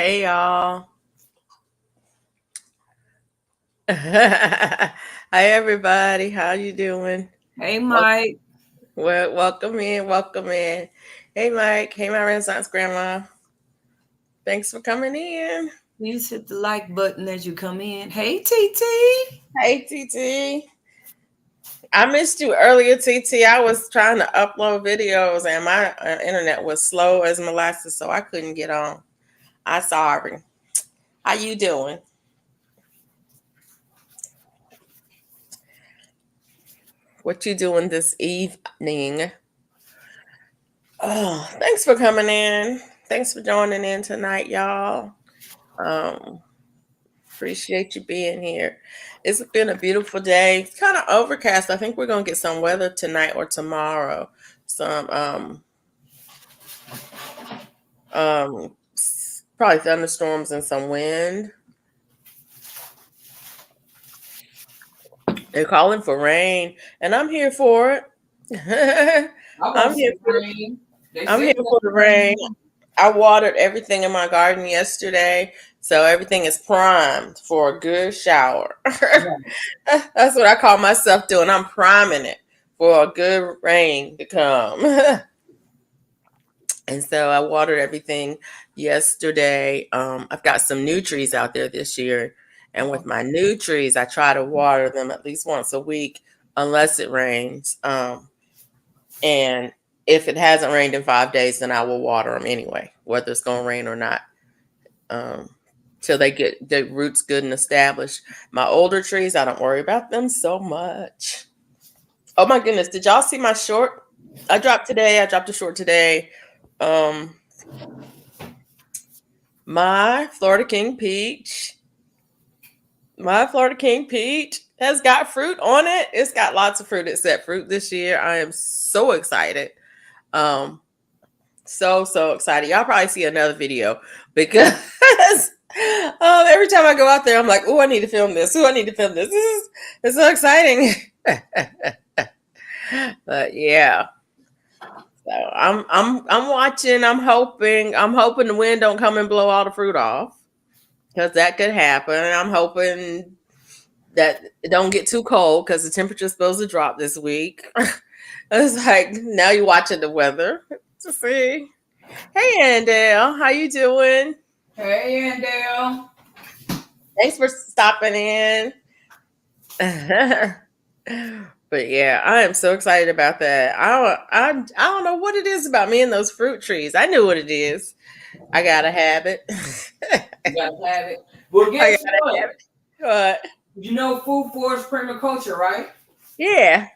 Hey y'all. Hi everybody. How you doing? Hey, Wel- Mike. welcome in. Welcome in. Hey Mike. Hey my Renaissance grandma. Thanks for coming in. Please hit the like button as you come in. Hey, TT. Hey TT. I missed you earlier, TT. I was trying to upload videos and my internet was slow as molasses, so I couldn't get on. I'm sorry. How you doing? What you doing this evening? Oh, thanks for coming in. Thanks for joining in tonight, y'all. Um, Appreciate you being here. It's been a beautiful day. It's kind of overcast. I think we're gonna get some weather tonight or tomorrow. Some probably thunderstorms and some wind. They're calling for rain, and I'm here for it. I I'm want here some for rain. They I'm say here we got for the some rain. rain. I watered everything in my garden yesterday, so everything is primed for a good shower. Right. That's what I call myself doing. I'm priming it for a good rain to come. And so I watered everything yesterday. I've got some new trees out there this year. And with my new trees, I try to water them at least once a week, unless it rains. And if it hasn't rained in 5 days, then I will water them anyway, whether it's going to rain or not, um, till they get the roots good and established. My older trees, I don't worry about them so much. Oh my goodness, did y'all see my short? I dropped today. I dropped a short today. Um, my Florida King peach, my Florida King peach has got fruit on it. It's got lots of fruit. It set fruit this year. I am so excited. Um, so excited. Y'all probably see another video because every time I go out there, I'm like, oh, I need to film this. Oh, I need to film this. It's so exciting. But yeah. So I'm watching. I'm hoping the wind don't come and blow all the fruit off because that could happen. I'm hoping that it don't get too cold because the temperature's supposed to drop this week. It's like now you're watching the weather to see. Hey, Andale, how you doing? Hey, Andale. Thanks for stopping in. But yeah, I am so excited about that. I don't know what it is about me and those fruit trees. I knew what it is. I gotta have it. You got to have it. Well, I guess gotta what? have it. What? You know Food Forest Permaculture, right? Yeah.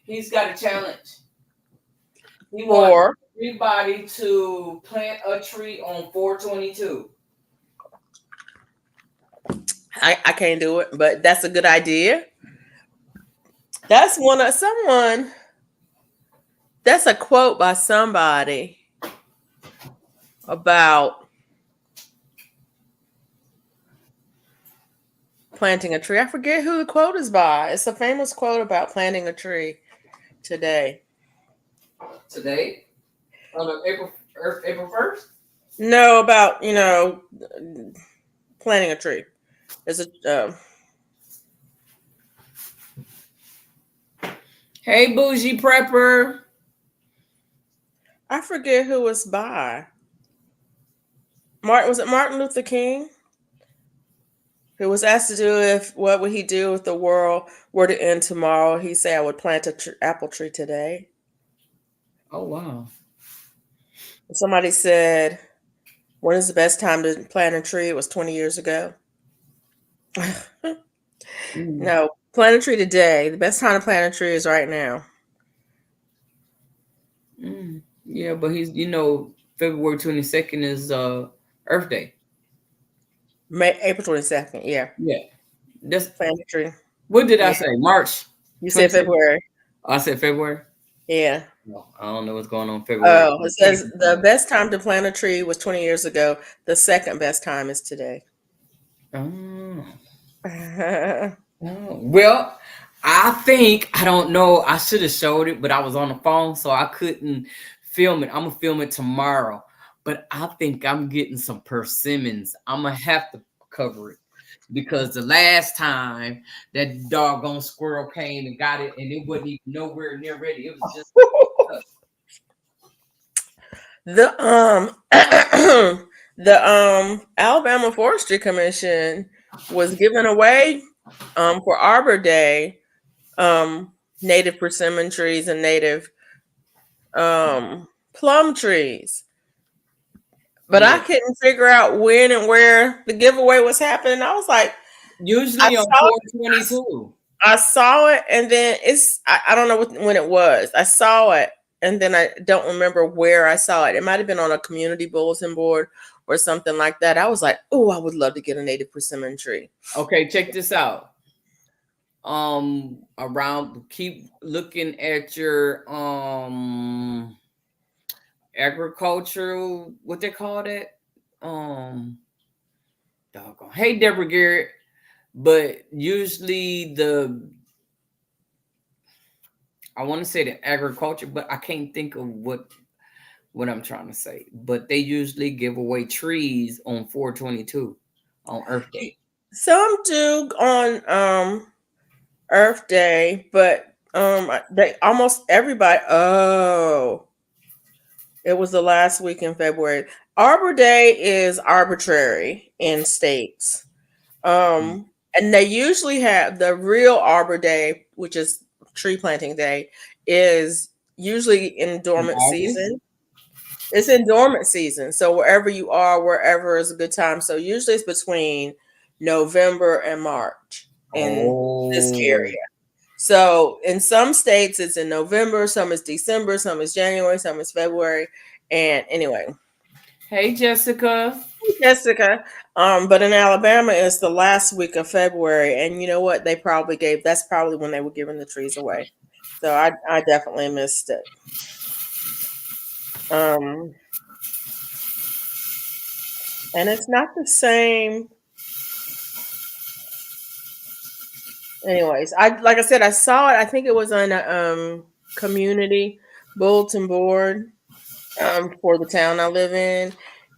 He's got a challenge. He wants For everybody to plant a tree on 422. I can't do it, but that's a good idea. That's one of someone. That's a quote by somebody about planting a tree. I forget who the quote is by. It's a famous quote about planting a tree today. Today, on April 1st. No, about planting a tree. It's a Hey, Bougie Prepper. I forget who it's by. Martin was it Martin Luther King? Who was asked to do if what would he do if the world were to end tomorrow? He said, "I would plant a apple tree today." Oh, wow. Somebody said, "When is the best time to plant a tree?" It was 20 years ago. Mm. No, plant a tree today. The best time to plant a tree is right now. Mm. Yeah, but February 22nd is Earth Day. April 22nd. Yeah, Yeah. That's plant a tree. what did I Yeah, say? March you said 22nd. February. I said February. Yeah. No, I don't know what's going on February. Oh, it says the best time to plant a tree was 20 years ago. The second best time is today. Oh. Oh, Well, I think I don't know. I should have showed it, but I was on the phone, so I couldn't film it. I'm gonna film it tomorrow. but I think I'm getting some persimmons. I'm gonna have to cover it because the last time that doggone squirrel came and got it, and it wasn't even nowhere near ready. It was just The the Alabama Forestry Commission was giving away for Arbor Day native persimmon trees and native plum trees. But I yeah. couldn't figure out when and where the giveaway was happening. I was like, I Usually on saw 422. I saw it, and then I don't know when it was. I saw it, and then I don't remember where I saw it. It might have been on a community bulletin board or something like that. I was like, oh, I would love to get a native persimmon tree. Okay, check this out. Around keep looking at your agricultural, what they call that? Um Doggone. Hey Deborah Garrett. But usually I want to say the agriculture, but I can't think of what I'm trying to say. But they usually give away trees on 422 on Earth Day. Some do on Earth Day, but they almost everybody. Oh, it was the last week in February. Arbor Day is arbitrary in states. And they usually have the real Arbor Day, which is tree planting day, is usually in In dormant August? season. It's in dormant season. So wherever you are, wherever is a good time. So usually it's between November and March in this Oh. area. So in some states it's in November, some is December, some is January, some is February. And anyway, Hey Jessica. Jessica. But in Alabama, it's the last week of February, and you know what? They probably gave. That's probably when they were giving the trees away. So I definitely missed it. Um, and it's not the same. Anyways, I like I said, I saw it. I think it was on a community bulletin board for the town I live in,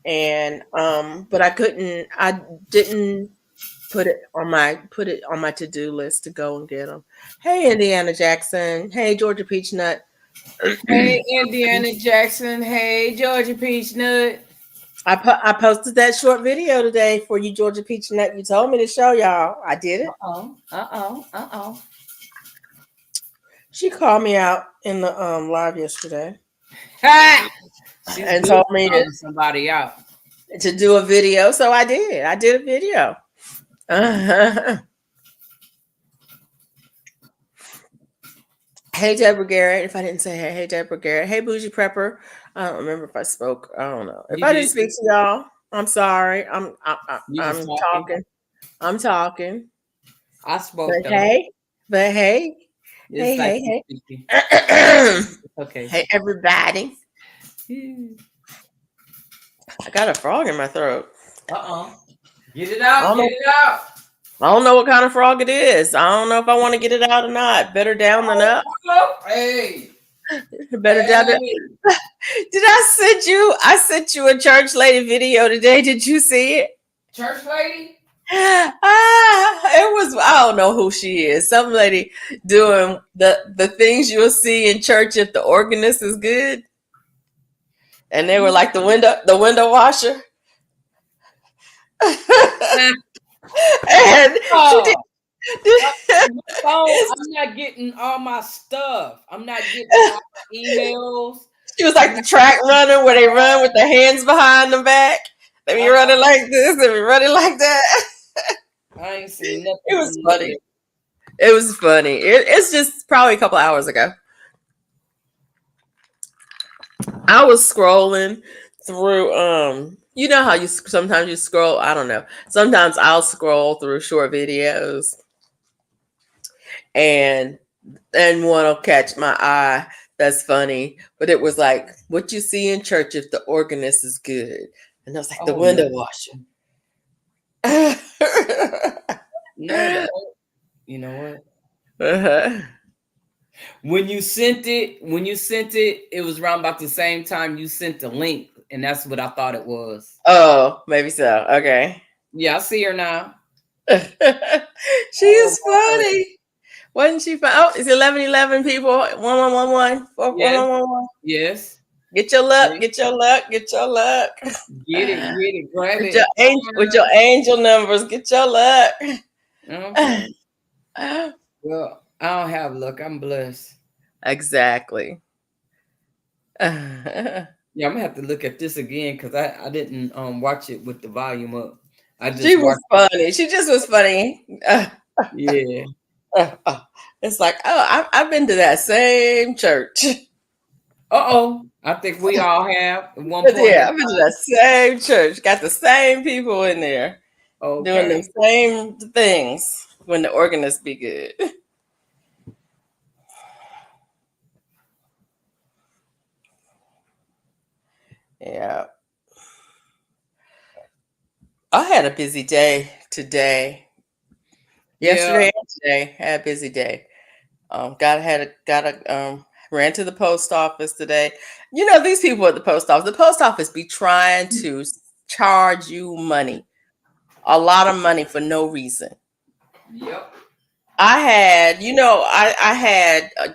and but I couldn't. I didn't put it on my to do list to go and get them. Hey, Indiana Jackson. Hey, Georgia Peach Nut. Hey Indiana Jackson. Hey Georgia Peach Nut. I posted that short video today for you, Georgia Peach Nut. You told me to show y'all. I did it. Uh-oh. Uh-oh. Uh-oh. She called me out in the live yesterday Ha! She's and good told for me calling somebody out. to do a video. So I did. I did a video. Hey, Deborah Garrett. If I didn't say hey, Deborah Garrett. Hey, Bougie Prepper. I don't remember if I spoke. I don't know. If You I didn't did. speak to y'all, I'm sorry. You was I'm talking. talking. I'm talking. I But spoke though. hey, but hey, It's like you hey. speaking. Okay. Hey, everybody. I got a frog in my throat. Uh-oh. Get it I out. don't Get know. it out. I don't know what kind of frog it is. I don't know if I want to get it out or not. Better down than up. Oh, hey. Better down than. Hey. Did I send you? I sent you a church lady video today. Did you see it? Church lady? It was. I don't know who she is. Some lady doing the things you'll see in church if the organist is good. And they were like the window washer. And she did. Oh, my phone. I'm not getting all my stuff. I'm not getting all my emails. She was I'm like the not track runner where they run with their hands behind the back. They be running like this, they be running like that. I ain't seen nothing It was from none of funny. it. It was funny. It's just probably a couple hours ago. I was scrolling through you know how you sometimes you scroll, I don't know. Sometimes I'll scroll through short videos and one will catch my eye. That's funny. But it was like what you see in church if the organist is good. And I was like the Oh window no. washer. No, you know what? Uh-huh. When you sent it, it was around about the same time you sent the link. and that's what I thought it was. Oh, maybe so. Okay. Yeah, I see her now. She Oh is Lord. funny. Wasn't she fun? Oh, it's 1111 people. 1111. Yes, 1111. yes. Get your luck. See? Get your luck. Get your luck. Get it, grab With it. your angel numbers. Get your luck. Okay. Well, I don't have luck. I'm blessed. Exactly. Yeah, I'm gonna have to look at this again because I didn't watch it with the volume up. I She just was watched. funny. She just was funny. Yeah. Uh. It's like, oh, I've been to that same church. Uh-oh. I think we all have at one But point yeah, in I've been to that same church. Got the same people in there time. doing the Okay. same things when the organist be good. Yeah. I had a busy day today. Yeah. Yesterday and today, had a busy day. Ran to the post office today. You know, these people at the post office. The post office be trying to charge you money, a lot of money for no reason. Yep. I had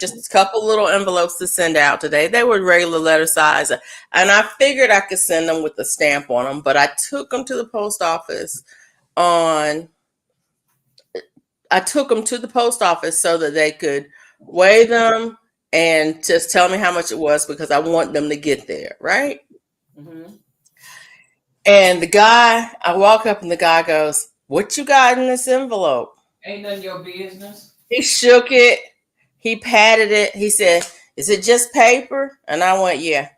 just a couple little envelopes to send out today. They were regular letter size, and I figured I could send them with a stamp on them. But I took them to the post office on. I took them to the post office so that they could weigh them and just tell me how much it was because I want them to get there, right? Mm-hmm. And I walk up and the guy goes, "What you got in this envelope?" Ain't none of your business. He shook it. He patted it. He said, "Is it just paper?" And I went, "Yeah,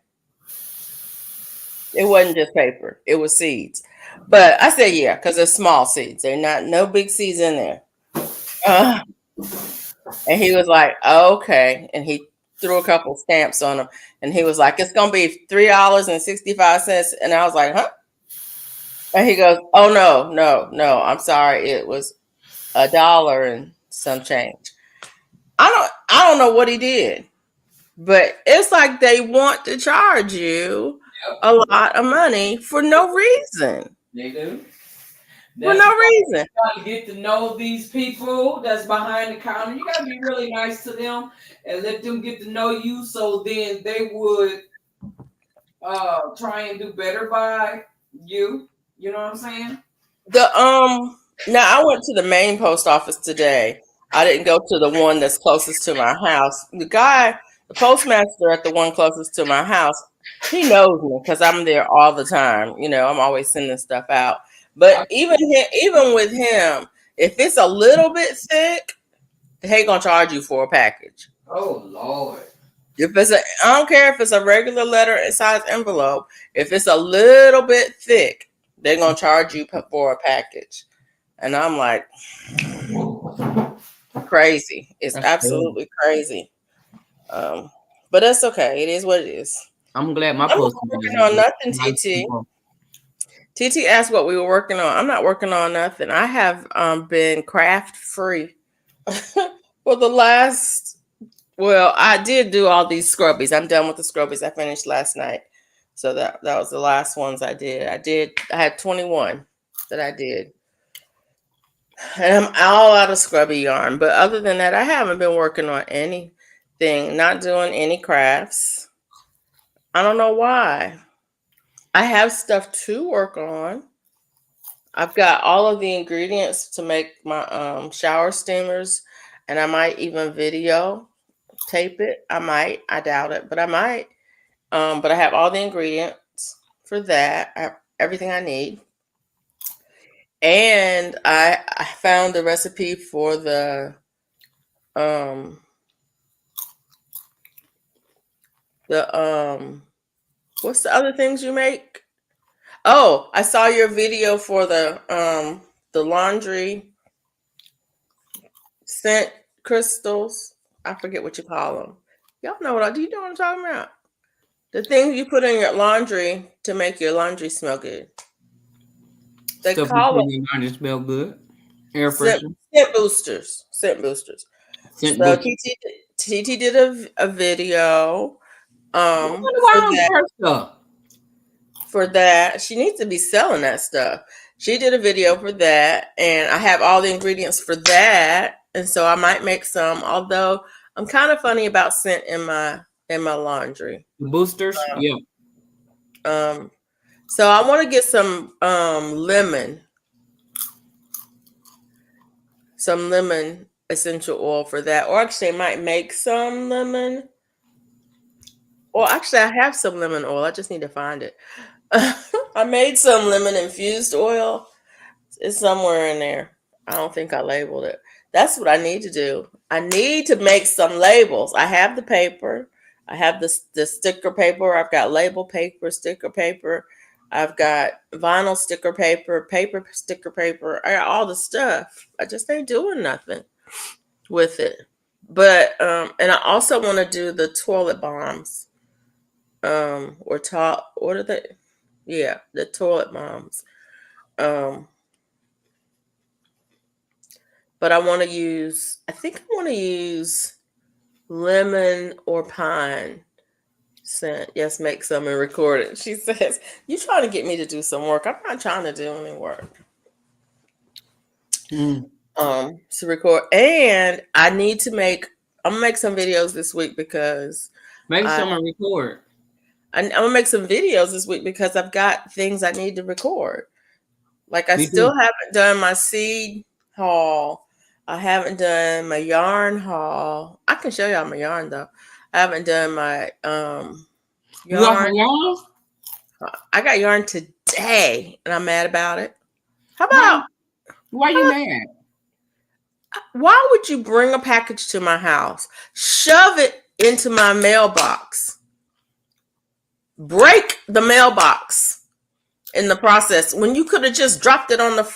it wasn't just paper. It was seeds." But I said, "Yeah," because they're small seeds. They're not no big seeds in there. Uh, and he was like, "Okay," and he threw a couple stamps on them. And he was like, "It's gonna be $3.65." And I was like, "Huh?" And he goes, "Oh no, no, no! I'm sorry. It was $1 and some change." I don't know what he did. But it's like they want to charge you a Yep. lot of money for no reason. They do. For That's no why reason. you gotta get to know these people that's behind the counter. You gotta be really nice to them and let them get to know you so then they would try and do better by you. You know what I'm saying? The Now I went to the main post office today. I didn't go to the one that's closest to my house. The postmaster at the one closest to my house, he knows me because I'm there all the time. You know, I'm always sending stuff out. But even with him, if it's a little bit thick, they ain't gonna charge you for a package. Oh Lord. I don't care if it's a regular letter size envelope. If it's a little bit thick, they're gonna charge you for a package. And I'm like, crazy. It's That's terrible. absolutely crazy. Um, but that's okay. It is what it is. I'm glad my I'm not postman is working on nothing, nice TT. people. TT asked what we were working on. I'm not working on nothing. I have been craft free for the last. Well, I did do all these scrubbies. I'm done with the scrubbies. I finished last night, so that was the last ones I did. I had 21 that I did, and I'm all out of scrubby yarn. But other than that, I haven't been working on anything. Not doing any crafts. I don't know why. I have stuff to work on. I've got all of the ingredients to make my shower steamers, and I might even video tape it. I might. I doubt it, but I might. But I have all the ingredients for that. I have everything I need, and I found the recipe for um the what's the other things you make? Oh, I saw your video for the laundry scent crystals. I forget what you call them. Y'all know do you know what I'm talking about? The things you put in your laundry to make your laundry smell good. They Stuff we call put them in mine smell good. Air scent, freshener. scent boosters. Scent boosters. Scent So booster. TT did a video I wonder for why I don't that. hear stuff. for that. She needs to be selling that stuff. She did a video for that, and I have all the ingredients for that. And so I might make some, although I'm kind of funny about scent in my laundry. The boosters, yeah. Um, so I want to get some lemon essential oil for that. Or actually, I might make some lemon. Or actually, I have some lemon oil. I just need to find it. I made some lemon infused oil. It's somewhere in there. I don't think I labeled it. That's what I need to do. I need to make some labels. I have the paper. I have the sticker paper. I've got label paper, sticker paper. I've got vinyl sticker paper, paper sticker paper. I got all the stuff. I just ain't doing nothing with it. But and I also want to do the toilet bombs. Or top. What are they? Yeah, the toilet bombs. Um, but I think I want to use lemon or pine scent. Yes, make some and record it. She says, "You trying to get me to do some work? I'm not trying to do any work." Mm. To record, and I need to make. I'm gonna make some videos this week because Make I, someone record. I'm gonna make some videos this week because I've got things I need to record. Like I Me still too. haven't done my seed haul. I haven't done my yarn haul. I can show y'all my yarn though. I haven't done my You got some yarn. yarn? I got yarn today and I'm mad about it. How Why? about Why you mad? why would you bring a package to my house, shove it into my mailbox, break the mailbox in the process when you could have just dropped it on the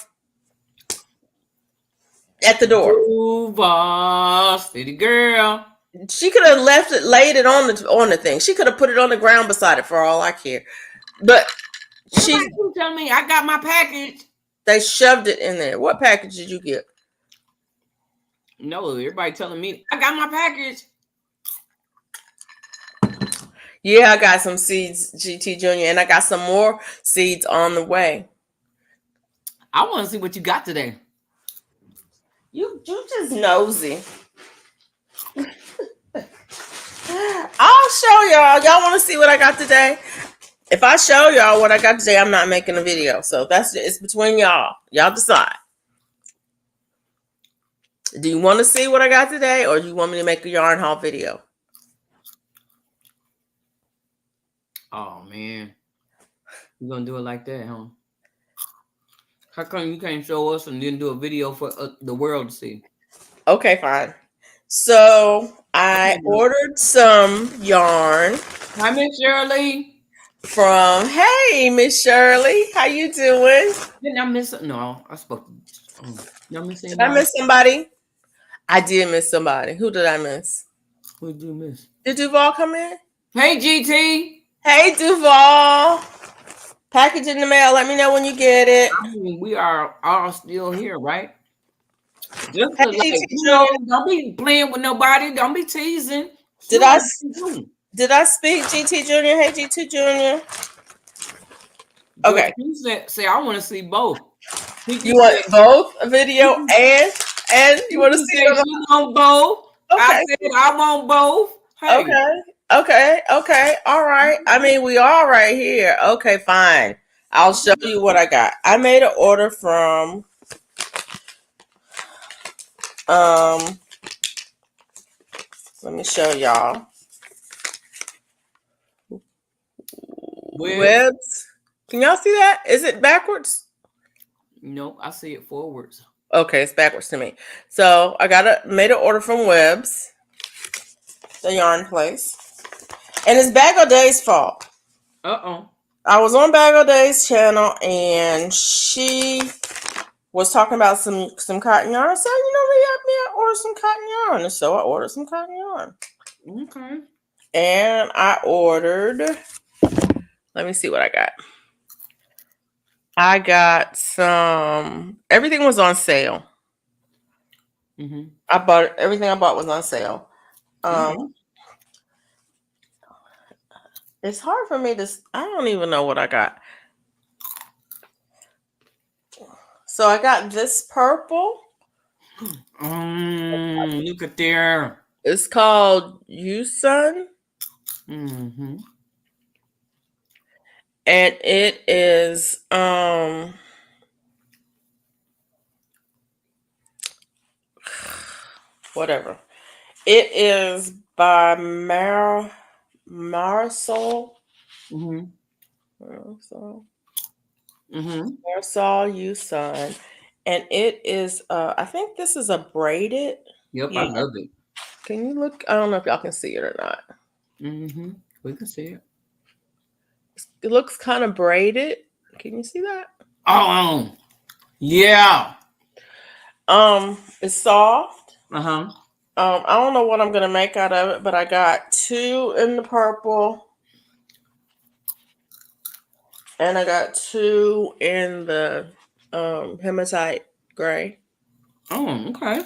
at the door? Duval, city girl. She could have left it, laid it on the thing. She could have put it on the ground beside it for all I care. But Somebody she keep telling me I got my package. they shoved it in there. What package did you get? No, everybody telling me I got my package. Yeah, I got some seeds, GT Junior, and I got some more seeds on the way. I want to see what you got today. You just nosy. I'll show y'all. Y'all want to see what I got today? If I show y'all what I got today, I'm not making a video. So it's between y'all. Y'all decide. Do you want to see what I got today, or do you want me to make a yarn haul video? Oh man, you gonna do it like that, huh? How come you can't show us and then do a video for the world to see? Okay, fine. So I Okay, girl. ordered some yarn Hi, Miss Shirley. from Hey Miss Shirley. How you doing? Didn't I miss? No, I spoke. Did I miss Did I anybody? miss somebody? I did miss somebody. Who did I miss? Who did you miss? Did Duval come in? Hey, GT. Hey Duval. Package in the mail. Let me know when you get it. I mean, we are all still here, right? Just Hey to like, GT Junior. don't be playing with nobody. Don't be teasing. See Did what I I can do. did I speak GT Junior? Hey GT Junior. Girl, Okay. she said, say I want to see both. You Kiki want said, both a video and you want to Kiki see said it on she want both. the I okay. said I want both. Hey, Okay. Okay. Okay. All right. I mean, we are right here. Okay, fine. I'll show you what I got. I made an order from um let me show y'all. Webs. Webs. Can y'all see that? Is it backwards? No, I see it forwards. Okay, it's backwards to me. So I made an order from Webs, the yarn place. And it's Bag O Day's fault. Uh-oh. I was on Bag O Day's channel and she was talking about some cotton yarn. I said, you know, maybe I order some cotton yarn. And so I ordered some cotton yarn. Okay. And I ordered, let me see what I got. I got everything was on sale. Mm-hmm. Everything I bought was on sale. Okay. It's hard for me to, I don't even know what I got. So I got this purple. Look at there. It's called Yusun, Mm-hmm. and it is whatever. It is by Marisol. Mm-hmm. Marisol. Mm-hmm. Marisol Yusun. And it is I think this is a braided. Yep, I Yeah. love it. Can you look? I don't know if y'all can see it or not. Mm-hmm. We can see it. It looks kind of braided. Can you see that? Oh, yeah. It's soft. Uh-huh. I don't know what I'm gonna make out of it, but I got two in the purple and I got two in the hematite gray. Oh, okay.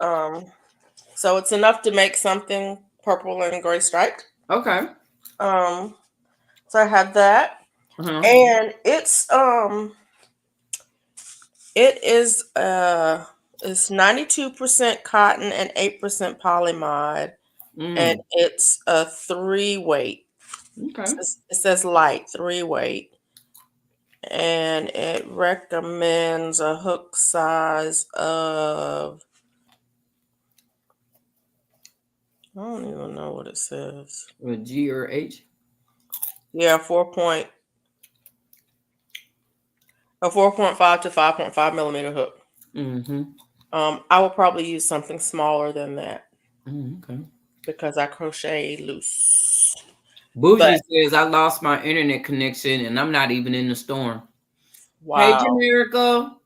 Um, so it's enough to make something purple and gray striped. Okay. Um, so I have that, Uh-huh. and it's 92% cotton and 8% polymod, and Mm. it's a three weight. Okay. It says light three weight, and it recommends a hook size of, I don't even know what it says. With G or H. Yeah, 4.5 to 5.5 millimeter hook. Mm-hmm. I will probably use something smaller than that Okay. because I crochet loose. But Bougie says I lost my internet connection and I'm not even in the storm. Hey, wow. Jamaica.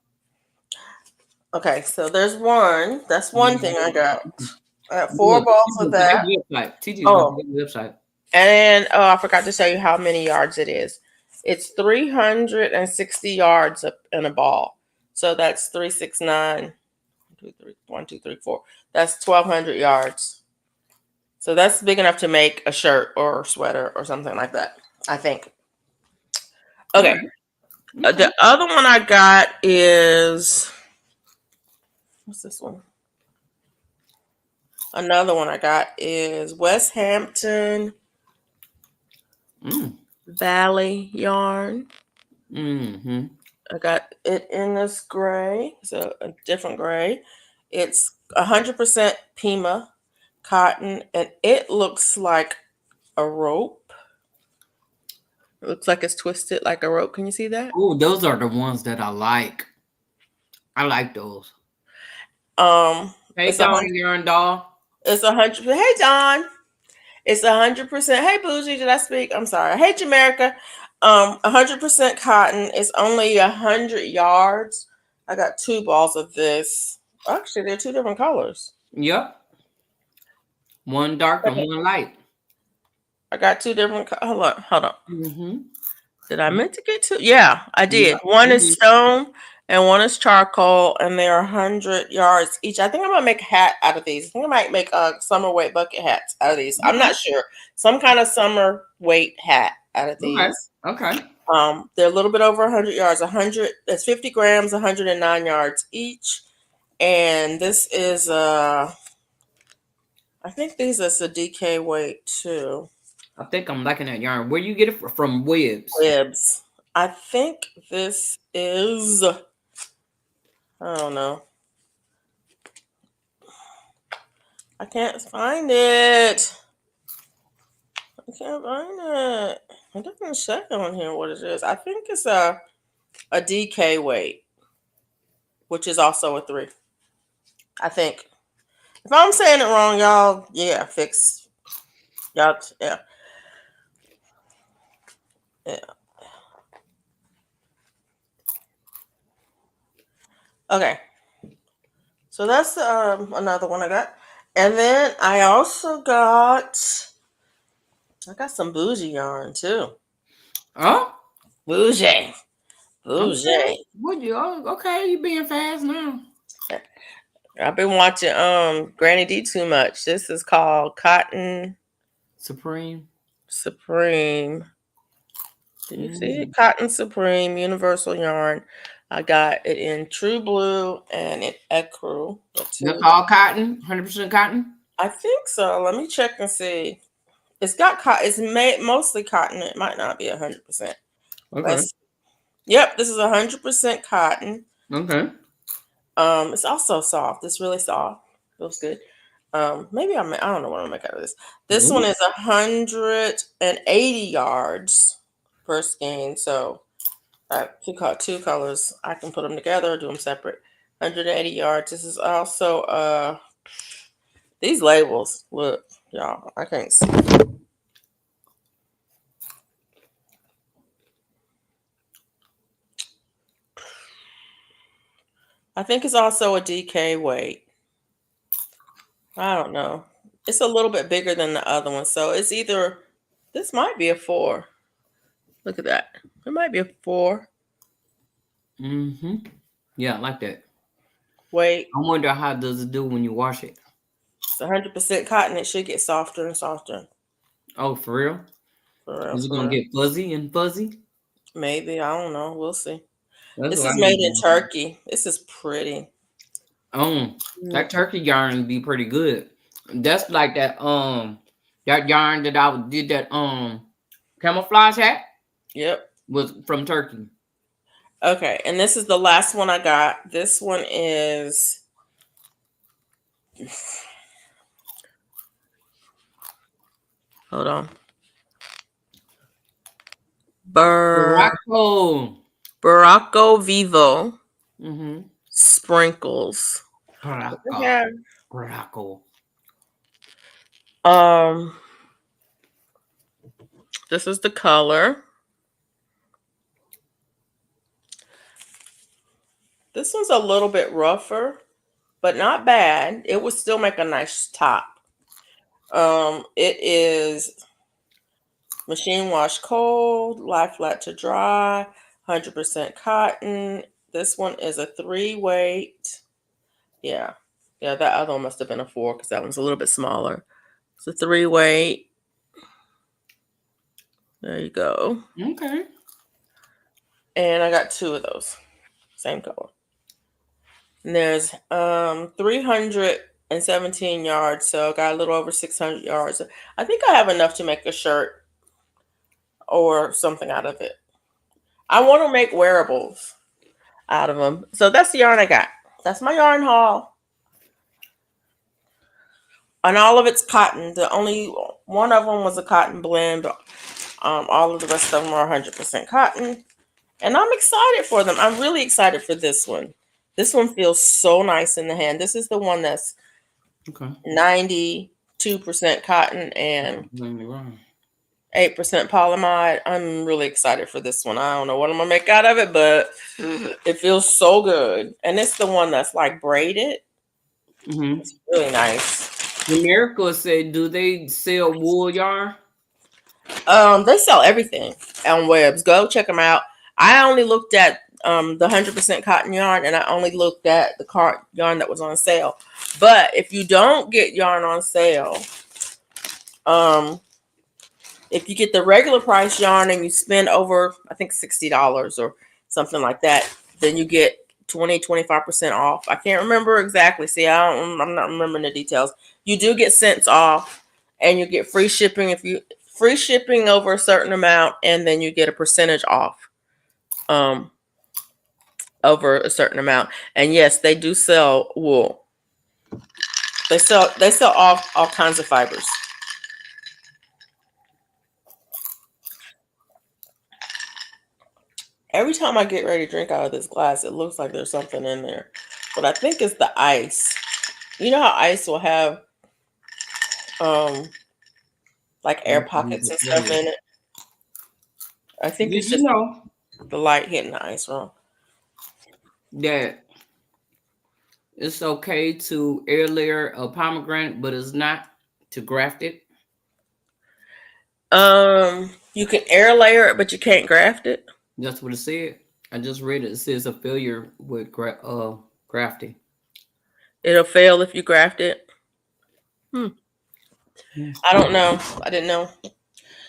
Okay, so there's one. That's one thing I got. I got four Look, balls of that. TJ is about to Oh, get the website. and oh, I forgot to tell you how many yards it is. It's 360 yards in a ball. So that's 369, 2, 3, 1, 2, 3, 4. That's 1,200 yards. So that's big enough to make a shirt or sweater or something like that, I think. All Okay. right. Okay. The other one I got is, what's this one? Another one I got is West Hampton Mm. Valley yarn. Mm-hmm. I got it in this gray, so a different gray. It's 100% Pima cotton, and it looks like a rope. It looks like it's twisted like a rope. Can you see that? Oh, those are the ones that I like. I like those. Um, Hey, it's a Dawn hundred. Yarn Doll. It's 100. Hey, John. It's 100%. Hey, Bougie. Did I speak? I'm sorry. Hey, Jamaica. 100% cotton. It's only 100 yards. I got two balls of this. Actually, they're two different colors. Yep. One dark and one light. I got two different. Hold on, hold on. Mm-hmm. Did I meant to get two? Yeah, I did. Yep. One You is did. stone and one is charcoal, and they are 100 yards each. I think I'm gonna make a hat out of these. I think I might make a summer weight bucket hats out of these. I'm Okay. not sure. Some kind of summer weight hat out of Okay. these. Okay. They're a little bit over 100 yards. 100. That's 50 grams. 109 yards each. And this is I think these is a DK weight too. I think I'm liking that yarn. Where you get it from? Webs. Ribs. I think this is, I don't know. I can't find it. I can't find it. It doesn't say on here what it is. I think it's a DK weight, which is also a 3. I think. If I'm saying it wrong, y'all, yeah, fix. Y'all, yeah, yeah. Okay. So that's another one I got. And then I got some bougie yarn too. Oh. Bougie. Okay. Bougie. Would you? Oh, okay. You being fast now. I've been watching Granny D too much. This is called Cotton Supreme. Supreme. Do you see Mm. it? Cotton Supreme Universal Yarn. I got it in True Blue and in Ecru. The That's two. all cotton, 100% cotton. I think so. Let me check and see. It's got cotton. It's made mostly cotton. It might not be 100%. Okay. Let's. Yep, this is 100% cotton. Okay. It's also soft. It's really soft. Feels good. Maybe I don't know what I'm gonna make out of this. This one Ooh. is 180 yards per skein. So I have two colors. I can put them together, do them separate. 180 yards. This is also these labels. Look, y'all. I can't see. I think it's also a DK weight. I don't know. It's a little bit bigger than the other one, so it's either this might be a 4. Look at that. It might be a 4 Mm-hmm. Yeah, I like that. weight. I wonder how does it do when you wash it. It's 100% cotton. It should get softer and softer. Oh, for real? For real, Is it for gonna real. get fuzzy and fuzzy? Maybe I don't know. We'll see. That's This what I is need made to in know. Turkey. This is pretty. That Mm, turkey yarn be pretty good. That's like that yarn that I did that camouflage hat yep. was from Turkey. Okay, and this is the last one I got. This one is hold on. Bur Morocco. Baracco Vivo Mm-hmm. sprinkles. Morocco. Yeah. Morocco. Um, this is the color. This one's a little bit rougher, but not bad. It would still make a nice top. It is machine wash cold, lie flat to dry, 100% cotton. This one is a 3 weight. Yeah. Yeah, that other one must have been a 4 because that one's a little bit smaller. It's a 3 weight. There you go. Okay. And I got 2 of those. Same color. And there's 317 yards, so I got a little over 600 yards. I think I have enough to make a shirt or something out of it. I want to make wearables out of them. So that's the yarn I got. That's my yarn haul. And all of it's cotton. The only one of them was a cotton blend. All of the rest of them are 100% cotton. And I'm excited for them. I'm really excited for this one. This one feels so nice in the hand. This is the one that's Okay. 92% cotton and Nothing wrong. 8% polyamide. I'm really excited for this one. I don't know what I'm gonna make out of it, but it feels so good. And it's the one that's like braided. Mm-hmm. It's really nice. America said, do they sell wool yarn? They sell everything on webs. Go check them out. I only looked at the 100% cotton yarn, and I only looked at the yarn that was on sale. But if you don't get yarn on sale, um, if you get the regular price yarn and you spend over, I think $60 or something like that, then you get 25% off. I can't remember exactly. See, I'm not remembering the details. You do get cents off, and you get free shipping if you free shipping over a certain amount, and then you get a percentage off um over a certain amount. And yes, they do sell wool. They sell all kinds of fibers. Every time I get ready to drink out of this glass, it looks like there's something in there. But I think it's the ice. You know how ice will have um like air pockets and stuff in it? I think Did it's you just know the light hitting the ice wrong. that it's okay to air layer a pomegranate, but it's not to graft it? You can air layer it, but you can't graft it. That's what it said. I just read it. It says a failure with grafting. It'll fail if you graft it. Hmm. Yeah. I don't know. I didn't know.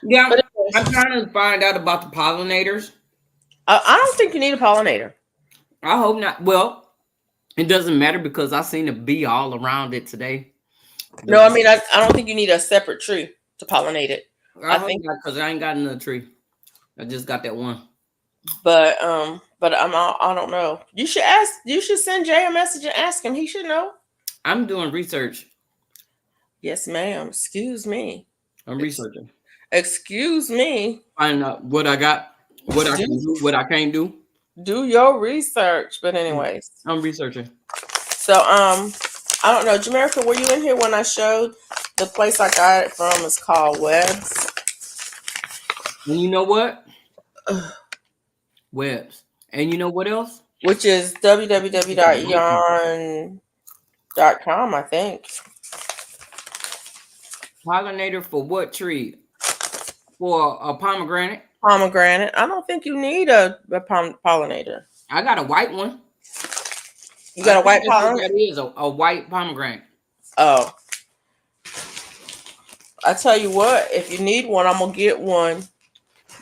Yeah, But I'm anyways, trying to find out about the pollinators. I don't think you need a pollinator. I hope not. Well, it doesn't matter because I seen a bee all around it today. No, I mean I don't think you need a separate tree to pollinate it. I I hope think, not because I ain't got another tree. I just got that one. but I don't know. You should ask. You should send Jay a message and ask him. He should know. I'm doing research. Yes, ma'am. Excuse me. I'm researching. Excuse me. Finding out what I got, what I Do can do, what I can't do. do your research. But anyways, I'm researching. so I don't know, Jamaica, were you in here when I showed the place I got it from? Is called Webs, And you know what? Webs. And you know what else? which is www.yarn.com, I think. Pollinator for what tree? For a pomegranate. Pomegranate. I don't think you need a pollinator. I got a white one. You I got a think white that's what pollinator? that is, a white pomegranate. Oh, I tell you what, if you need one, I'm gonna get one.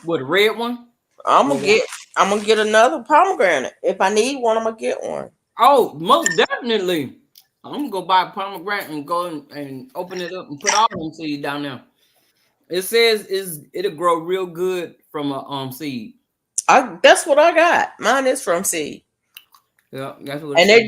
What, a red one? I'm gonna get I'm gonna get another pomegranate. If I need one, I'm gonna get one. Oh, most definitely. I'm gonna go buy a pomegranate and go and open it up and put all them seeds down there. It says it'll grow real good from a seed. That's what I got. Mine is from seed. Yeah, that's what it And says.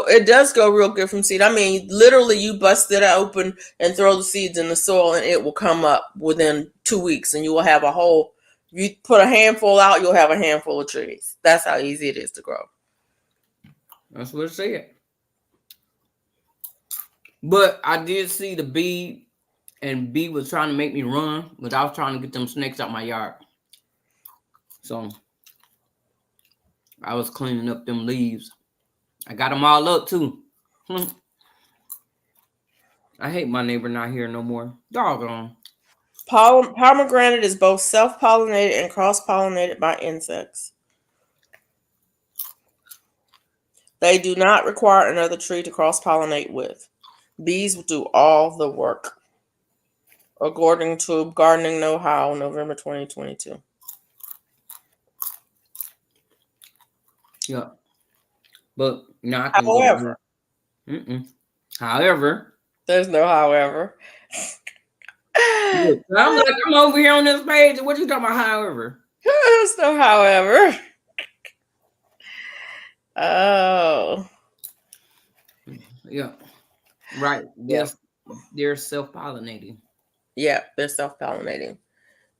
it does go real good from seed. I mean, literally you bust it open and throw the seeds in the soil and it will come up within 2 weeks and you will have a whole, you put a handful out, you'll have a handful of trees. That's how easy it is to grow. That's what it said. But I did see the bee, and bee was trying to make me run, but I was trying to get them snakes out my yard. So I was cleaning up them leaves. I got them all up too. I hate my neighbor not here no more. Doggone. Pomegranate is both self-pollinated and cross-pollinated by insects. They do not require another tree to cross-pollinate with. Bees do all the work, according to Gardening Know-How, November 2022. Yeah. But now I can However, go. However, there's no however. look, I'm like, I'm over here on this page. What you talking about, however? There's no however. Oh. Yeah. Right. Yeah. They're self-pollinating. Yeah, they're self-pollinating.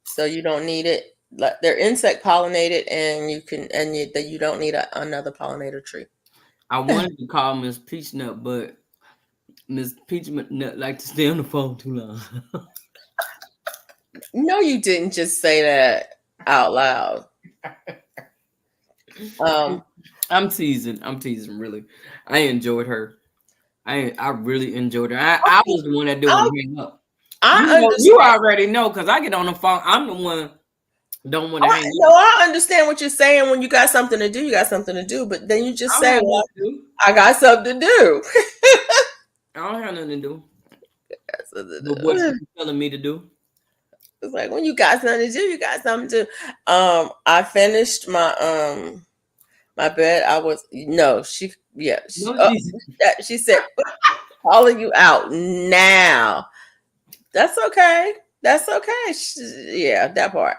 So you don't need it. They're insect pollinated, and you don't need another pollinator tree. I wanted to call Miss Peachnut, but Miss Peachnut like to stay on the phone too long. No, you didn't just say that out loud. I'm teasing. Really. I enjoyed her. I really enjoyed her. I was the one that didn't hang up. You already know because I get on the phone. I'm the one don't want to hang up. No, I understand what you're saying. When you got something to do, you got something to do. But then you just say, "Well, I got something to do." I don't have nothing to do. But what you telling me to do? It's like when you got something to do, you got something to do. I finished my my bed. She said, calling you out now. That's okay. That's okay. Yeah, that part.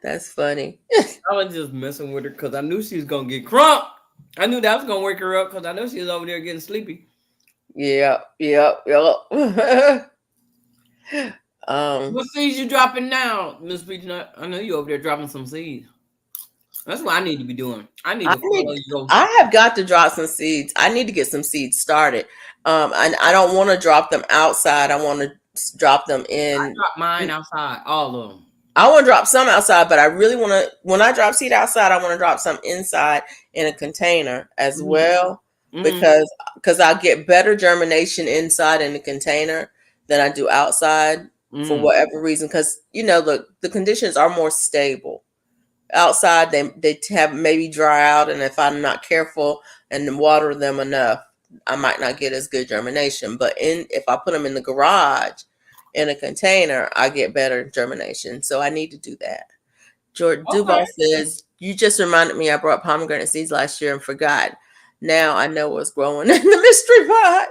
That's funny. I was just messing with her because I knew she was gonna get crunk. I knew that was gonna wake her up because I know she was over there getting sleepy. Yep. What seeds you dropping now, Miss Peachnut? I know you over there dropping some seeds. That's what I need to be doing. I have got to drop some seeds. I need to get some seeds started. I don't want to drop them outside. I want to drop them in. I drop mine outside, all of them. I want to drop some outside, but I really want to. When I drop seed outside, I want to drop some inside in a container as well, because I'll get better germination inside in the container than I do outside for whatever reason. Because the conditions are more stable. Outside, they have maybe dry out, and if I'm not careful and water them enough, I might not get as good germination. But if I put them in the garage in a container, I get better germination. So I need to do that. George Okay. Duval says, "You just reminded me I brought pomegranate seeds last year and forgot. Now I know what's growing in the mystery pot."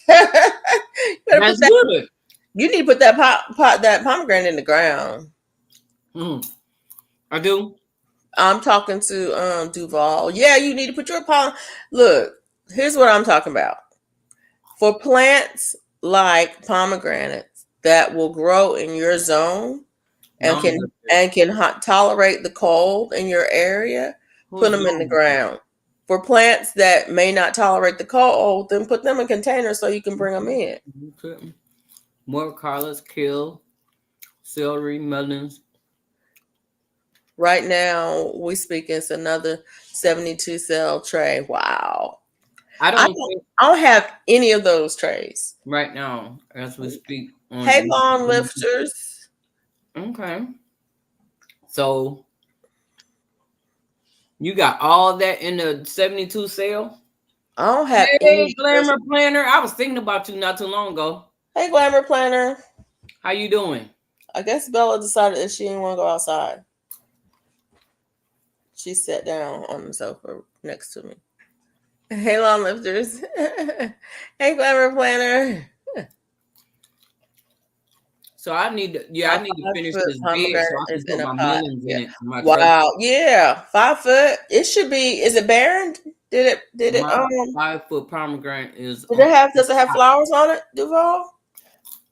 You better put That's that. good. You need to put that that pomegranate in the ground. Mm, I do. I'm talking to Duval. Yeah, you need to put your Look, here's what I'm talking about. For plants like pomegranates that will grow in your zone and Long listers. can tolerate the cold in your area, put Who's them in the long? ground. For plants that may not tolerate the cold, then put them in containers so you can bring them in. Okay. More collards, kale, celery, melons. Right now, we speak it's another 72 cell tray. Wow. I I don't don't, think I don't have any of those trays. right now, as we speak, Hey, on. lawn lifters. Okay. So you got all that in the 72 sale? I don't have Hey, any. Glamour Planner. I was thinking about you not too long ago. Hey, Glamour Planner. How you doing? I guess Bella decided that she didn't want to go outside. She sat down on the sofa next to me. Hey, lawn lifters. Hey, Glamour Planner. So I need to, yeah, My I need to finish 5 foot this bed so pomegranate I can is put in a my pot. melons Yeah. in it for my truck. Wow. Yeah. 5 foot. It should be. Is it barren? My 5 foot pomegranate is Did on. it have, does it have flowers on it, Duval?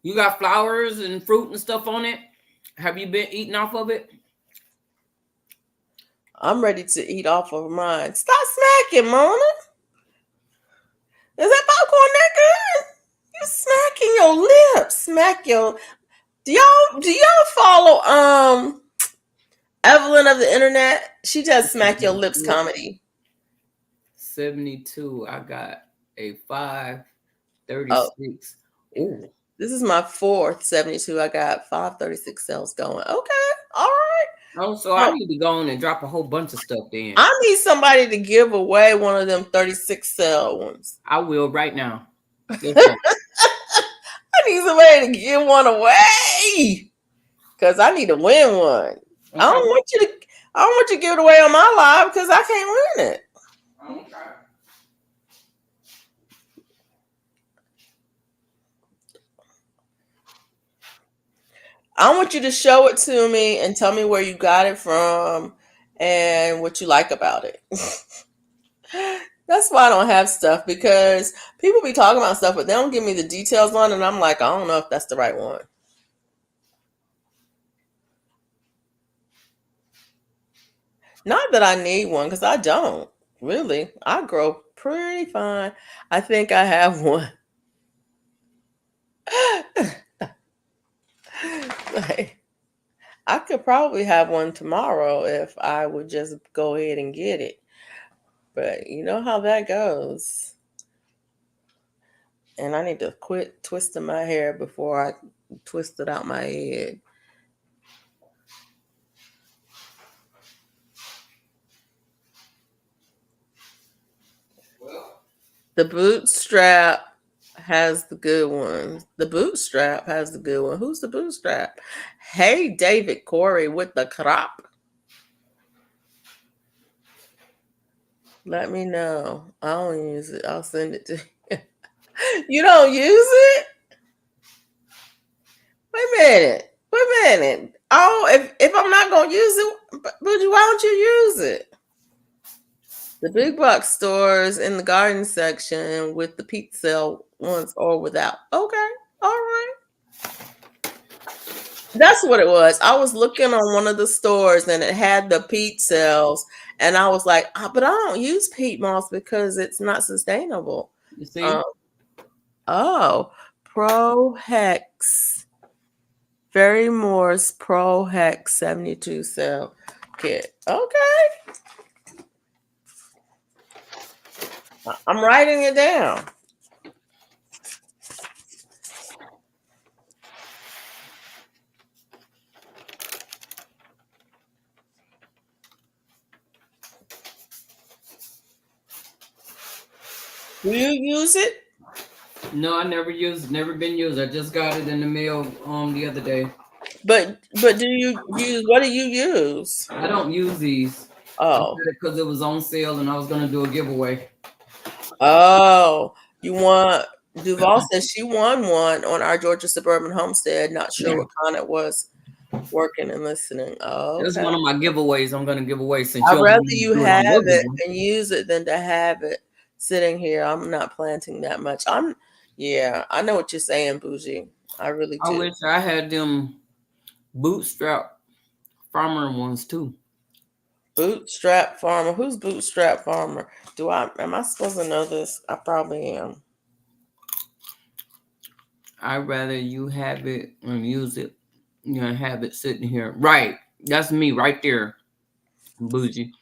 You got flowers and fruit and stuff on it. Have you been eating off of it? I'm ready to eat off of mine. Stop smacking, Mona. Is that popcorn that good? You smacking your lips. Smack your. Do y'all follow Evelyn of the internet? She does smack your lips comedy. 72. I got a Oh, 536. Oh, this is my fourth 72. I got 536 cells going. Okay, all right. oh, so I Oh, need to go on and drop a whole bunch of stuff then. I need somebody to give away one of them 36 cell ones. I will right now. Let's go. I need somebody to give one away because I need to win one. I Okay. don't want you to. I don't want you to give it away on my live because I can't win it. Okay. I want you to show it to me and tell me where you got it from and what you like about it. That's why I don't have stuff because people be talking about stuff, but they don't give me the details on it. And I'm like, I don't know if that's the right one. Not that I need one because I don't really. I grow pretty fine. I think I have one. Like, I could probably have one tomorrow if I would just go ahead and get it. But you know how that goes. And I need to quit twisting my hair before I twist it out my head. Well, The bootstrap has the good one. The bootstrap has the good one. Who's the bootstrap? Hey, David Corey with the crop. Let me know. I don't use it. I'll send it to you. You don't use it? Wait a minute. Wait a minute. Oh, if I'm not gonna use it, but why don't you use it? The big box stores in the garden section with the peat cell ones or without. Okay, all right. That's what it was. I was looking on one of the stores and it had the peat cells, and I was like, but I don't use peat moss because it's not sustainable. you Um, see? oh, Pro Hex, Very Morse Pro Hex 72 cell kit. Okay, I'm writing it down. Do you use it? No, I never been used. I just got it in the mail the other day. But do you use what do you use? I don't use these. I got Oh. it because it was on sale and I was gonna do a giveaway. Oh, you want Duval says she won one on our Georgia Suburban Homestead. Not sure Yeah. what kind it was. Working and listening. Oh, It's okay. one of my giveaways I'm gonna give away since you I'd don't rather want to you do it have on your it giveaway. and use it than to have it sitting here. I'm not planting that much. Yeah, I know what you're saying, Bougie. I really I do. wish I had them bootstrap farmer ones too. Bootstrap farmer. Who's bootstrap farmer? Am I supposed to know this? I probably am. I'd rather you have it and use it, have it sitting here. Right. That's me right there, bougie.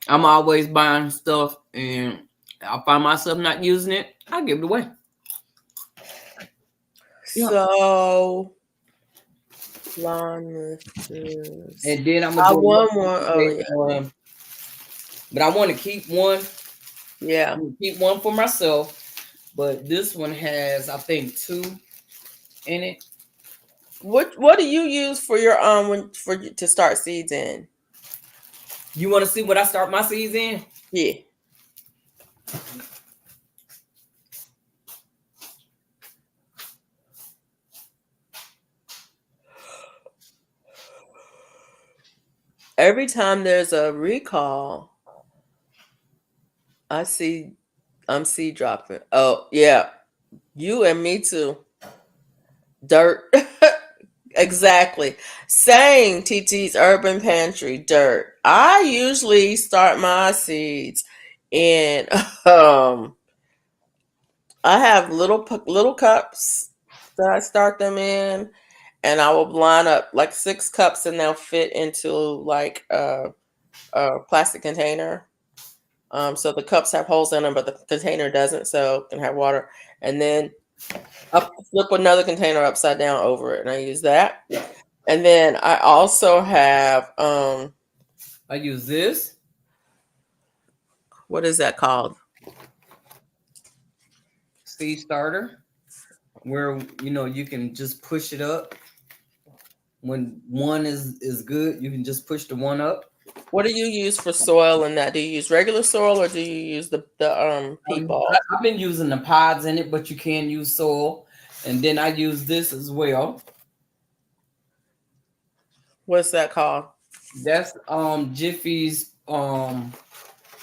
I'm always buying stuff and I find myself not using it, I give it away. Yeah. So lawn lifters. And then I'm gonna I do won another one. Oh giveaway yeah. on, but I want to keep one. Yeah. I'm gonna keep one for myself. But this one has, I think, two in it. What do you use for your to start seeds in? You want to see what I start my seeds in? Yeah. Every time there's a recall, I see I'm seed dropping. Oh yeah. You and me too. Dirt. Exactly. Saying TT's Urban Pantry, dirt. I usually start my seeds in um I have little cups that I start them in, and I will line up like 6 cups, and they'll fit into like a plastic container. So the cups have holes in them, but the container doesn't, so it can have water. And then I flip another container upside down over it, and I use that. And then I also have I use this what is that called? seed starter where you can just push it up. When one is good, you can just push the one up. What do you use for soil in that? Do you use regular soil or do you use the peat ball? I've been using the pods in it, but you can use soil. And then I use this as well. What's that called? That's Jiffy's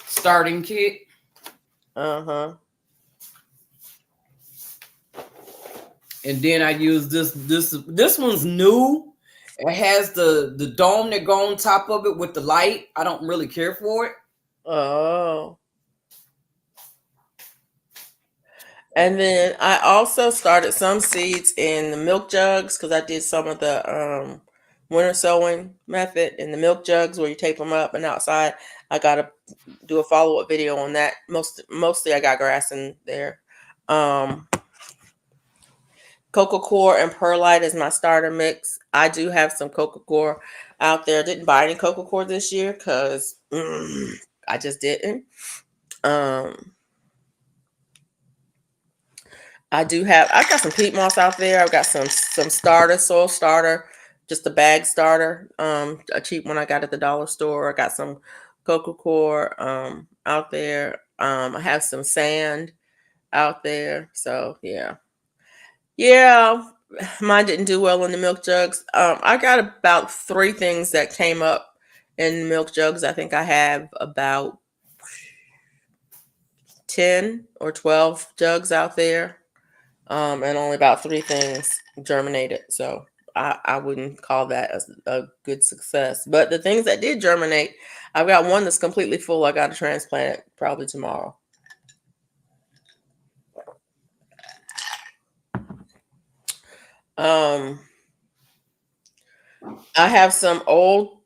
starting kit. Uh-huh. And then I use this one's new. It has the dome that go on top of it with the light. I don't really care for it. Oh. And then I also started some seeds in the milk jugs because I did some of the winter sowing method in the milk jugs where you tape them up, and outside I got to do a follow-up video on that. Mostly I got grass in there. Coca Core and Perlite is my starter mix. I do have some Coca Core out there. Didn't buy any Coca Core this year because I just didn't. Um, I've got some peat moss out there. I've got some soil starter, just a bag starter, a cheap one I got at the dollar store. I got some Coca Core out there. I have some sand out there. So yeah. Yeah, mine didn't do well in the milk jugs. I got about 3 things that came up in milk jugs. I think I have about 10 or 12 jugs out there, and only about 3 things germinated. So I wouldn't call that a good success. But the things that did germinate, I've got one that's completely full. I got to transplant it probably tomorrow. Um, I have some old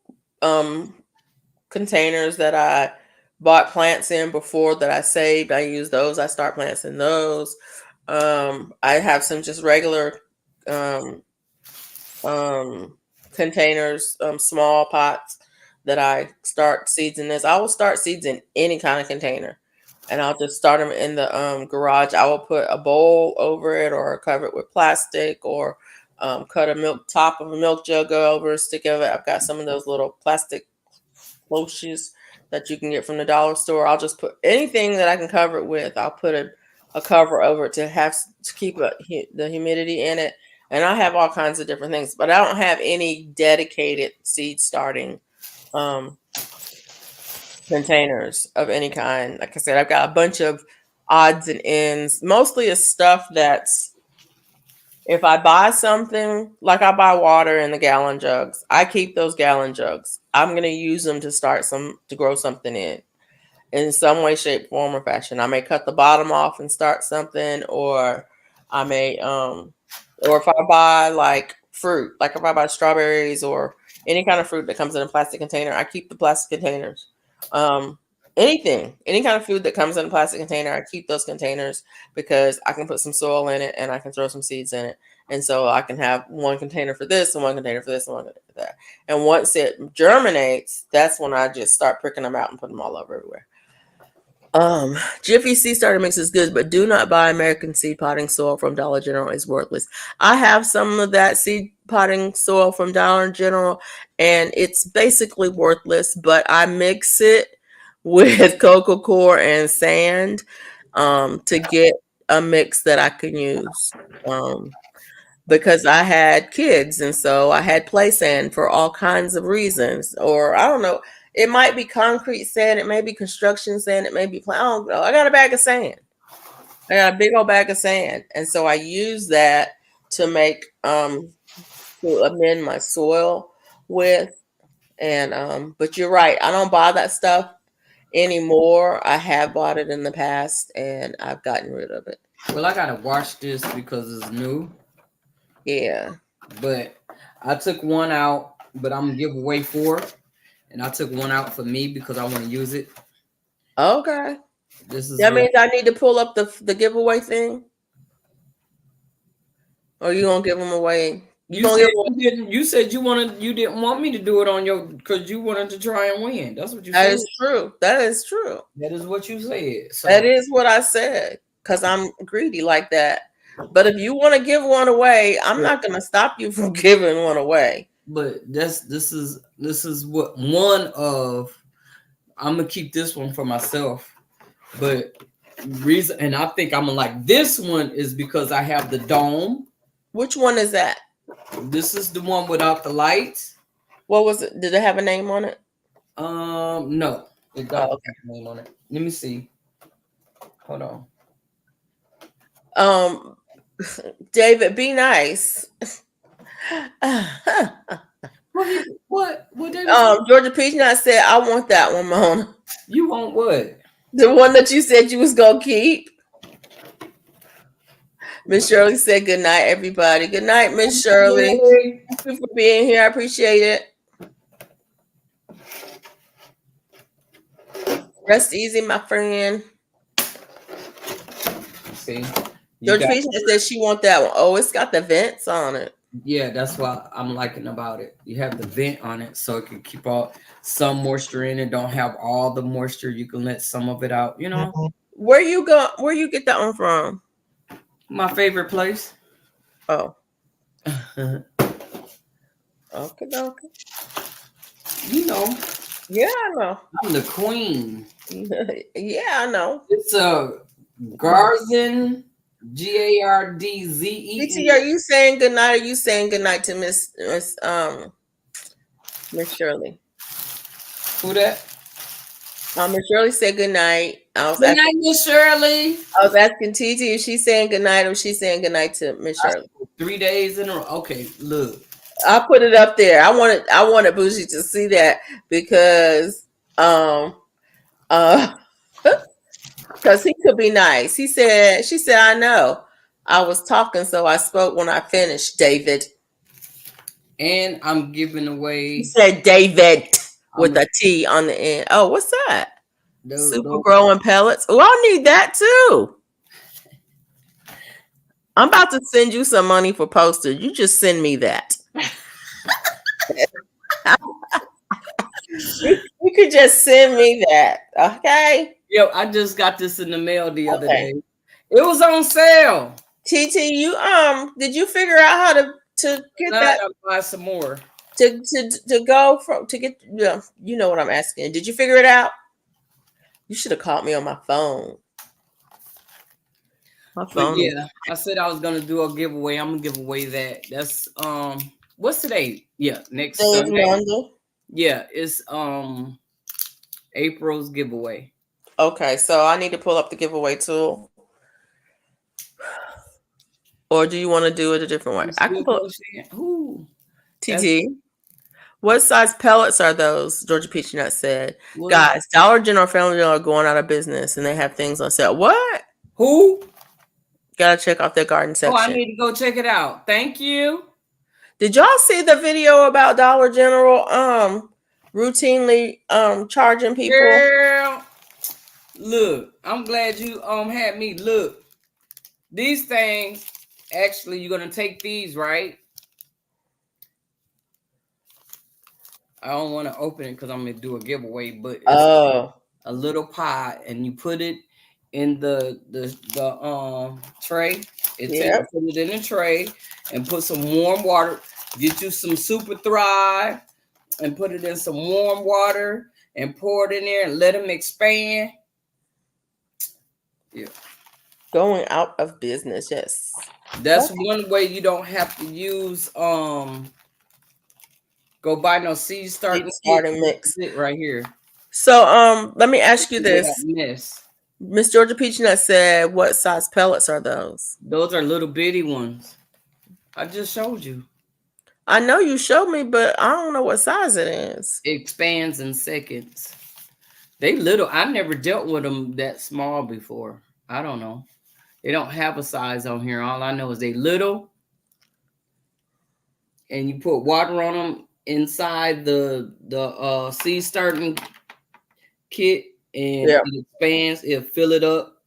containers that I bought plants in before that I saved. I use those. I start plants in those. I have some just regular um, containers, small pots that I start seeds in this. I will start seeds in any kind of container, and I'll just start them in the garage. I will put a bowl over it or cover it with plastic or cut a milk top of a milk jug over, stick of it. I've got some of those little plastic cloches that you can get from the dollar store. I'll just put anything that I can cover it with. I'll put a cover over it to keep the humidity in it. And I have all kinds of different things, but I don't have any dedicated seed starting um, containers of any kind. Like I said, I've got a bunch of odds and ends. Mostly is stuff that's, if I buy something, like I buy water in the gallon jugs, I keep those gallon jugs. I'm going to use them to grow something in some way, shape, form, or fashion. I may cut the bottom off and start something, or I may, or if I buy like fruit, like if I buy strawberries or any kind of fruit that comes in a plastic container, I keep the plastic containers. Um, any kind of food that comes in a plastic container, I keep those containers because I can put some soil in it and I can throw some seeds in it. And so I can have one container for this and one container for this and one container for that. And once it germinates, that's when I just start pricking them out and put them all over everywhere. Jiffy Seed Starter Mix is good, but do not buy American seed potting soil from Dollar General. It's worthless. I have some of that seed potting soil from Dollar General, and it's basically worthless, but I mix it with cocoa core and sand to get a mix that I can use. Because I had kids, and so I had play sand for all kinds of reasons. Or I don't know, it might be concrete sand, it may be construction sand, it may be I don't know. I got a bag of sand. I got a big old bag of sand, and so I use that to make to amend my soil with. And but you're right, I don't buy that stuff anymore. I have bought it in the past, and I've gotten rid of it. Well, I gotta wash this because it's new. Yeah. But I took one out, but I'm gonna give away four, and I took one out for me because I want to use it. Okay. This is That what means I need to pull up the giveaway thing. Or you gonna give them away? You you gonna said. give away? You didn't. You said you didn't want me to do it on your because you wanted to try and win. That's what you That said. is true. That is true. That is what you said. That So, is what I said. Cause I'm greedy like that. But if you want to give one away, I'm but, not gonna stop you from giving one away. but this is what one of. I'm gonna keep this one for myself. But reason, and I think I'm gonna like this one is because I have the dome. Which one is that? This is the one without the lights. What was it? Did it have a name on it? No, it don't Oh, have okay. a name on it. Let me see. Hold on. Um, David, be nice. What David said? Georgia Peachnut said, "I want that one, Mona. You want what? The one that you said you was gonna keep." Miss Shirley said, "Good night, everybody. Good night, Miss Shirley. Yay. Thank you for being here. I appreciate it. Rest easy, my friend." See, you Georgia got Peachnut said she want that one. Oh, it's got the vents on it. yeah. That's what I'm liking about it. You have the vent on it, so it can keep all some moisture in it. Don't have all the moisture. You can let some of it out. You know, Where you go? Where you get that one from? my favorite place. Oh, okay, okay. You know, Yeah, I know. I'm the queen. Yeah, I know. It's a Garzen, Gardzen. BT, are you saying good night? Are you saying good night to Miss Shirley? Who that? Miss Shirley said good night. Good night, Miss Shirley. I was asking TT if she's saying good night or she's saying good night to Miss Shirley. 3 days in a row. Okay, look. I put it up there. I wanted Bougie to see that because because he could be nice. She said, I know. I was talking, so I spoke when I finished, David. And I'm giving away. He said David with a T on the end. Oh, what's that? Super growing pellets. Oh, I need that too. I'm about to send you some money for postage. You just send me that. You could just send me that, okay? Yo, I just got this in the mail the other day. It was on sale. TT, you did you figure out how to to get Tonight that I'll buy some more. to go from to get you know what I'm asking. Did you figure it out? You should have called me on my phone. My But phone is yeah, I said I was gonna do a giveaway. I'm gonna give away that. That's what's today? Yeah, next Days Sunday. Monday. Yeah, it's April's giveaway. Okay, so I need to pull up the giveaway tool, or do you want to do it a different way? You I can still pull crocheting? Ooh, that's TT. What size pellets are those? Georgia Peach Nut said. what is Guys, Dollar General, Family Dollar are going out of business, and they have things on sale. What? who? Gotta check out their garden Oh, I section. need to go check it out. Thank you. Did y'all see the video about Dollar General routinely charging people? Girl, look, I'm glad you had me look. These things, actually, you're gonna take these, right? I don't want to open it because I'm gonna do a giveaway, but it's Oh, a little pot, and you put it in the tray. It tells yeah. you put it in a tray and put some warm water. Get you some Super Thrive and put it in some warm water and pour it in there and let them expand. Yeah. Going out of business, yes. That's one way you don't have to use go buy no seed Seed starting kit. starting This is mix. it right here. So let me ask you Without this. mess. Miss Georgia Peach Nut said, what size pellets are those? Those are little bitty ones. I just showed you. I know you showed me, but I don't know what size it is. It expands in seconds. They little. I never dealt with them that small before. I don't know. They don't have a size on here. All I know is they little, and you put water on them inside the seed starting kit, and Yeah. it expands. It'll fill it up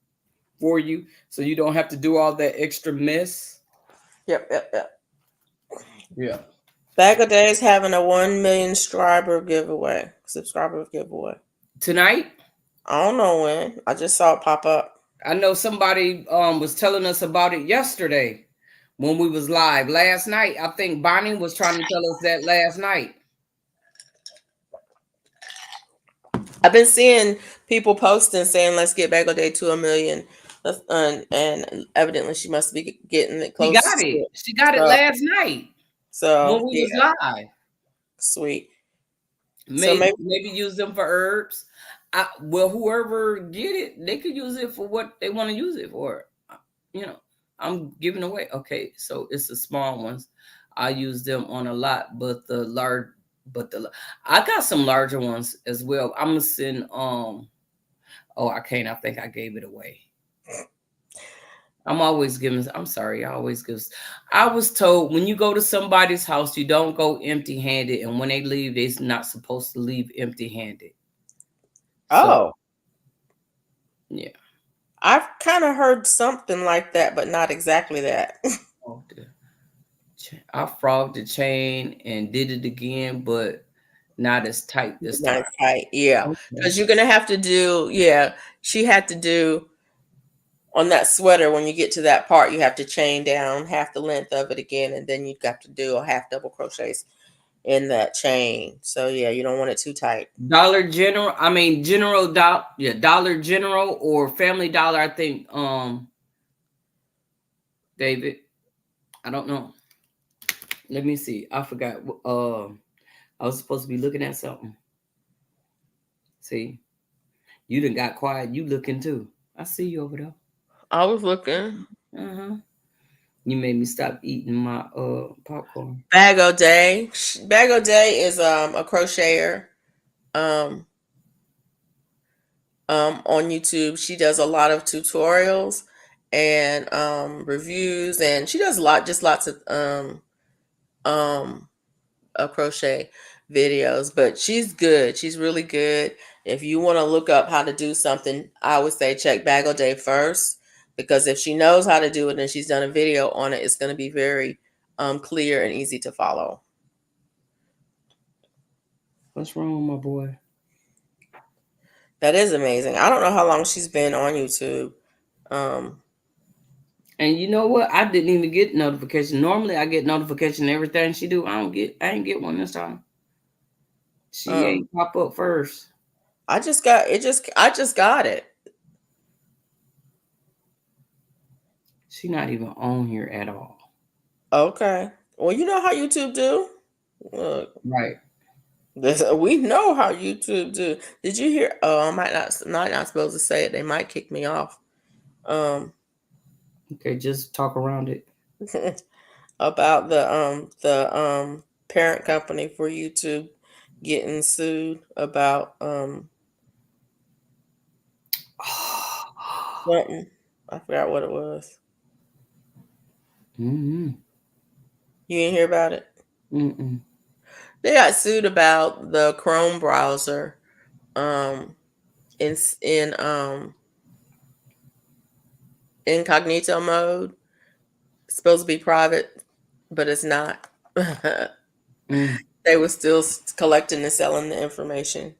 for you, so you don't have to do all that extra mess. Yep. Yeah. Bag of Days having a 1 million subscriber giveaway. Tonight, I don't know when. I just saw it pop up. I know somebody was telling us about it yesterday when we was live last night. I think Bonnie was trying to tell us that last night. I've been seeing people posting saying, "Let's get Bag of Day to 1 million," and evidently she must be getting it She close got to it. it. She got it So, last night when so we was yeah, live. sweet. So Maybe maybe use them for herbs. Well, whoever get it, they could use it for what they want to use it for. You know, I'm giving away. Okay, so it's the small ones. I use them on a lot, but the large, I got some larger ones as well. I'm gonna send. Oh, I can't. I think I gave it away. I'm always giving. I'm sorry. I always give. I was told when you go to somebody's house, you don't go empty-handed, and when they leave, they're not supposed to leave empty-handed. So oh, yeah. I've kind of heard something like that, but not exactly that. Oh, I frogged the chain and did it again, but not as tight this time. Nice tight, yeah. Okay. Because you're gonna have to do, yeah. She had to do on that sweater when you get to that part. You have to chain down half the length of it again, and then you've got to do a half double crochets in that chain. So yeah, you don't want it too tight. Dollar General, I mean Dollar General or Family Dollar, I think. David, I don't know. Let me see. I forgot. I was supposed to be looking at something. See, you done got quiet. You looking too. I see you over there. I was looking. Uh-huh. You made me stop eating my popcorn. Bag O' Day. Bag O' Day is a crocheter um on YouTube. She does a lot of tutorials and reviews, and she does lots of um crochet videos, but she's good. She's really good. If you want to look up how to do something, I would say check Bag O' Day first, because if she knows how to do it and she's done a video on it, it's going to be very clear and easy to follow. What's wrong with my boy? That is amazing. I don't know how long she's been on YouTube. Um, And you know what? I didn't even get notification. Normally I get notification everything she do. I ain't get one this time. She Um, ain't pop up first. I just got it. I just got it. She not even on here at all. Okay. Well, you know how YouTube do. Look, Right. we know how YouTube do. Did you hear? Oh, I might not supposed to say it. They might kick me off. Um, Okay, just talk around it. about the parent company for YouTube getting sued about something. I forgot what it was. Mm-hmm. You didn't hear about it? Mm-mm. They got sued about the Chrome browser um in incognito mode. It's supposed to be private, but it's not. Mm. They were still collecting and selling the information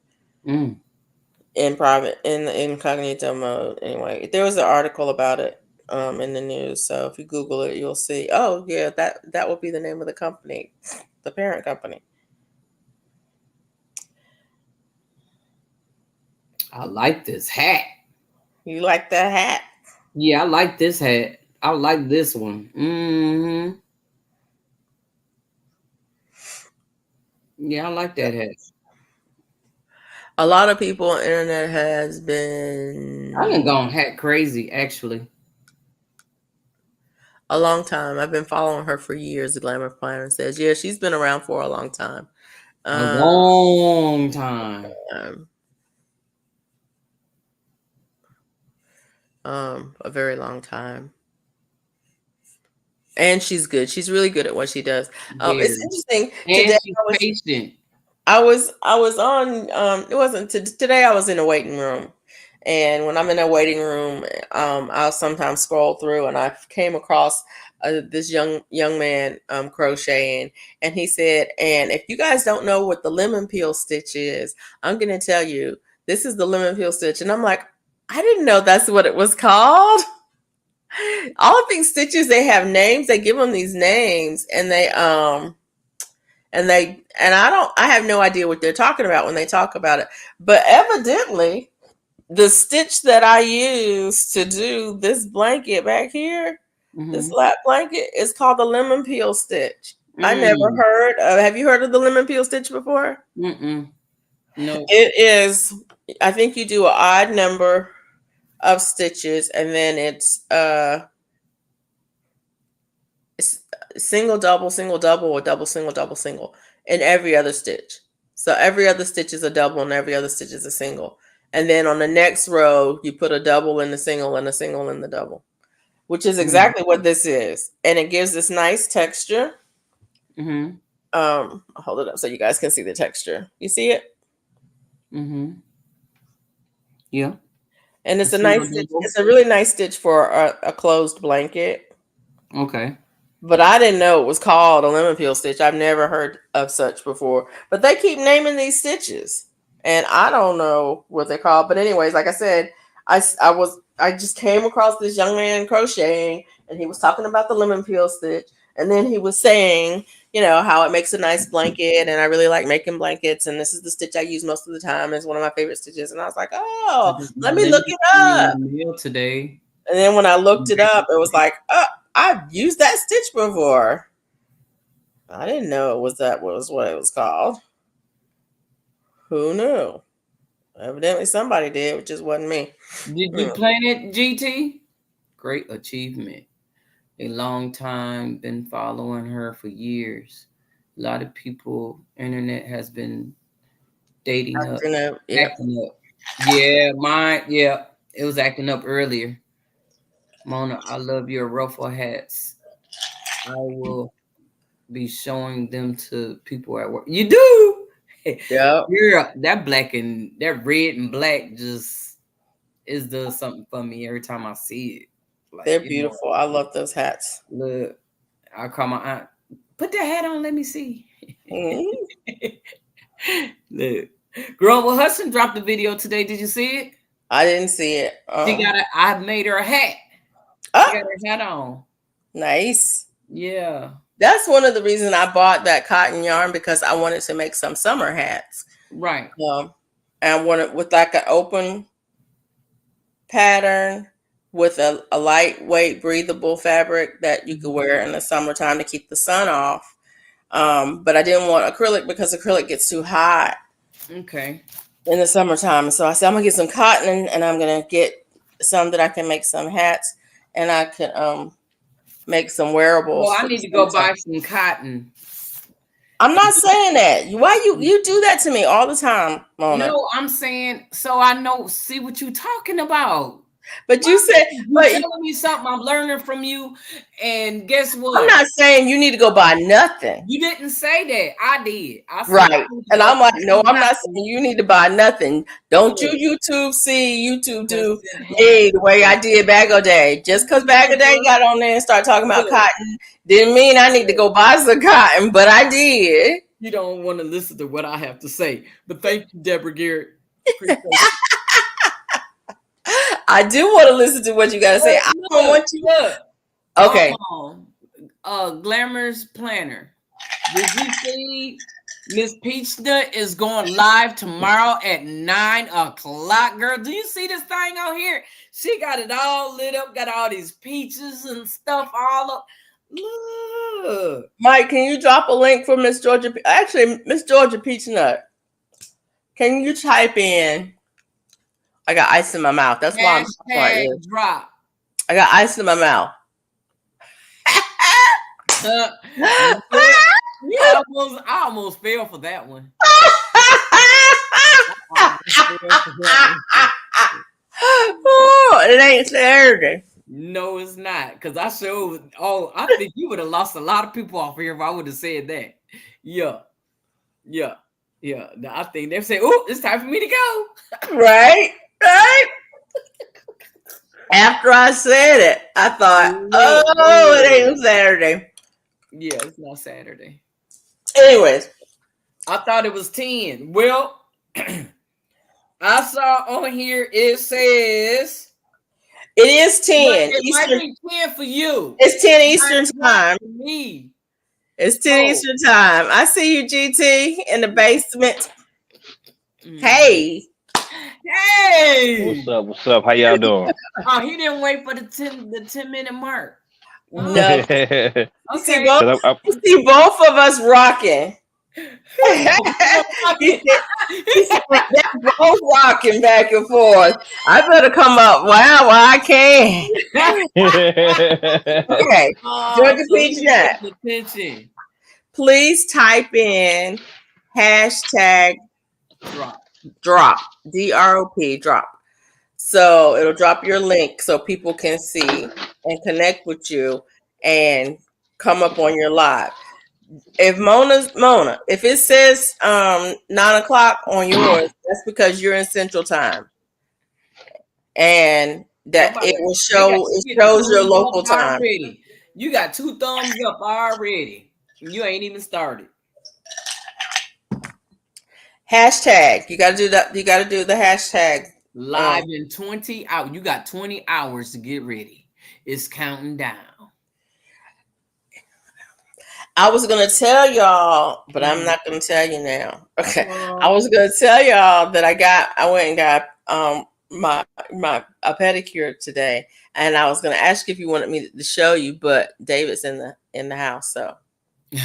Mm. in private in the incognito mode. Anyway, there was an article about it in the news. So if you Google it, you'll see. Oh yeah, that will be the name of the company, the parent company. I like this hat. You like that hat? Yeah, I like this hat. I like this one. Mm-hmm. Yeah, I like that hat. A lot of people on the internet has I done been gone hat crazy, actually. a long time. I've been following her for years. The Glamour Planner says, yeah, she's been around for a long time. A Um, long time. um, a very long time. And she's good. She's really good at what she does. It's Very. interesting. And Today she's I was patient. I was on it wasn't today I was in a waiting room. And when I'm in a waiting room, I'll sometimes scroll through and I came across this young man crocheting, and he said, and if you guys don't know what the lemon peel stitch is, I'm going to tell you. This is the lemon peel stitch. And I'm like, I didn't know that's what it was called. All of these stitches, they have names. They give them these names, and I have no idea what they're talking about when they talk about it. But evidently, the stitch that I use to do this blanket back here, this Mm-hmm. lap blanket, is called the lemon peel stitch. I never Mm. heard of. Have you heard of the lemon peel stitch before? Mm-mm. No. It is. I think you do an odd number of stitches, and then it's single double, or double single double single in every other stitch. So every other stitch is a double and every other stitch is a single. And then on the next row, you put a double in the single and a single in the double, which is Mm. exactly what this is. And it gives this nice texture. Mm-hmm. I'll hold it up so you guys can see the texture. You see it? Mm-hmm. Yeah. And A it's a single nice stitch. double. It's a really nice stitch for a closed blanket. Okay. But I didn't know it was called a lemon peel stitch. I've never heard of such before. But they keep naming these stitches, and I don't know what they're called. But anyways, like I said, I just came across this young man crocheting, and he was talking about the lemon peel stitch, and then he was saying, how it makes a nice blanket, and I really like making blankets, and this is the stitch I use most of the time. It's one of my favorite stitches, and I was like, I oh, got my let me look lemon it tree in up. the mail today. And then when I looked it up, it was like, oh, I've used that stitch before. I didn't know that was what it was called. Who knew? Evidently somebody did, which just wasn't me. Did you Mm. plan it, GT? Great achievement. A long time, been following her for years. A lot of people, internet has been dating up, Acting up, yep. acting up. Yeah, mine, yeah, it was acting up earlier. Mona, I love your ruffle hats. I will be showing them to people at work. You do? Yep. Yeah, that black and that red and black just is does something for me every time I see it. Like, They're beautiful. I love those hats. look, I call my aunt, put that hat on, let me see. Mhm. Look, Grumble Hudson dropped a video today. Did you see it? I didn't see it. She got I made her a hat. She Oh, got her hat on. nice. Yeah. That's one of the reasons I bought that cotton yarn because I wanted to make some summer hats. Right. Um, and I wanted with like an open pattern with a lightweight, breathable fabric that you could wear in the summertime to keep the sun off. But I didn't want acrylic because acrylic gets too hot Okay. in the summertime. So I said I'm gonna get some cotton and I'm gonna get some that I can make some hats and I could make some Well, wearables I for the need to go summertime. buy some cotton. I'm not saying that. Why you do that to me all the time, Mona? No, I'm saying so I know see what you're talking about. But you said, You but telling me something, I'm learning from you, and guess I'm what? not saying you need to go buy nothing. You didn't say that. I did. I said Right. I need to And go I'm like, buy no, some I'm not cotton. saying you need to buy nothing. Don't you Look, YouTube see YouTube do Western me hat. the way I did Bag O' Day. Just because Bag O' Day Look, got on there and started talking about look, cotton didn't mean I need to go buy some cotton, but I did. you don't want to listen to what I have to say. But thank you, Deborah Garrett. Appreciate I do want to listen to what you got to say. I don't Look, want you. look. Okay. Glamorous Planner. Did you see Miss Peachna is going live tomorrow at 9 o'clock? Girl, do you see this thing on here? She got it all lit up, got all these peaches and stuff all up. Look. Mike, can you drop a link for Miss Georgia? Actually, Miss Georgia Peachnut. Can you type in? I got ice in my mouth. That's why I'm talking like Hashtag this. drop. I got ice in my mouth. I almost fell for that one. I almost fell for that one. Oh, it ain't Saturday. No, it's not. Because I showed, oh, I think you would have lost a lot of people off here if I would have said that. Yeah. Yeah. Yeah. Now, I think they're saying, oh, it's time for me to go. Right? Right? After I said it, I thought, oh, it ain't Saturday. Yeah, it's not Saturday. Anyways, I thought it was 10. Well, I saw on here it says it is 10 it might Eastern. be 10 for you. It's 10 It Eastern might be time. for me. It's 10 So, Eastern time. I see you, GT, in the basement. Hey. Hey. What's up? How y'all doing? Oh, he didn't wait for the 10-minute mark. No. Cause You see Okay. both, I, you see both of us rocking. He said, they're both rocking back and forth. I better come up. Wow, well, I can. Okay. Oh, Georgia so Peach he Nut. paying attention. Please type in hashtag Drop. drop. DROP drop. So it'll drop your link so people can see and connect with you and come up on your live. If Mona, if it says 9 o'clock on yours, that's because you're in Central Time, and that Somebody, it will they got show. you It getting shows your thumbs up local time. already. You got 2 thumbs up already. You ain't even started. Hashtag. You got to do that. You got to do the hashtag. Live in 20 hours. You got 20 hours to get ready. It's counting down. I was gonna tell y'all, but I'm not gonna tell you now. Okay. I was gonna tell y'all that I went and got my a pedicure today, and I was gonna ask you if you wanted me to show you, but David's in the house, so You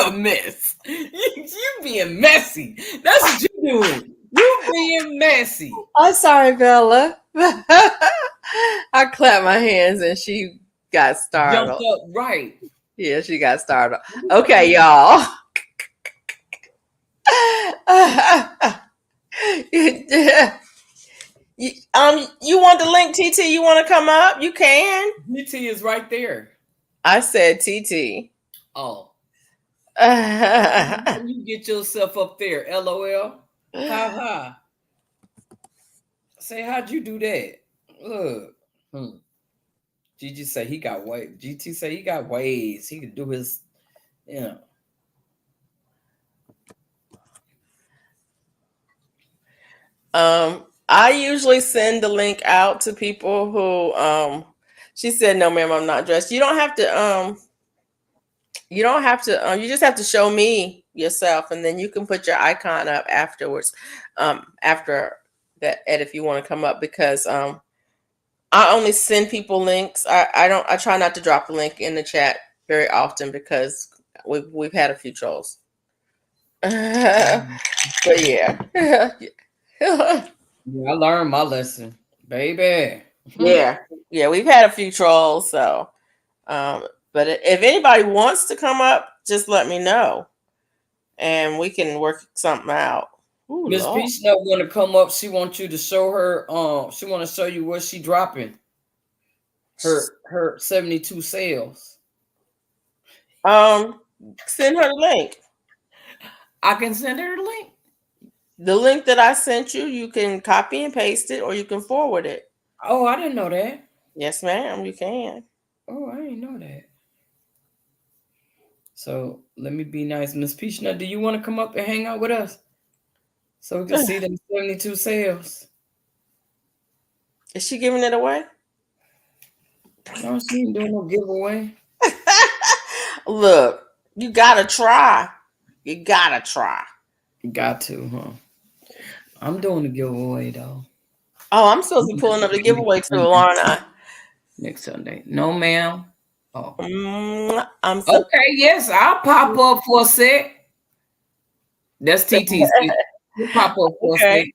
a mess. You being messy. That's what you doing. You being messy. I'm sorry, Bella. I clapped my hands and she got Jumped startled. up right. Yeah, she got startled. Okay, y'all. You want the link, TT? You want to come up? You can. GT is right there. I said TT. Oh. I You get yourself up there. LOL. Ha ha. Say, how'd you do that? Look. Gigi say he got ways. GT say he got ways. He could do his, you know. I usually send the link out to people who She said, "No, ma'am, I'm not dressed." You don't have to. You don't have to. You just have to show me yourself, and then you can put your icon up afterwards. After that, Ed, if you want to come up, because I only send people links. I don't. I try not to drop the link in the chat very often because we've had a few trolls. But yeah. Yeah, I learned my lesson, baby. Yeah, yeah, we've had a few trolls. So, um, but if anybody wants to come up, just let me know, and we can work something out. Ooh, Miss Lord. Peach not want to come up. She wants you to show her. She want to show you what she dropping. Her 72 sales. Um, Send her the link. I can send her the link. The link that I sent you, you can copy and paste it, or you can forward it. Oh, I didn't know that. Yes, ma'am, you can. Oh, I didn't know that. So let me be nice, Miss Peach. Now, do you want to come up and hang out with us so we can see them 72 sales? Is she giving it away? No, she ain't doing no giveaway. Look, you gotta try. You gotta try. Got to, huh? I'm doing a giveaway though. Oh, I'm supposed to be pulling up the giveaway too, aren't I? Next Sunday. No, ma'am. Oh. I'm so Okay, yes, I'll pop up for a sec. That's TT's. We'll pop up for a okay. sec.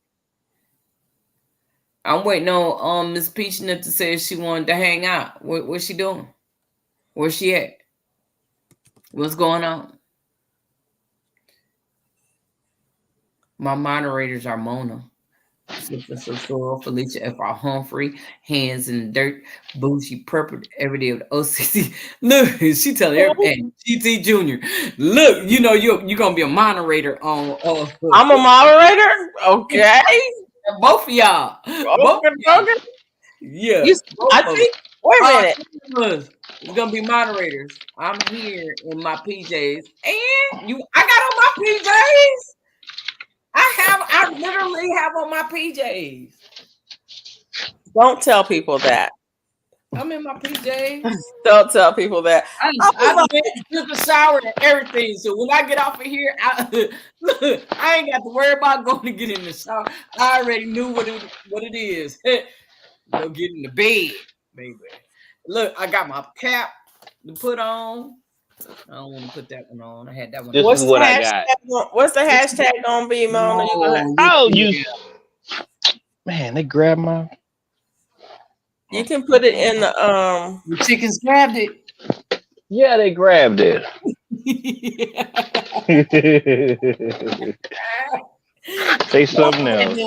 I'm waiting on Miss Peach Nut to say if she wanted to hang out. What's she doing? Where's she at? What's going on? My moderators are Mona, Sister Soror, Felicia F.R. Humphrey, Hands in the Dirt, Bougie Purple, Everyday with OCC. Look, she telling everybody, GT Junior. Look, you know you're gonna be a moderator on. I'm a moderator. Okay. Both of y'all. Both of y'all. Okay. Yeah. You, Both I of think. Wait a them. minute. It's gonna be moderators. I'm here in my PJs, and I got on my PJs. I literally have on my PJs. Don't tell people that. I'm in my PJs. Don't tell people that. I went to the shower and everything. So when I get off of here, look, I ain't got to worry about going to get in the shower. I already knew what it is. Go get in the bed, baby. Look, I got my cap to put on. I don't want to put that one on. I had that one. This is what I got. What's the hashtag gonna be, Mona? Oh, man, they grabbed my. You can put it in the The chickens grabbed it. Yeah, they grabbed it. Say something else.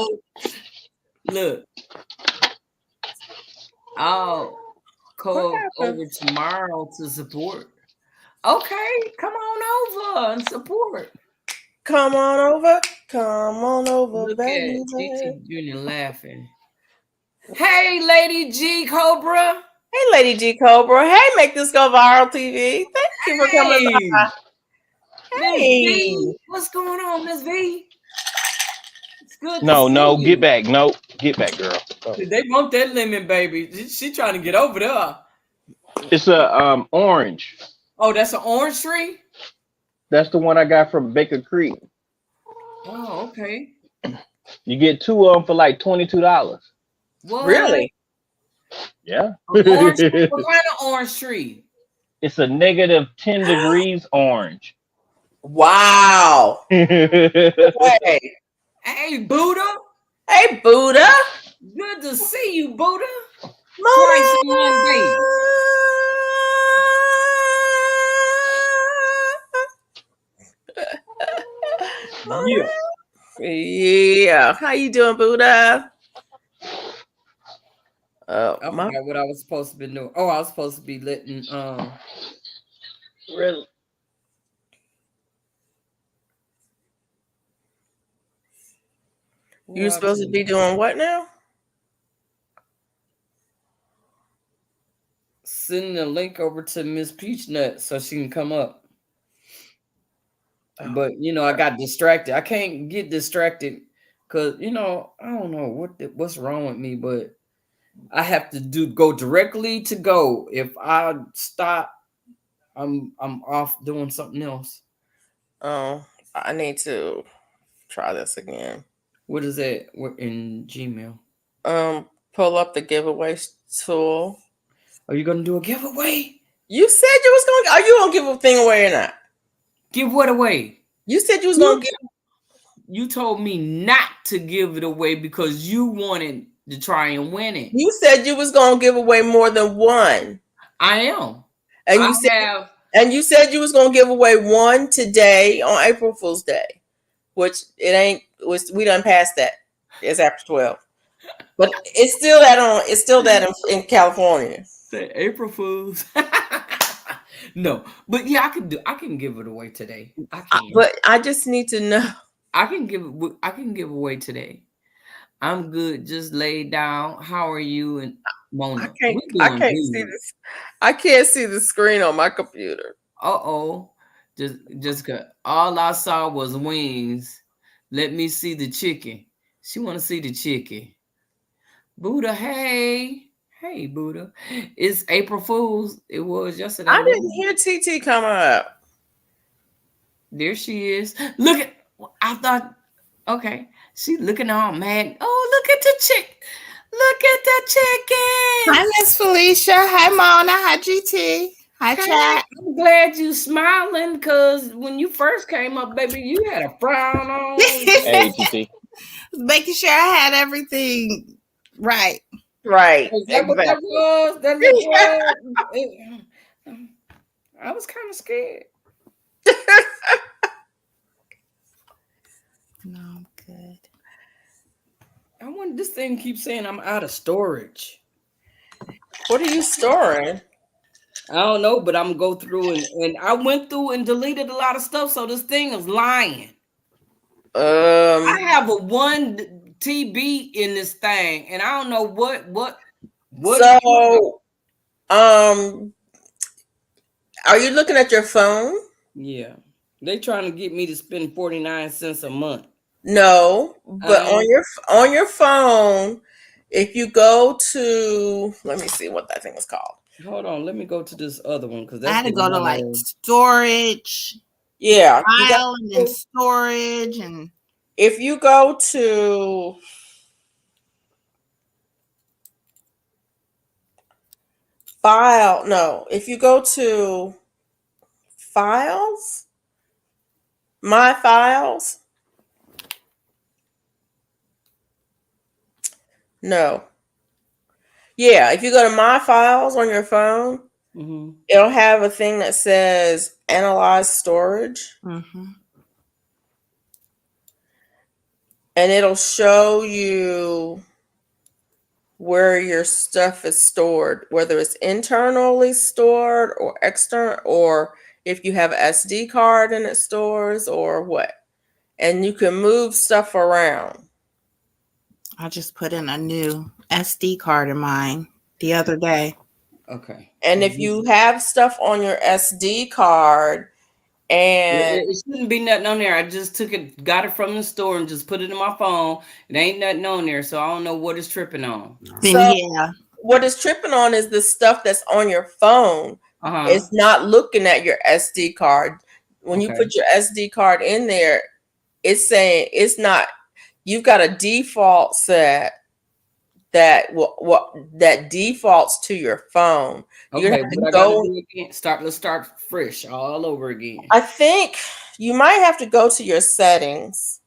Look, I'll go over tomorrow to support. Okay, come on over and support. Come on over. Come on over, Look baby. at TT Junior laughing. Hey, Lady G Cobra. Hey, Lady G Cobra. Hey, make this go viral TV. Thank you for coming by. Miss Hey. V. What's going on, Miss V? It's good No, to see you. get back. No, get back, girl. Oh. They want that lemon, baby. She trying to get over there. It's a orange. Oh, that's an orange tree? That's the one I got from Baker Creek. Oh, okay. You get two of them for like $22. What? Really? Yeah. What kind of orange tree? It's a negative 10 degrees orange. Wow. Hey. Hey, Buddha. Hey, Buddha. Good to see you, Buddha. Mona. Twice in one day. Yeah. Yeah. How you doing, Buddha? Oh, I forgot what I was supposed to be doing. Oh, I was supposed to be letting Really? you were supposed to be doing what now? Sending a link over to Miss Peachnut so she can come up. But I got distracted. I can't get distracted because I don't know what's wrong with me, but I have to go directly to go. If I stop, I'm off doing something else. Oh, I need to try this again. What is that? We're in Gmail. Pull up the giveaway tool. Are you gonna do a giveaway? You said you was gonna. Are you gonna give a thing away or not? Give what away? You said you was You, gonna give. you told me not to give it away because you wanted to try and win it. You said you was gonna give away more than one, I am. and I you said have. and you said you was gonna give away one today on April Fool's Day, which it ain't. We done passed that. It's after 12, but it's still that on. It's still that in California. Say April Fools. No, but yeah, I can give it away today. I can. But I just need to know. I can give away today. I'm good. Just lay down. How are you and Mona? We I doing can't see good. this. I can't see the screen on my computer. Uh-oh. Jessica, all I saw was wings. Let me see the chicken. She want to see the chicken. Buddha, hey. Hey, Buddha. It's April Fool's. It was yesterday. I didn't hear TT come up. There she is. Look at, I thought, okay. She's looking all mad. Oh, look at the chick. Look at the chicken. Hi, Miss Felicia. Hi, Mona. Hi, GT. Hi, chat. I'm glad you smiling because when you first came up, baby, you had a frown on. Hey, GT. Making sure I had everything right. Right. Is that what that was? That was. I was kind of scared. No, I'm good. I wonder, this thing keeps saying I'm out of storage. What are you storing? I don't know, but I'm gonna go through and I went through and deleted a lot of stuff, so this thing is lying. I have a 1 TB in this thing, and I don't know what. So, are you looking at your phone? Yeah, they trying to get me to spend 49 cents a month. No, but on your phone, if you go to, let me see what that thing is called. Hold on, let me go to this other one because I had to go to like storage. Yeah, File and then storage and. If you go to file, no, if you go to files, my files, no. Yeah, if you go to my files on your phone, it'll have a thing that says analyze storage. And it'll show you where your stuff is stored, whether it's internally stored or external, or if you have an SD card and it stores or what. And you can move stuff around. I just put in a new SD card in mine the other day. Okay. And if you have stuff on your SD card and it shouldn't be nothing on there. I just got it from the store and just put it in my phone. It ain't nothing on there, so I don't know what it's tripping on. So what is tripping on is the stuff that's on your phone. It's not looking at your SD card. When you put your SD card in there, it's saying it's not. You've got a default set that that defaults to your phone. Okay, what I gotta do again? Let's start fresh all over again. I think you might have to go to your settings.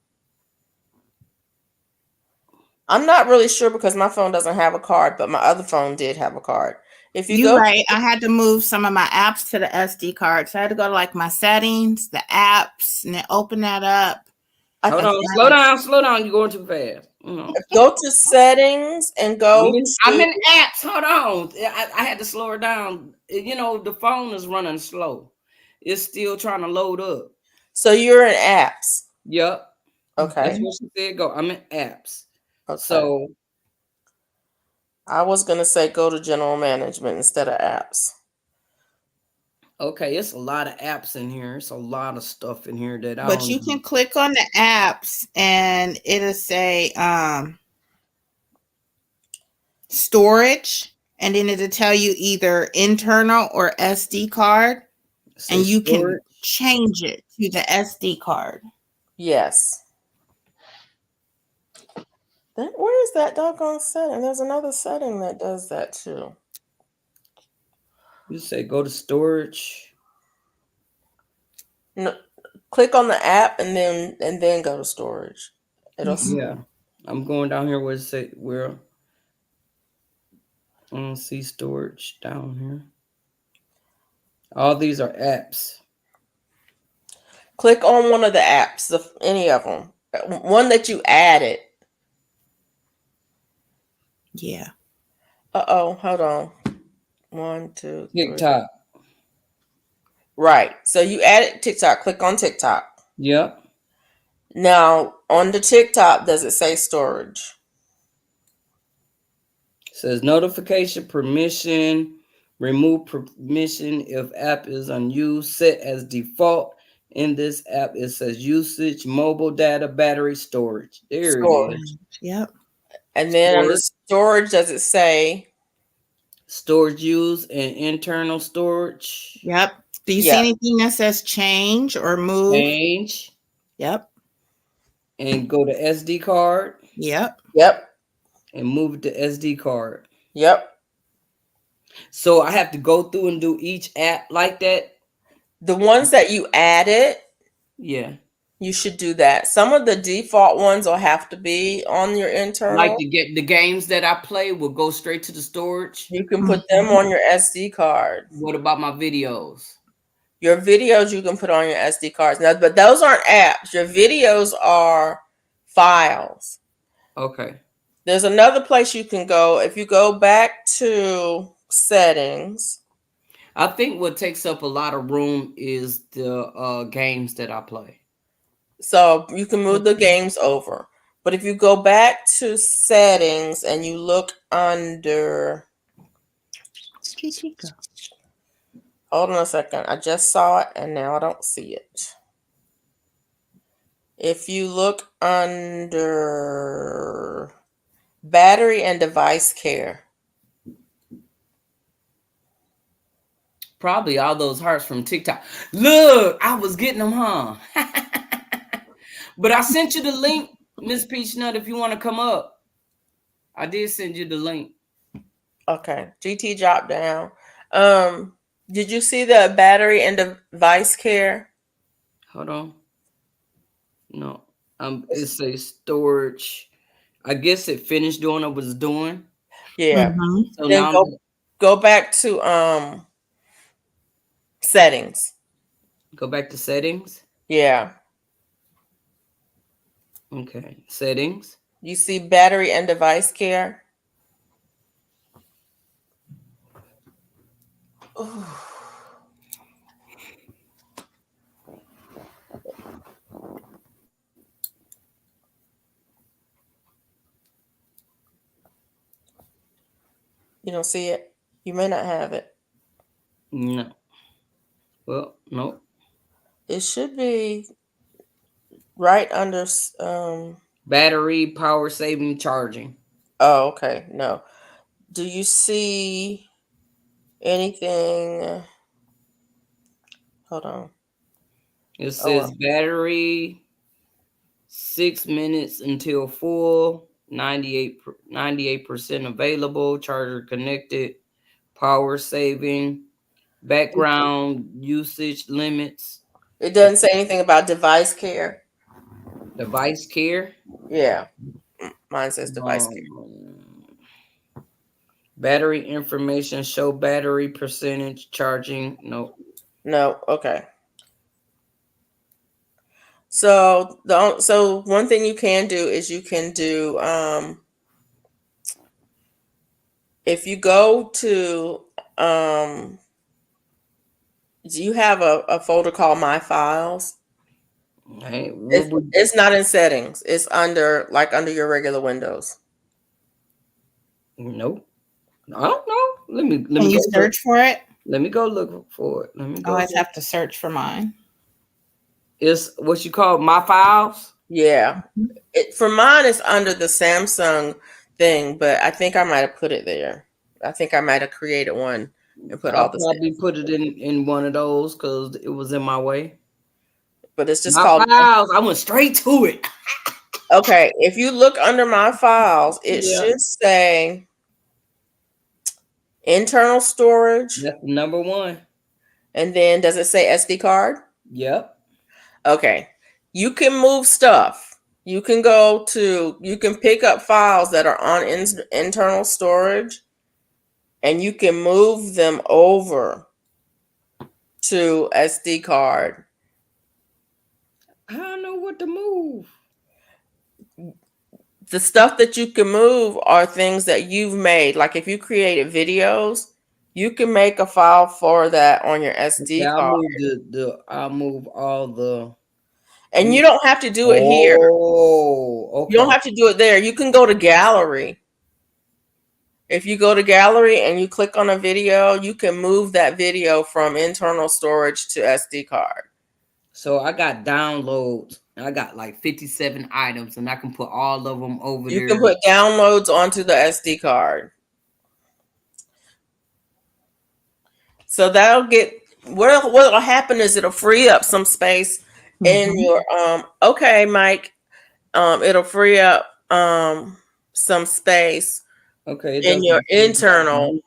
I'm not really sure because my phone doesn't have a card, but my other phone did have a card. If You're right. I had to move some of my apps to the SD card. So I had to go to like my settings, the apps, and then open that up. Hold on, slow down. You're going too fast. Go to settings and go. I'm in apps. Hold on. I had to slow her down. You know, the phone is running slow. It's still trying to load up. So you're in apps. Yep. Okay. That's what she said. Go. I'm in apps. Okay. So I was gonna say go to general management instead of apps. Okay, it's a lot of apps in here. It's a lot of stuff in here that But you can click on the apps and it'll say storage, and then it'll tell you either internal or SD card, and you can change it to the SD card. Yes. Then where is that doggone setting? There's another setting that does that too. You say go to storage. No, click on the app and then go to storage. It'll Yeah, I'm going down here where it say where. I don't see storage down here. All these are apps. click on one of the apps, any of them. One that you added. Yeah. Hold on. 1, 2, 3. TikTok. Right. So you added TikTok. Click on TikTok. Yep. Now on the TikTok, does it say storage? It says notification permission. Remove permission if app is unused. Set as default. In this app, it says usage, mobile data, battery, storage. There it is. Yep. And then on the storage, does it say storage used and internal storage? Yep. Do you see anything that says change or move? Change. Yep. And go to SD card. Yep. Yep. And move it to SD card. Yep. So I have to go through and do each app like that? The ones that you added, yeah, you should do that. Some of the default ones will have to be on your internal. Like to get the games that I play will go straight to the storage. You can put them on your SD card. What about my videos? Your videos you can put on your SD cards. Now, but those aren't apps. Your videos are files. Okay. There's another place you can go. If you go back to settings. I think what takes up a lot of room is the games that I play. So you can move the games over. But if you go back to settings and you look under... Hold on a second. I just saw it and now I don't see it. If you look under battery and device care. Probably all those hearts from TikTok. Look, I was getting them, huh? But I sent you the link, Miss Peachnut, if you want to come up. I did send you the link. Okay. GT dropped down. Did you see the battery and device care? Hold on. No. It says storage. I guess it finished doing what it was doing. Yeah. Mm-hmm. So then now go back to settings. Go back to settings? Yeah. Okay. Settings. You see battery and device care? Ooh. You don't see it? You may not have it. No. Well, no. It should be right under battery, power saving, charging. Oh, okay. No. Do you see anything? Hold on. It says battery 6 minutes until full, 98% available, charger connected, power saving, background usage limits. It doesn't say anything about device care. Device care? Yeah. Mine says device care. Battery information, show battery percentage, charging. No. No. Okay. So one thing you can do is you can do if you go to do you have a folder called My Files? Hey, it's not in settings. It's under your regular Windows. Nope. I don't know. Let me Can you search for it? Let me go look for it. Let me go. I always have to search for mine. It's what you call My Files? Yeah. For mine, it's under the Samsung thing, but I think I might have put it there. I think I might have created one and put all I'll the probably steps. put it in one of those because it was in my way. But it's just My called. files, I went straight to it. Okay, if you look under my files, it Yeah. should say internal storage, That's the number one. and then does it say SD card? Yep. Okay, you can move stuff. You can pick up files that are on internal storage, and you can move them over to SD card. I don't know what to move. The stuff that you can move are things that you've made. Like if you created videos, you can make a file for that on your SD Okay, card. I'll move all the. And you don't have to do it here. Oh, okay. You don't have to do it there. You can go to gallery. If you go to gallery and you click on a video, you can move that video from internal storage to SD card. So I got downloads. I got like 57 items, and I can put all of them over there. You can put downloads onto the SD card. So that'll get what'll happen is it'll free up some space in your okay, Mike. It'll free up some space in your internal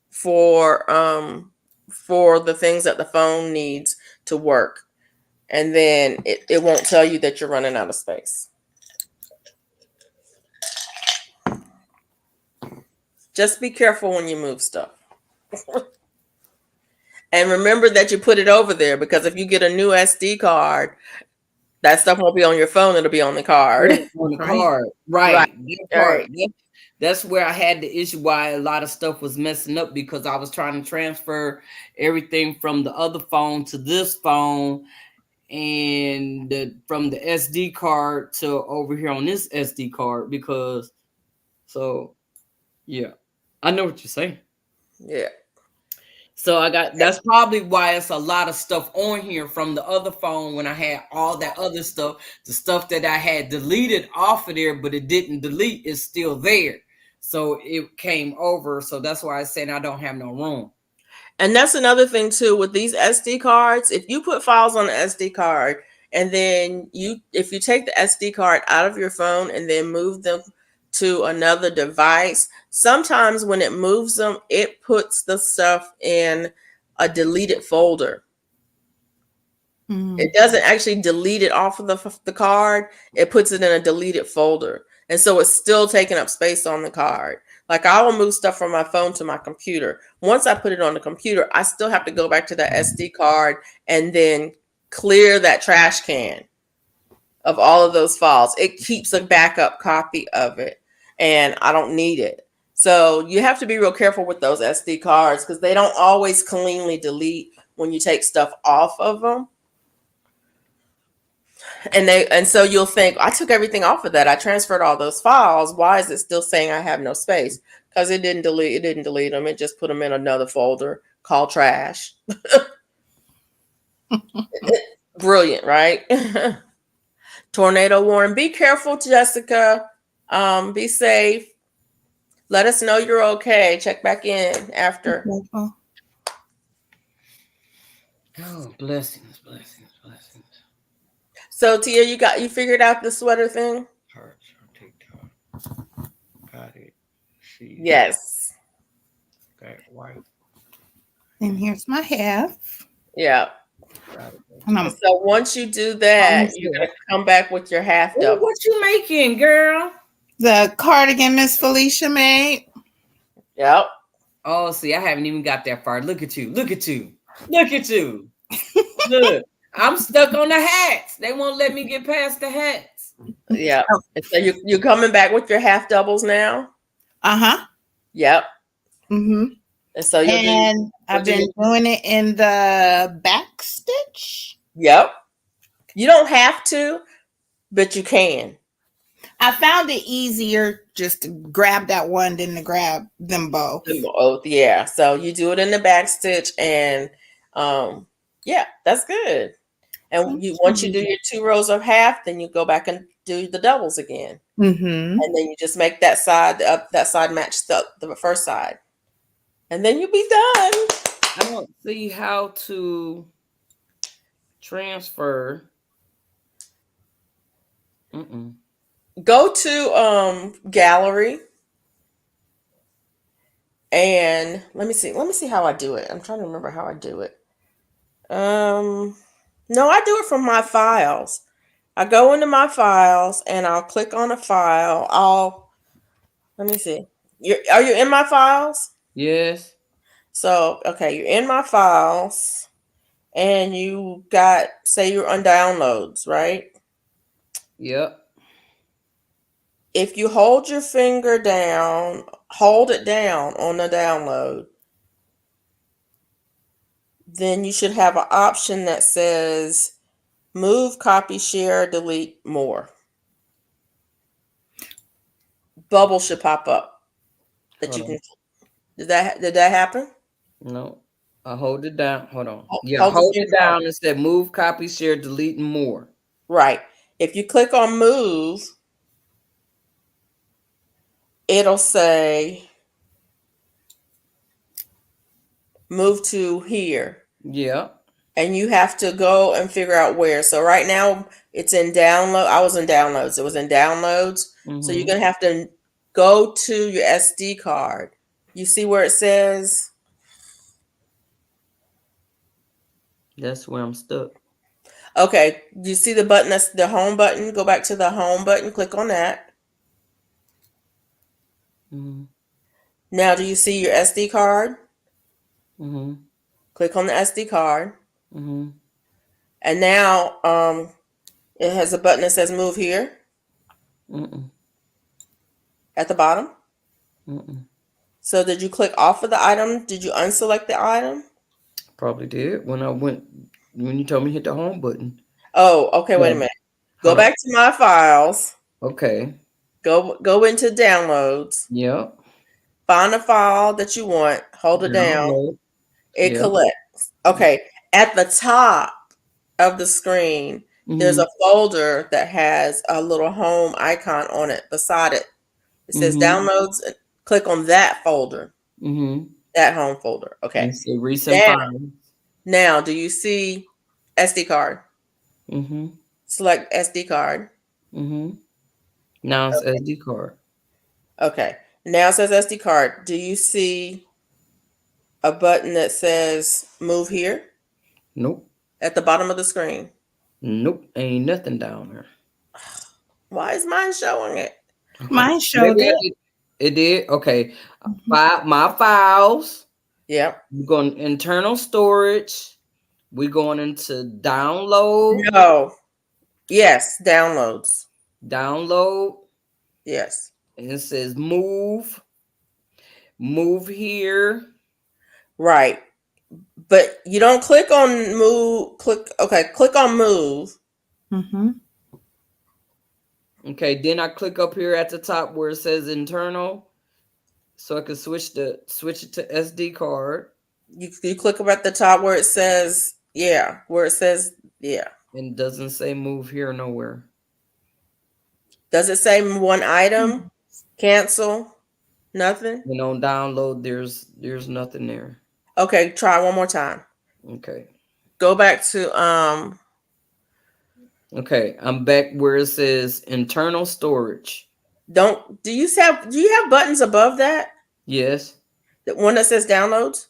for the things that the phone needs to work. And then it won't tell you that you're running out of space. Just be careful when you move stuff. And remember that you put it over there, because if you get a new SD card, that stuff won't be on your phone, it'll be on the card. On the card. Right. Right. That part. That's where I had the issue why a lot of stuff was messing up, because I was trying to transfer everything from the other phone to this phone, and from the SD card to over here on this SD card, because yeah, I know what you're saying. Yeah. So that's probably why it's a lot of stuff on here from the other phone when I had all that other stuff. The stuff that I had deleted off of there, but it didn't delete, is still there. So it came over. So that's why I said I don't have no room. And that's another thing too with these SD cards. If you put files on the SD card, and then if you take the SD card out of your phone and then move them to another device, sometimes when it moves them, it puts the stuff in a deleted folder. It doesn't actually delete it off of the card. It puts it in a deleted folder. And so it's still taking up space on the card. Like I will move stuff from my phone to my computer. Once I put it on the computer, I still have to go back to the SD card and then clear that trash can of all of those files. It keeps a backup copy of it, and I don't need it. So you have to be real careful with those SD cards, because they don't always cleanly delete when you take stuff off of them. And so you'll think, I took everything off of that. I transferred all those files. Why is it still saying I have no space? Because it didn't delete them. It just put them in another folder called trash. Brilliant, right? Tornado warning. Be careful, Jessica. Be safe. Let us know you're okay. Check back in after. Oh, blessings. So Tia, you figured out the sweater thing? Got it. See. Yes. Okay, white. And here's my half. Yeah. So once you do that, you're gonna come back with your half double. What you making, girl? The cardigan Miss Felicia made. Yep. Oh, see, I haven't even got that far. Look at you. Look. I'm stuck on the hats. They won't let me get past the hats. Yeah. So you're coming back with your half doubles now? Uh-huh. Yep. Mm-hmm. And so I've been doing it in the back stitch. Yep. You don't have to, but you can. I found it easier just to grab that one than to grab them both. Yeah. So you do it in the back stitch, and yeah, that's good. And once you do your 2 rows of half, then you go back and do the doubles again. Mm-hmm. And then you just make that side match the first side. And then you'll be done. I don't see how to transfer. Go to gallery. And let me see how I do it. I'm trying to remember how I do it. No, I do it from my files. I go into my files and I'll click on a file. Let me see. Are you in my files? Yes. So, okay, you're in my files and you got, say you're on downloads, right? Yep. If you hold your finger down, hold it down on the download, then you should have an option that says move, copy, share, delete, more. Bubble should pop up that you can. Did that happen? No. I hold it down. Hold on. Yeah, Hold hold the it finger down on. and said move, copy, share, delete, and more. Right. If you click on move, it'll say move to here. Yeah. And you have to go and figure out where. So right now it's in download. I was in downloads. It was in downloads. So you're going to have to go to your SD card. You see where it says? That's where I'm stuck. Okay. You see the button? That's the home button. Go back to the home button. Click on that. Now, do you see your SD card? Click on the SD card. And now it has a button that says move here at the bottom. So did you click off of the item? Did you unselect the item? Probably did when you told me hit the home button. Oh, okay. Wait a minute. Go back to my files. Okay. Go into downloads. Yep. Find a file that you want. Hold it down. It collects. Okay. At the top of the screen, there's a folder that has a little home icon on it. Beside it, it says downloads. Click on that folder. That home folder. Okay. Recent files. Now, do you see SD card? Select SD card. Now it's SD card. Okay. Now it says SD card. Do you see a button that says move here? Nope. At the bottom of the screen? Nope. Ain't nothing down there. Why is mine showing it? Mine showed it. It did? Okay. My files. Yep. We're going internal storage. We're going into download. No. Yes, downloads. Download. Yes. And it says move. Move here. Right. But you don't click on move. Click on move. Okay, then I click up here at the top where it says internal. So I can switch it to SD card. You click up at the top where it says, yeah. And it doesn't say move here nowhere. Does it say one item? Cancel? Nothing? And on download, there's nothing there. Okay, try one more time. Okay. Go back to Okay, I'm back where it says internal storage. do you have buttons above that? Yes. The one that says downloads?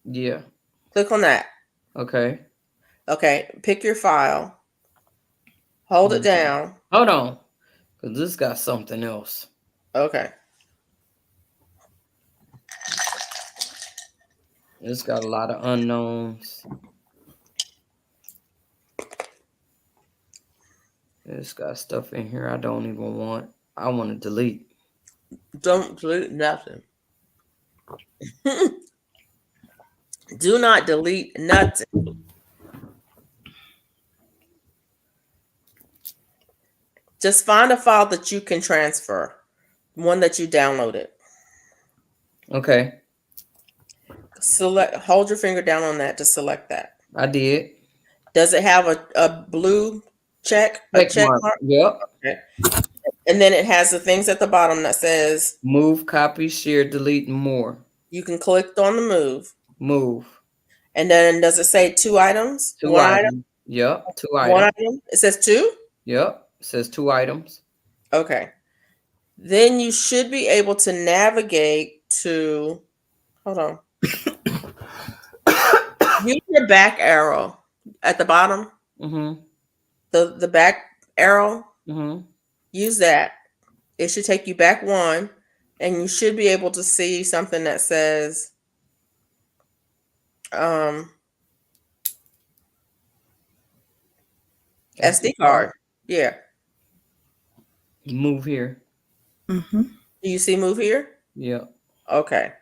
Yeah. Click on that. Okay. Okay, pick your file. Hold it down. Hold on. Because this got something else. Okay. It's got a lot of unknowns. It's got stuff in here I don't even want. I want to delete. Don't delete nothing. Do not delete nothing. Just find a file that you can transfer. One that you downloaded. Okay. Hold your finger down on that to select that. I did. Does it have a blue check? A check mark? Yep. Okay. And then it has the things at the bottom that says move, copy, share, delete, and more. You can click on the move. Move. And then does it say 2 items? Two One items. item? Yep. 2 One items. item? It says 2? Yep. It says 2 items. Okay. Then you should be able to navigate to, hold on. Use your back arrow at the bottom. Mm-hmm. The back arrow. Mm-hmm. Use that. It should take you back 1, and you should be able to see something that says SD card. Yeah. Move here. Mm-hmm. Do you see move here? Yeah. Okay.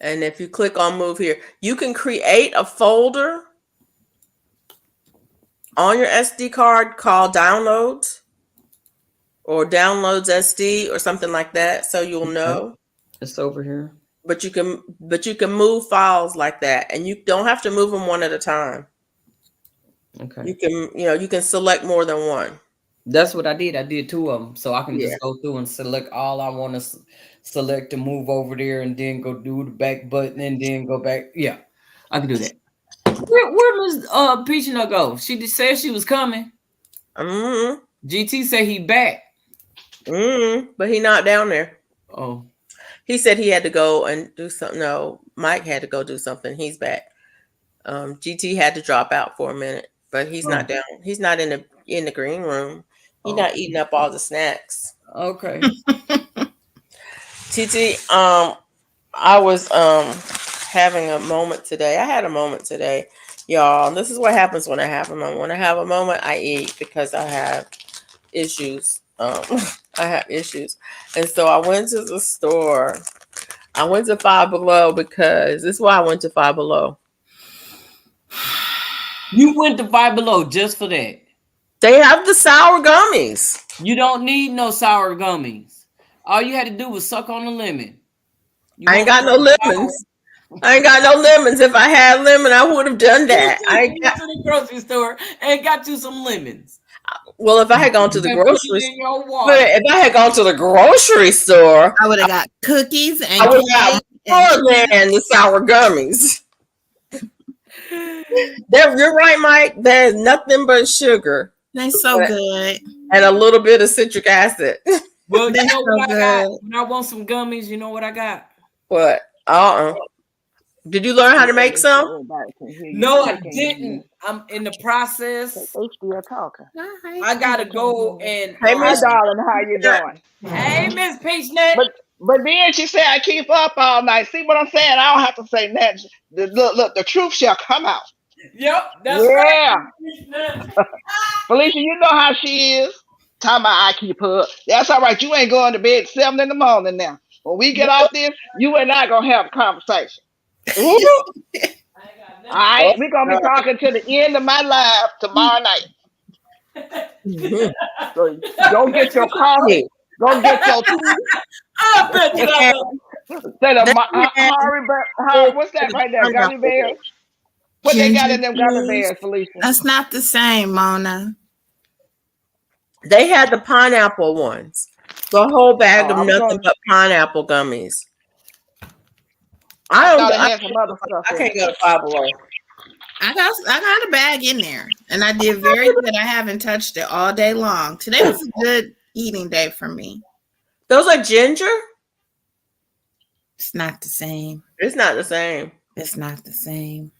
And if you click on move here, you can create a folder on your SD card called downloads or downloads SD or something like that. So you'll know. It's over here. But you can move files like that, and you don't have to move them one at a time. Okay. You can select more than one. That's what I did. I did 2 of them, so I can Yeah. just go through and select all I want to select and move over there, and then go do the back button, and then go back. Yeah, I can do that. Where Miss Peach Nut go? She just said she was coming. Mm-hmm. GT said he back. Mm-hmm. But he not down there. Oh. He said he had to go and do something. No, Mike had to go do something. He's back. GT had to drop out for a minute, but he's not down. He's not in the green room. He's not eating up all the snacks. Okay. TT, I was having a moment today. I had a moment today, y'all. And this is what happens when I have a moment. When I have a moment, I eat because I have issues. I have issues. And so I went to the store. I went to Five Below because this is why I went to Five Below. You went to Five Below just for that? They have the sour gummies. You don't need no sour gummies. All you had to do was suck on the lemon. I ain't got no lemons. I ain't got no lemons. If I had lemon, I would have done that. I went to the grocery store and got you some lemons. Well, if I had gone to the grocery store, if I had gone to the grocery store, I would have got cookies and I would have got more than the sour gummies. You're right, Mike. There's nothing but sugar. They're so good. And a little bit of citric acid. Well, you know what I got? When I want some gummies, you know what I got? What? Did you learn how to make some? No, I didn't. I'm in the process. They still talking. I gotta go and. Hey, Miss Darling, how you doing? Hey, Miss Peachnet. But then she said I keep up all night. See what I'm saying? I don't have to say that. Look, the truth shall come out. Yep, that's right. Felicia, you know how she is. Talking about I keep her up. That's all right. You ain't going to bed 7 in the morning now. When we get off this, you and I gonna have a conversation. All right, we're gonna be talking to the end of my life tomorrow night. So go get your coffee. Go get your tea. I bet you what's that right there? Gummy bears? What they got in them gummy bears, Felicia? That's not the same, Mona. They had the pineapple ones. The whole bag of nothing but pineapple gummies. I can't go to Five Below. I got a bag in there, and I did very good. I haven't touched it all day long. Today was a good eating day for me. Those are ginger? It's not the same. It's not the same. It's not the same.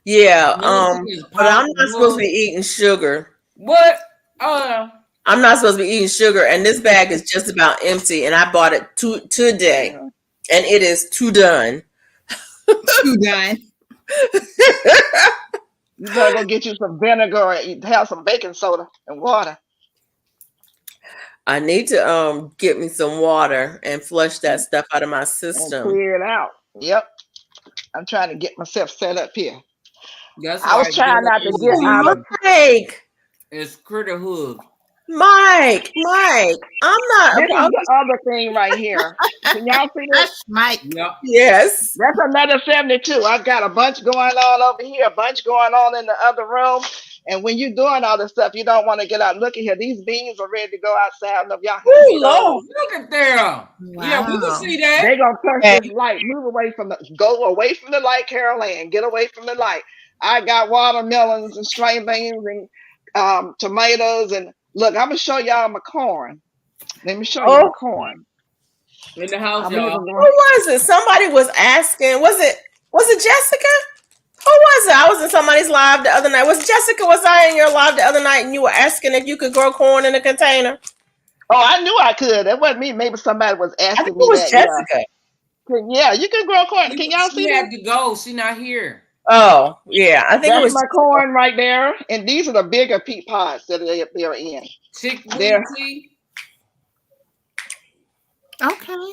Yeah, but I'm not supposed to be eating sugar. What? I'm not supposed to be eating sugar, and this bag is just about empty, and I bought it today, and it is too done. Too done. You better go get you some vinegar and have some baking soda and water. I need to get me some water and flush that stuff out of my system. And clear it out. Yep. I'm trying to get myself set up here. That's I was trying not to get out of Mike. It's Critter Hood. Mike, I'm not This is opposed. the other thing right here. Can y'all see this? Hush, Mike. Yep. Yes. That's another 72. I've got a bunch going on over here, a bunch going on in the other room. And when you're doing all this stuff, you don't want to get out. Look at here. These beans are ready to go outside. I don't know if y'all can Oh see Lord. those. Look at there. Yeah, we can Wow. see that. They gonna touch Okay. this light. Move away from the go away from the light, Carol Ann. Get away from the light. I got watermelons and string beans and tomatoes. And look, I'm gonna show y'all my corn. Let me show you my Oh, corn. In the house, I'm y'all. even who going. was it? Somebody was asking. Was it Jessica? Who was it? I was in somebody's live the other night. Was Jessica? Was I in your live the other night and you were asking if you could grow corn in a container? Oh, I knew I could. That wasn't me. Maybe somebody was I think asking it me was that. Yeah. Jessica. Yeah, you can grow corn. Can y'all She see this? had to go. She not here. Oh, yeah. I think it That's was my Jessica. corn right there. And these are the bigger peat pods that they're in. Chickweed There, tea. Okay.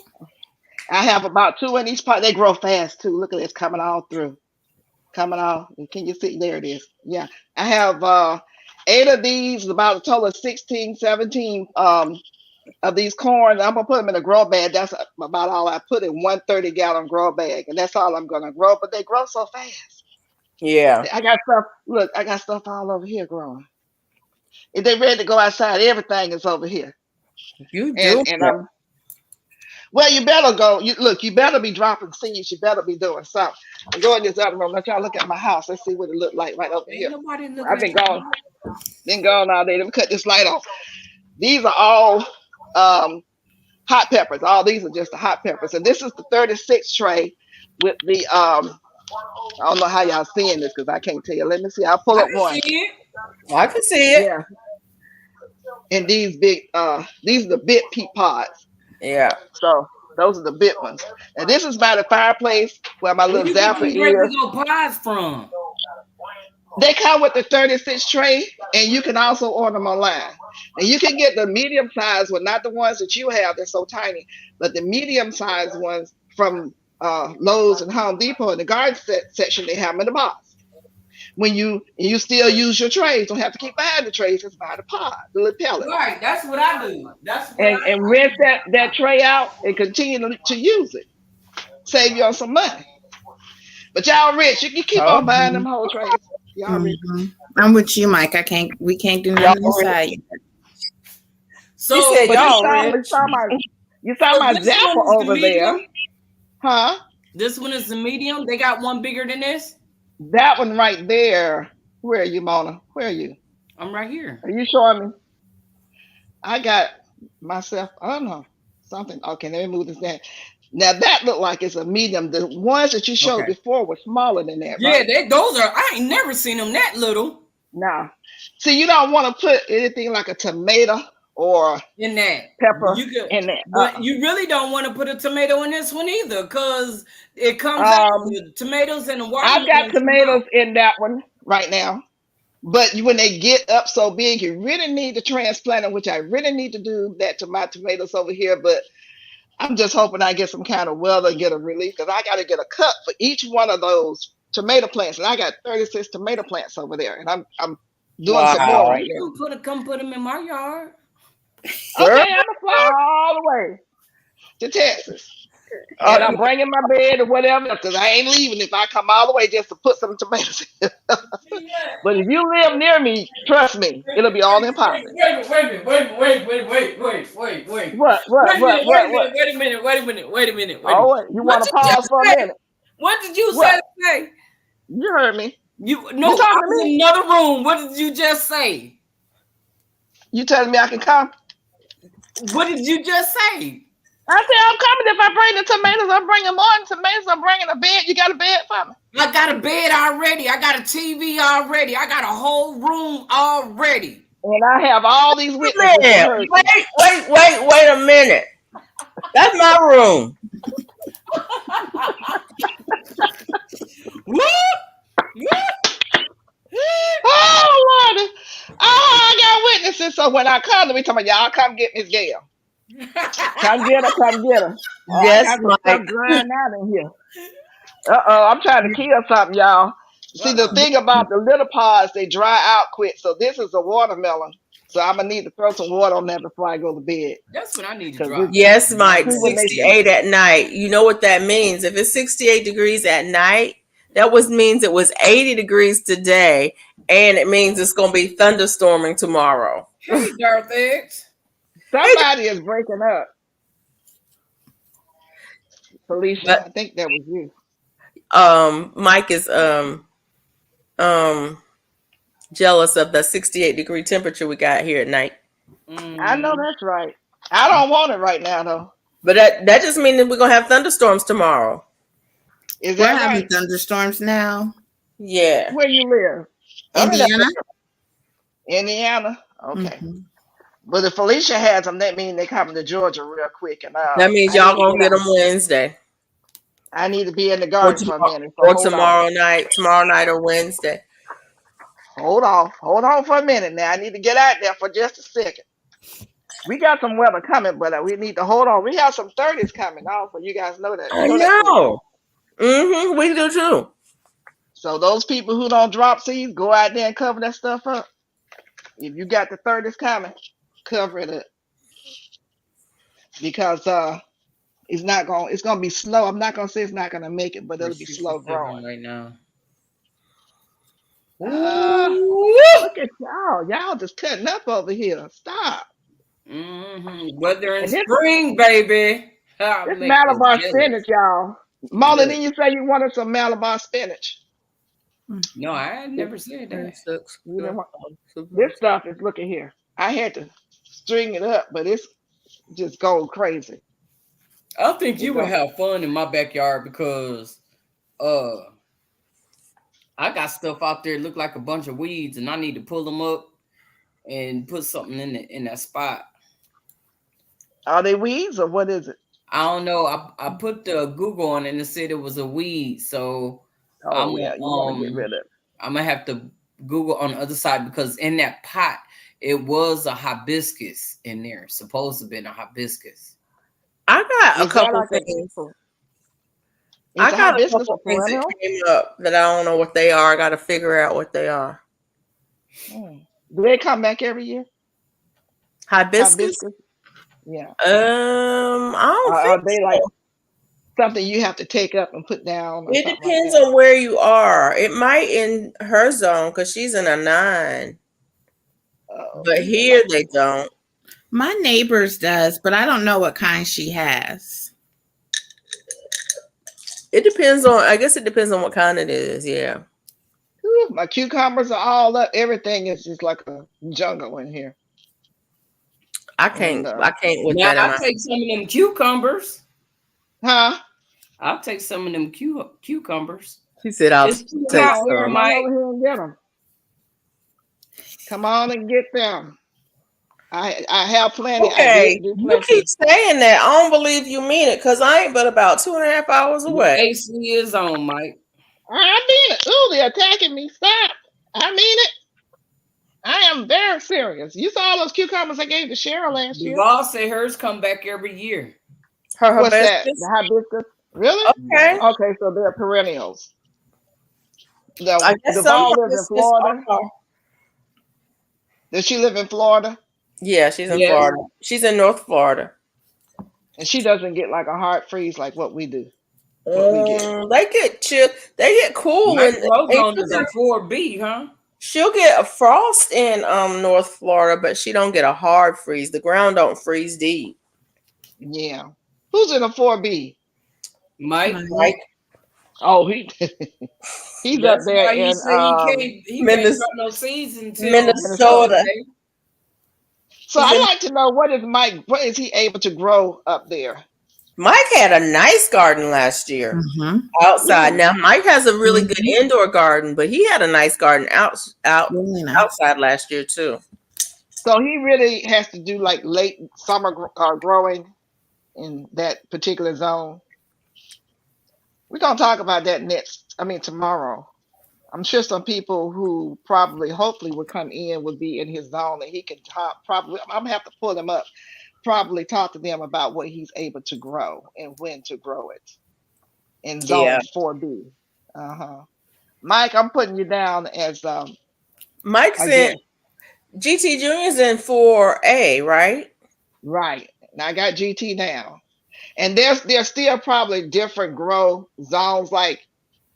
I have about 2 in each pot. They grow fast too. Look at this coming all through. Coming off. Can you see? There it is. Yeah. I have 8 of these, about a total of 16, 17 of these corn. I'm gonna put them in a grow bag. That's about all I put in 130-gallon grow bag. And that's all I'm gonna grow. But they grow so fast. Yeah. I got stuff. Look, I got stuff all over here growing. If they ready to go outside, everything is over here. You do. And I'm well, you better go. You better be dropping seeds. You better be doing something. I'm going this other room. Let y'all look at my house. Let's see what it look like right over Ain't here. nobody looking I've at been gone all day. Let me cut this light off. These are all hot peppers. All these are just the hot peppers. And this is the 36 tray with the I don't know how y'all seeing this because I can't tell you. Let me see. I'll pull I up can one. see it. I can see it. Yeah. And these are the big peat pods. Yeah. So those are the big ones. And this is by the fireplace where my Where little you get zapper these is. regular pies from? They come with the 36 tray, and you can also order them online. And you can get the medium size one, not the ones that you have, they're so tiny, but the medium size ones from Lowe's and Home Depot in the garden section, they have them in the box. When you still use your trays, don't have to keep buying the trays, just buy the pod, the little pellet. Right, that's what I do. That's what I And rinse that tray out and continue to use it. Save you on some money. But y'all rich, you can keep Oh, on buying them whole trays. Y'all rich. I'm with you, Mike. We can't do y'all nothing rich. inside. So, You said But y'all rich. you saw so my this one zapper is the over there. medium. Huh? This one is the medium. They got one bigger than this. That one right there. Where are you, Mona? Where are you? I'm right here. Are you showing me? I got myself, I don't know, something. Okay, let me move this down. Now that looked like it's a medium. The ones that you showed Okay. before were smaller than that, Yeah, right? those are. I ain't never seen them that little Now, see, you don't want to put anything like a tomato or in that. pepper You could, in there. but you really don't want to put a tomato in this one either, because it comes out Um, with tomatoes and the I've got watermelon come tomatoes out. in that one right now. But when they get up so big, you really need to transplant them, which I really need to do that to my tomatoes over here. But I'm just hoping I get some kind of weather and get a relief because I got to get a cut for each one of those tomato plants. And I got 36 tomato plants over there. And I'm doing some more Wow. right You now. can come put them in my yard. Girl. Okay, I'm going to fly all the way to Texas. And Uh, I'm bringing my bed or whatever because I ain't leaving if I come all the way just to put some tomatoes in. But if you live near me, trust me, it'll be all in popping. Wait. What? Oh, wait, you What want to you pause just for a say? minute? What did you What? say? You heard me. You You no, I talking to was me? in another room. What did you just say? You telling me I can come? What did you just say? I said I'm coming. If I bring the tomatoes, I'm bringing more tomatoes. I'm bringing a bed. You got a bed for me? I got a bed already. I got a TV already. I got a whole room already. And I have all these witnesses that man, heard you. wait a minute. That's my room. Oh Lord! Oh, I got witnesses. So when I come, let me tell you, y'all come get Miss Gail. Come get her. Come get her. Oh, I Yes, got some stuff Mike. drying out in here. I'm trying to kill something, y'all. See, the thing about the little pods, they dry out quick. So this is a watermelon. So I'm gonna need to throw some water on that before I go to bed. That's what I need to 'Cause drop. Yes, Mike, See when they 68 at night. You know what that means? If it's 68 degrees at night, that means it was 80 degrees today, and it means it's going to be thunderstorming tomorrow. Hey, Darth X. somebody is breaking up. Felicia, But I think that was you. Mike is um jealous of the 68-degree temperature we got here at night. I know Mm, that's right. I don't want it right now though. But that just means that we're going to have thunderstorms tomorrow. Is We're that having right? thunderstorms now. Yeah. Where you live? I'm in Indiana. Indiana. Okay. Mhm. But if Felicia has them, that means they coming to Georgia real quick, and That means I need y'all to going get to get out. them Wednesday I need to be in the or garden for a tomorrow minute. So or hold on, tomorrow night or Wednesday. hold on for a minute. Now I need to get out there for just a second. We got some weather coming, but we need to hold on. We have some 30s coming also. You guys know that. You I know that, Felicia. know. We do too. So those people who don't drop seeds, go out there and cover that stuff up. If you got the 30s coming, cover it up because it's gonna be slow. I'm not gonna say it's not gonna make it, but we're it'll be slow 67 growing. right now. Ah, Ooh. look at y'all. Y'all just cutting up over here. Stop. Weather in And this spring, baby. I'll this make you Malabar jealous. spinach, y'all. Marlon, Look, didn't you say you wanted some Malabar spinach? no, I had This, never said that. 26, you know what? This stuff is looking here. I had to string it up, but it's just going crazy. I think It you would go. have fun in my backyard because uh I got stuff out there that look like a bunch of weeds and I need to pull them up and put something in that spot. Are they weeds or what is it? I don't know. I put the Google on it and it said it was a weed, so I'm Oh yeah, you want to get rid of it. I'm gonna have to Google on the other side because in that pot it was a hibiscus in there. Supposed to have been a hibiscus. I got a Is that couple like things. is a A hibiscus a couple things that perennial? came up that I don't know what they are. I got to figure out what they are. Hmm. Do they come back every year? Hibiscus? Hibiscus? Yeah. I don't Are think they like so. something you have to take up and put down or It something like depends that? on where you are. It might in her zone because she's in a 9, but These are like here they don't. My neighbor's does, but I don't know what kind she has. It depends on. I guess it depends on what kind it is. Yeah, whew, my cucumbers are all up. Everything is just like a jungle in here. I And can't. I can't with Now that in I'll my. take some of them cucumbers. huh? I'll take some of them cucumbers. She said, "I'll It's too Come take hot on, here, some." come on Mike. over here and get them. Come on and get them. I have plenty. I did Okay, do you keep plenty. saying that. I don't believe you mean it because I ain't but about 2.5 hours Your away. AC is on, Mike. I mean it. Ooh, they're attacking me. Stop. I mean it. I am very serious. You saw all those cucumbers I gave to Cheryl last year. Duval say hers come back every year. Her What's that? hibiscus. The hibiscus? Really? Okay, Okay, so they're perennials. I The guess some Duval lives in hibiscus Florida. are. Does she live in Florida? Yeah, she's in Yes. Florida. She's in North Florida. And she doesn't get like a hard freeze like what we do. What we get. They get chill. They get cool, Mike and Lozone is a 4B, huh? she'll get a frost in North Florida, but she don't get a hard freeze. The ground don't freeze deep. Yeah. Who's in a 4B? Mike. Mike. Like Oh, he's up That's there why he in say he can't drop no seeds until Minnesota. Minnesota. Thursday. So He's I'd in. like to know what is he able to grow up there? Mike had a nice garden last year Mm-hmm. outside. Now Mike has a really good Mhm. indoor garden, but he had a nice garden Really nice. outside last year too. So he really has to do like late summer growing in that particular zone. We're gonna talk about that tomorrow. I'm sure some people who probably, hopefully, would come in would be in his zone, and he can talk. Probably, I'm gonna have to pull them up. Probably talk to them about what he's able to grow and when to grow it in Yeah, zone 4B. Uh huh. Mike, I'm putting you down as Mike I sent guess. GT Junior's in 4A, right? Right. And I got GT now. And there's still probably different grow zones. Like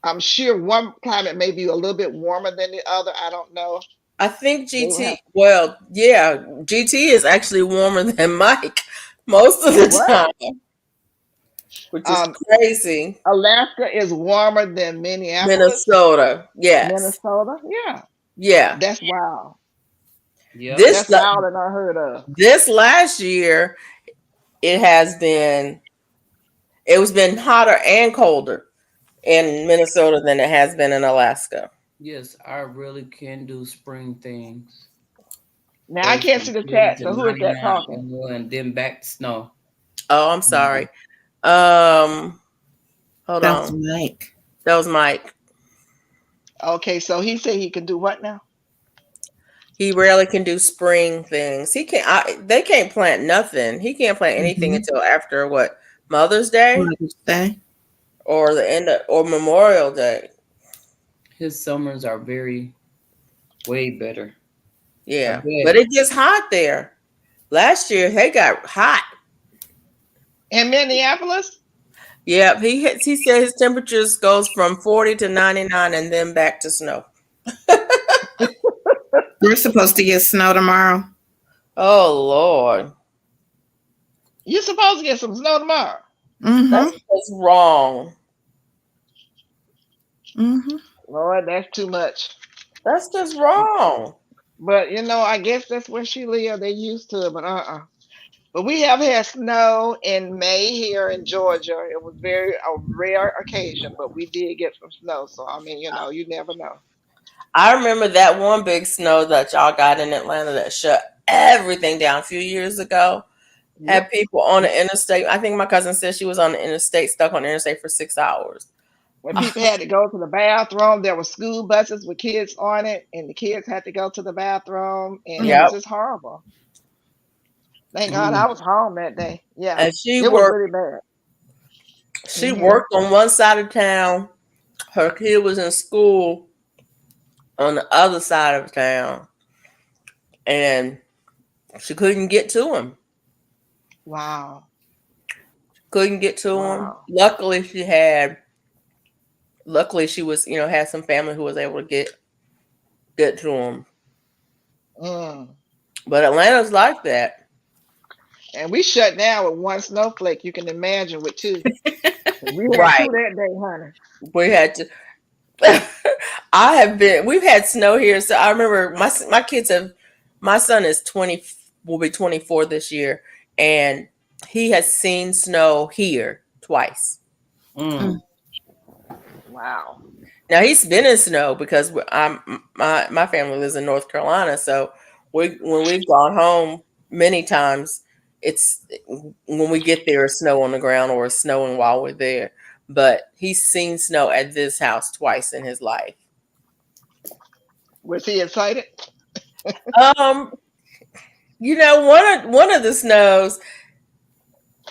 I'm sure one climate may be a little bit warmer than the other. I don't know. I think They will have GT, well, yeah, GT is actually warmer than Mike most of the what? time, which is Um, crazy. Alaska is warmer than Minneapolis, Minnesota, yes. Minnesota. Yeah, Yeah. that's wild. Yep. This That's wild and unheard of. this last year it has been it was been hotter and colder in Minnesota than it has been in Alaska. Yes, I really can do spring things. Now I Goes can't see from the 40 chat. to So who is that 99 talking? and then back to snow. Oh, I'm sorry. Hold That's on. Mike. That was Mike. Okay, so he said he can do what now? He rarely can do spring things. He can't. They can't plant nothing. He can't plant anything Mhm. until after what, Mother's Day Mother's Day. or the end of, or Memorial Day. His summers are way better. I Yeah, but bet. it gets hot there. Last year they got hot. In Minneapolis? Yeah, he said his temperatures goes from 40 to 99 and then back to snow. We're supposed to get snow tomorrow. Oh Lord, You're supposed to get some snow tomorrow. that's Mm-hmm. just wrong. Mm-hmm. Lord, that's too much. That's just wrong. But I guess that's where she live. They used to it, but But we have had snow in May here in Georgia. It was very a rare occasion, but we did get some snow. So I mean, you never know. I remember that one big snow that y'all got in Atlanta that shut everything down a few years ago. Had Yep. people on the interstate. I think my cousin said she was on the interstate, stuck on the interstate for 6 hours. When people had to go to the bathroom, there were school buses with kids on it, and the kids had to go to the bathroom, and it was Yep. just horrible. Thank God Mm. I was home that day. Yeah, And she it was worked. really bad. She Hmm. worked on one side of town. Her kid was in school on the other side of town, and she couldn't get to him. Wow. Couldn't get to him. Wow. Luckily she was, had some family who was able to get to him. Mm. But Atlanta's like that. And we shut down with one snowflake. You can imagine with two. We had two Right. that day, honey. We had to. We've had snow here. So I remember my kids my son is 20, will be 24 this year. And he has seen snow here twice. Mm. Wow. Now he's been in snow because my family lives in North Carolina. So when we've gone home many times, it's when we get there, it's snow on the ground or it's snowing while we're there. But he's seen snow at this house twice in his life. Was he excited? Um, one of the snows,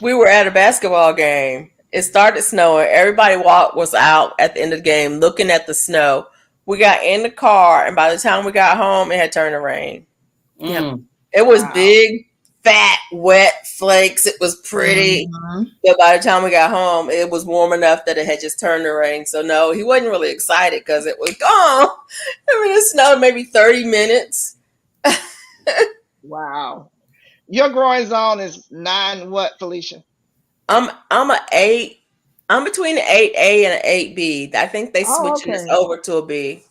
we were at a basketball game. It started snowing. Everybody was out at the end of the game looking at the snow. We got in the car, and by the time we got home, it had turned to rain. Mm. It was Wow. big, fat, wet flakes. It was pretty. Mhm. But by the time we got home, it was warm enough that it had just turned to rain. So no, he wasn't really excited because it was gone. I mean, it snowed maybe 30 minutes. Wow. Your growing zone is 9 what, Felicia? I'm a 8. I'm between an 8A and an 8B. I think they Oh, switching this okay. over to a B.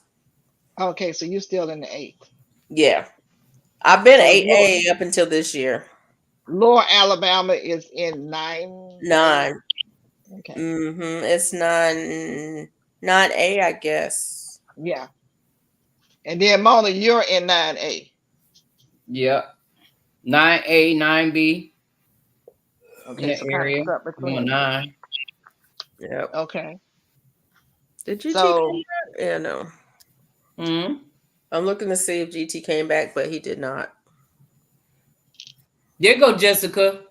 Okay, so you're still in the 8th. Yeah. I've been So 8A up until this year. Lower Alabama is in 9. 9. Okay. It's 9A, I guess. Yeah. And then Mona, you're in 9A. Yep. 9A, 9B in Okay, the so kind area. of stuck I'm a between. 9. Yep. Okay. Did GT So come back? Yeah, no. Mm. I'm looking to see if GT came back, but he did not. There go Jessica.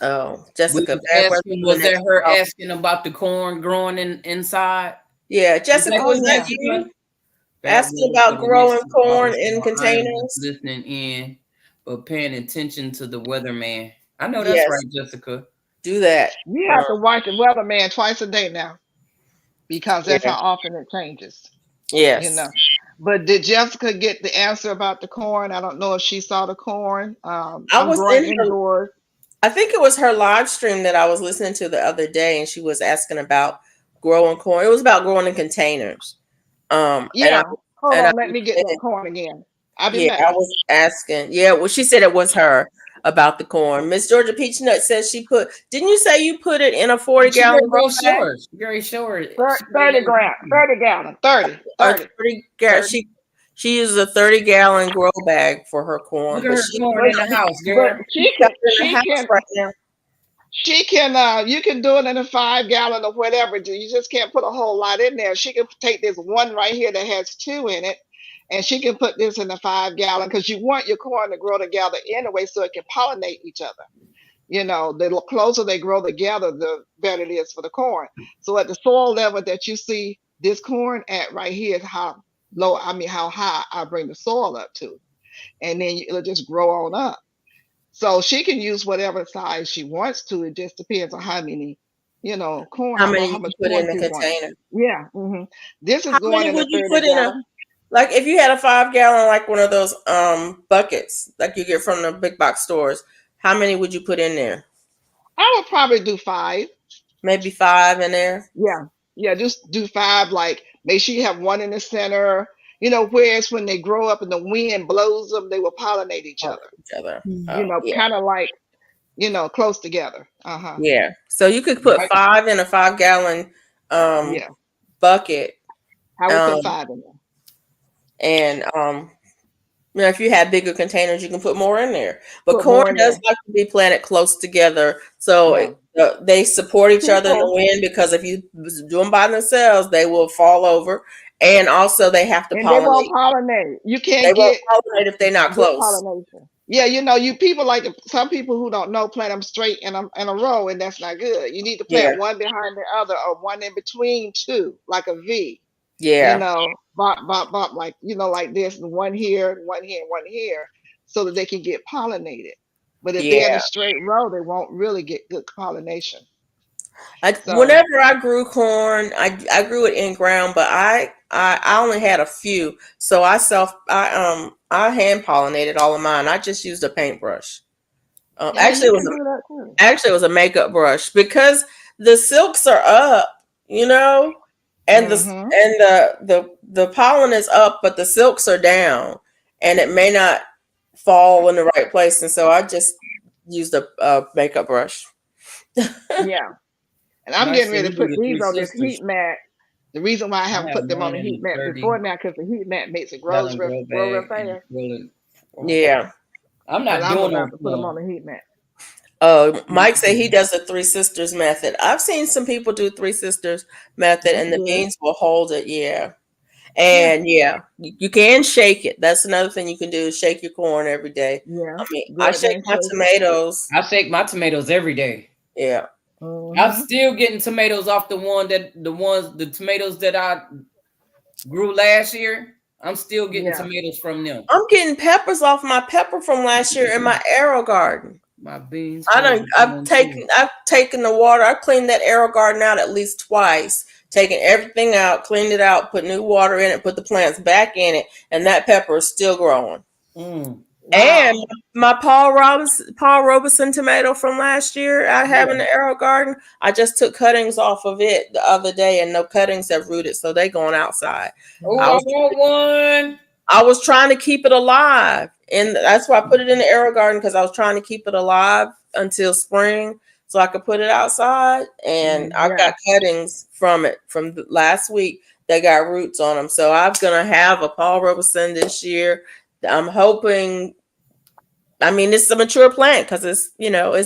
Oh, We Jessica. was asking, was that her asking about the corn growing inside? Yeah, Jessica, that was Oh, that yeah. you? Bad Asking weather for about the next growing 2 corn hours, in so I am just containers. listening in, but paying attention to the weatherman. I know that's Yes, right, Jessica. do that. You Um, have to watch the weatherman twice a day now because that's yeah. how often it changes. You Yes. know. But did Jessica get the answer about the corn? I don't know if she saw the corn. I I'm was in growing her. indoors. I think it was her live stream that I was listening to the other day, and she was asking about growing corn. It was about growing in containers. And I Yeah. Hold and I on, let me get that corn again. I'll be yeah, back. I was asking. Yeah, well, she said it was her about the corn. Miss Georgia Peachnut says she put. Didn't you say you put it in a 40 She gallon better grow go bag short. She very short. She better 30 go gram, 30 gallon, 30, or 30, 30? 30. She uses a 30-gallon grow bag for her Look corn, at but her she corn But in the house, but girl. she's she got can it in the house right now. you can do it in a 5 gallon or whatever. You just can't put a whole lot in there. She can take this one right here that has two in it, and she can put this in a 5 gallon because you want your corn to grow together anyway, so it can pollinate each other. You know, the closer they grow together, the better it is for the corn. So at the soil level that you see this corn at right here is how low, I mean, how high I bring the soil up to. And then it'll just grow on up. So she can use whatever size she wants to. It just depends on how many, corn, How many how you much can put corn in the she wants. container? Yeah. This is How going many in a would you 30 put in a gallon. like if you had a 5 gallon like one of those buckets like you get from the big box stores? How many would you put in there? I would probably do five. Maybe five in there. Yeah. Yeah, just do five. Like, make sure you have one in the center. Whereas when they grow up and the wind blows them, they will pollinate each Oh, other. each other. Mhm. Oh yeah, Kind of like, close together. Uh-huh. yeah. So you could put Right? five in a 5 gallon um Yeah. bucket. I would put Um five in there. and if you have bigger containers, you can put more in there. But Put corn more in does there. like to be planted close together, so Yeah. they support each other in the People, wind. Because if you do them by themselves, they will fall over, and also they have to and they won't pollinate. pollinate. You They can't won't get pollinate if they're not good close. pollination. Yeah, you people like some people who don't know plant them straight in a row, and that's not good. You need to Yeah, plant one behind the other or one in between two, like a V. yeah, Bop, bop, bop, like like this, and one here, one here, one here, so that they can get pollinated. But if they're in a yeah. straight row, they won't really get good pollination. So Whenever I grew corn, I grew it in ground, but I only had a few, so I hand pollinated all of mine. I just used a paintbrush. yeah, you can do that too. Actually it was a makeup brush because the silks are up, you know, and Mm-hmm. the pollen is up, but the silks are down, and it may not fall in the right place, and so I just used a makeup brush. Yeah. And I'm Nice. getting So ready we to do put the these three on this heat sisters. mat. The reason why I I haven't have put them on mine the in heat the mat 30 before now, because the heat mat makes it gallon grow grow real bag and fast. fill it. Yeah. I'm But not I'm doing about no to put them on corn. the heat mat. Mike said he does the three sisters method. I've seen some people do three sisters method, That's and the good. beans will hold it. Yeah. Yeah. And yeah, you can shake it. That's another thing you can do is shake your corn every day. Yeah. I mean, Go I out there shake and my shake it. tomatoes. I shake my tomatoes every day. Yeah. I'm Mm-hmm. still getting tomatoes off the tomatoes that I grew last year. I'm still getting Yeah. tomatoes from them. I'm getting peppers off my pepper from last year in my arrow garden. My beans from I've taken the water. I've cleaned that arrow garden out at least twice. Taken everything out, cleaned it out, put new water in it, put the plants back in it, and that pepper is still growing. Mm. And Wow. my Paul Robeson tomato from last year I have in Yeah. the arrow garden. I just took cuttings off of it the other day, and no cuttings have rooted, so they going outside. Oh, I I was want one. I was trying to keep it alive, and that's why I put it in the arrow garden because I was trying to keep it alive until spring, so I could put it outside. And I Yeah. got cuttings from it from last week that got roots on them, so I'm gonna have a Paul Robeson this year. I'm hoping. I mean, it's a mature plant because it's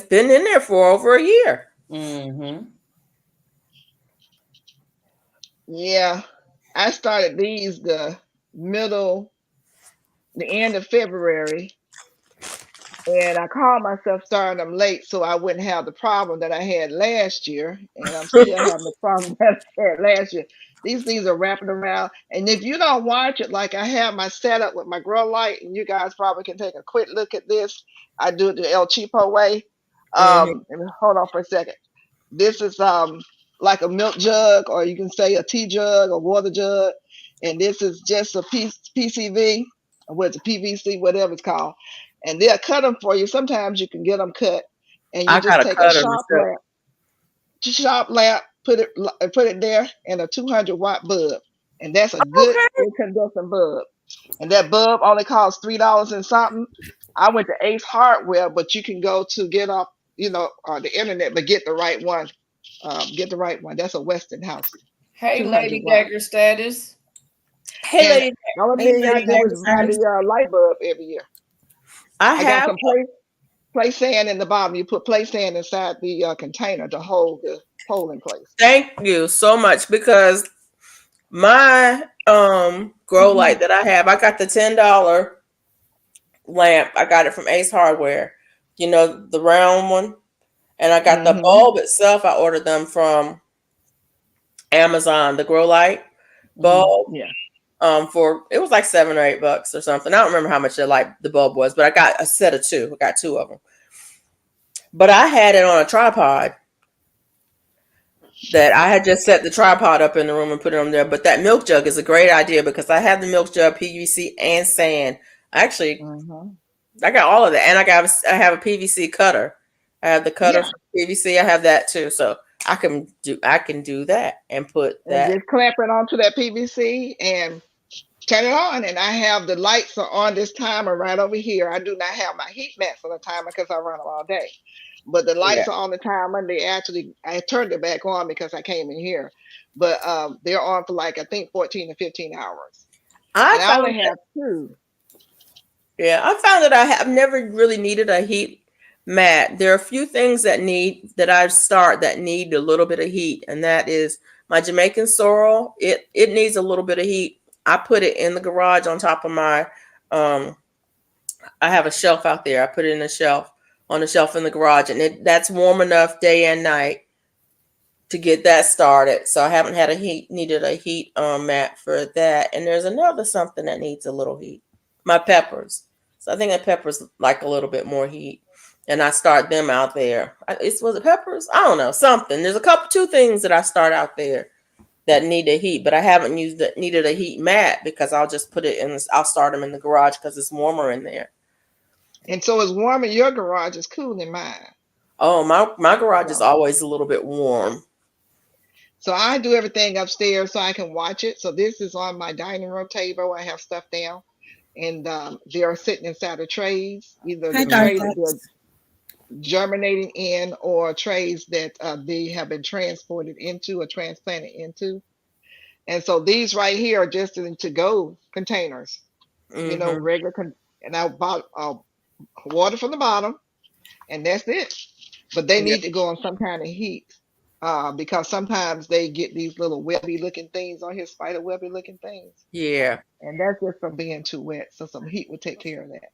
been in there for over a year. Mm-hmm. Yeah. I started these the end of February, And I called myself starting them late so I wouldn't have the problem that I had last year. And I'm still having the problem that I had last year. These things are wrapping around. And if you don't watch it, like I have my setup with my grow light, and you guys probably can take a quick look at this. I do it the El Cheapo way. Mhm. And hold on for a second. This is like a milk jug, or you can say a tea jug or water jug. And this is just a PCV, or what's a PVC, whatever it's called. And they'll cut them for you. Sometimes you can get them cut, and you I got just a take a cutter myself. sharp lamp, put it there, and a 200-watt bulb, and that's a good Okay. incandescent bulb. And that bulb only costs $3 and something. I went to Ace Hardware, but you can go to get off, the internet, but get the right one. Get the right one. That's a Westinghouse, Hey, 200 Lady watt. Dagger status. Hey, And lady. the only Hey, thing I lady. do is buy Dagger. the light bulb every year. I I got have. some play sand in the bottom. You put play sand inside the container to hold the pole in place. Thank you so much because my grow light that I have, I got the $10 lamp. I got it from Ace Hardware. You know, the round one. And I got the Mm-hmm. bulb itself. I ordered them from Amazon, the grow light bulb. Yeah. For it was like $7 or $8 or something. I don't remember how much the bulb was, but I got a set of two. I got two of them. But I had it on a tripod that I had just set the tripod up in the room and put it on there. But that milk jug is a great idea because I have the milk jug, PVC, and sand. Actually, Mm-hmm. I got all of that, and I have a PVC cutter. I have the cutter Yeah. for PVC. I have that too, so I can do that and put And that. just clamp it onto that PVC and turn it on. And I have the lights are on this timer right over here. I do not have my heat mats on the timer because I run them all day. But the Yeah, lights are on the timer. And I turned it back on because I came in here. But they're on for like I think 14 to 15 hours. I And I found only have two. Yeah, I found that I have never really needed a heat mat. There are a few things that need a little bit of heat, and that is my Jamaican sorrel. It needs a little bit of heat. I put it in the garage on top of my um I have a shelf out there. I put it in a shelf on the shelf in the garage, and that's warm enough day and night to get that started. So I haven't needed a heat mat for that. And there's another something that needs a little heat. My peppers. So I think the peppers like a little bit more heat. And I start them out there. Was it peppers? I don't know. Something. There's two things that I start out there that need a heat, but I haven't needed a heat mat because I'll just put it in. I'll start them in the garage because it's warmer in there. And so it's warm in your garage. It's cool in mine. Oh, my garage is So, always a little bit warm. so I do everything upstairs so I can watch it. So this is on my dining room table. I have stuff down. And they are sitting inside of trays, either Hi, the tray that Gartex. they're germinating in or trays that they have been transported into or transplanted into. And so these right here are just in to-go containers, Mm-hmm. and I bought water from the bottom, and that's it. But they Yeah. need to go on some kind of heat because sometimes they get these little webby looking things on here, spider webby looking things. Yeah. And that's just from being too wet. So some heat would take care of that.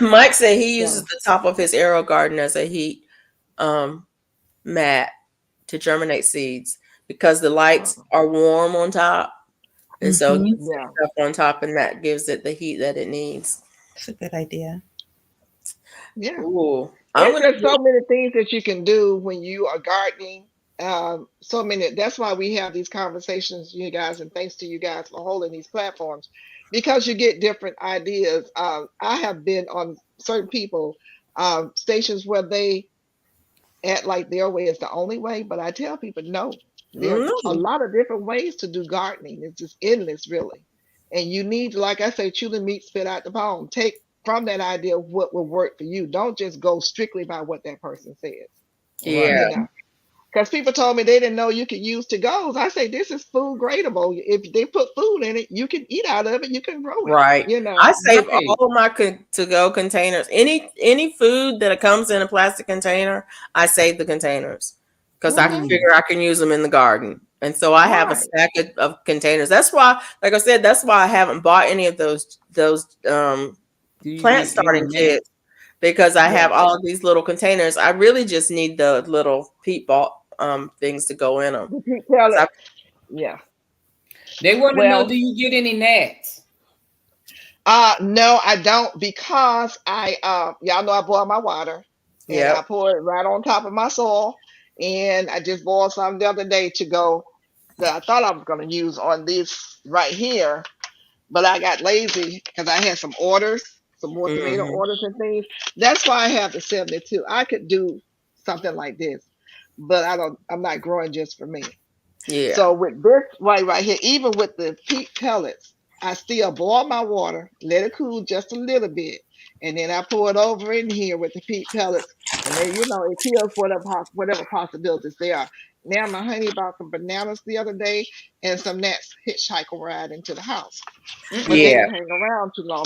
Mike said he uses So, the top of his arrow garden as a heat um, mat to germinate seeds because the lights are warm on top, and so he Mhm. puts yeah. stuff on top, and that gives it the heat that it needs. That's a good idea. Yeah. Ooh, I'm It's gonna just get, so many things that you can do when you are gardening. So many. That's why we have these conversations, you guys, and thanks to you guys for holding these platforms, because you get different ideas. I have been on certain people stations where they act like their way is the only way, but I tell people no. There are a mm, lot of different ways to do gardening. It's just endless, really. And you need, like I say, chew the meat, spit out the bone. Take from that idea what will work for you. Don't just go strictly by what that person says. yeah, You Right. know, because people told me they didn't know you could use to goes. I say this is food gradable. If they put food in it, you can eat out of it. You can grow it. right. You know. I save Right. all of my to-go containers. Any food that comes in a plastic container, I save the containers because I can Hmm. figure I can use them in the garden. And so I have a Right. stack of containers. That's why, like I said, that's why I haven't bought any of those Do you plant get starting internet? kits because I Yeah. have all of these little containers. I really just need the little peat ball things to go in them. The peak pellet. Yeah. They want to know, Well, do you get any gnats? no, I don't because y'all know I boil my water and I Yep. pour it right on top of my soil. And I just boiled some the other day to go that I thought I was going to use on this right here, but I got lazy because I had some orders, some more tomato Hmm. orders and things. That's why I have the 72. I could do something like this, but I'm not growing just for me. Yeah. So with this right here, even with the peat pellets, I still boil my water, let it cool just a little bit, and then I pour it over in here with the peat pellets, and then it kills whatever possibilities there are. Now my honey bought some bananas the other day and some gnats hitchhiker ride into the house, but they Yeah. didn't hang around too long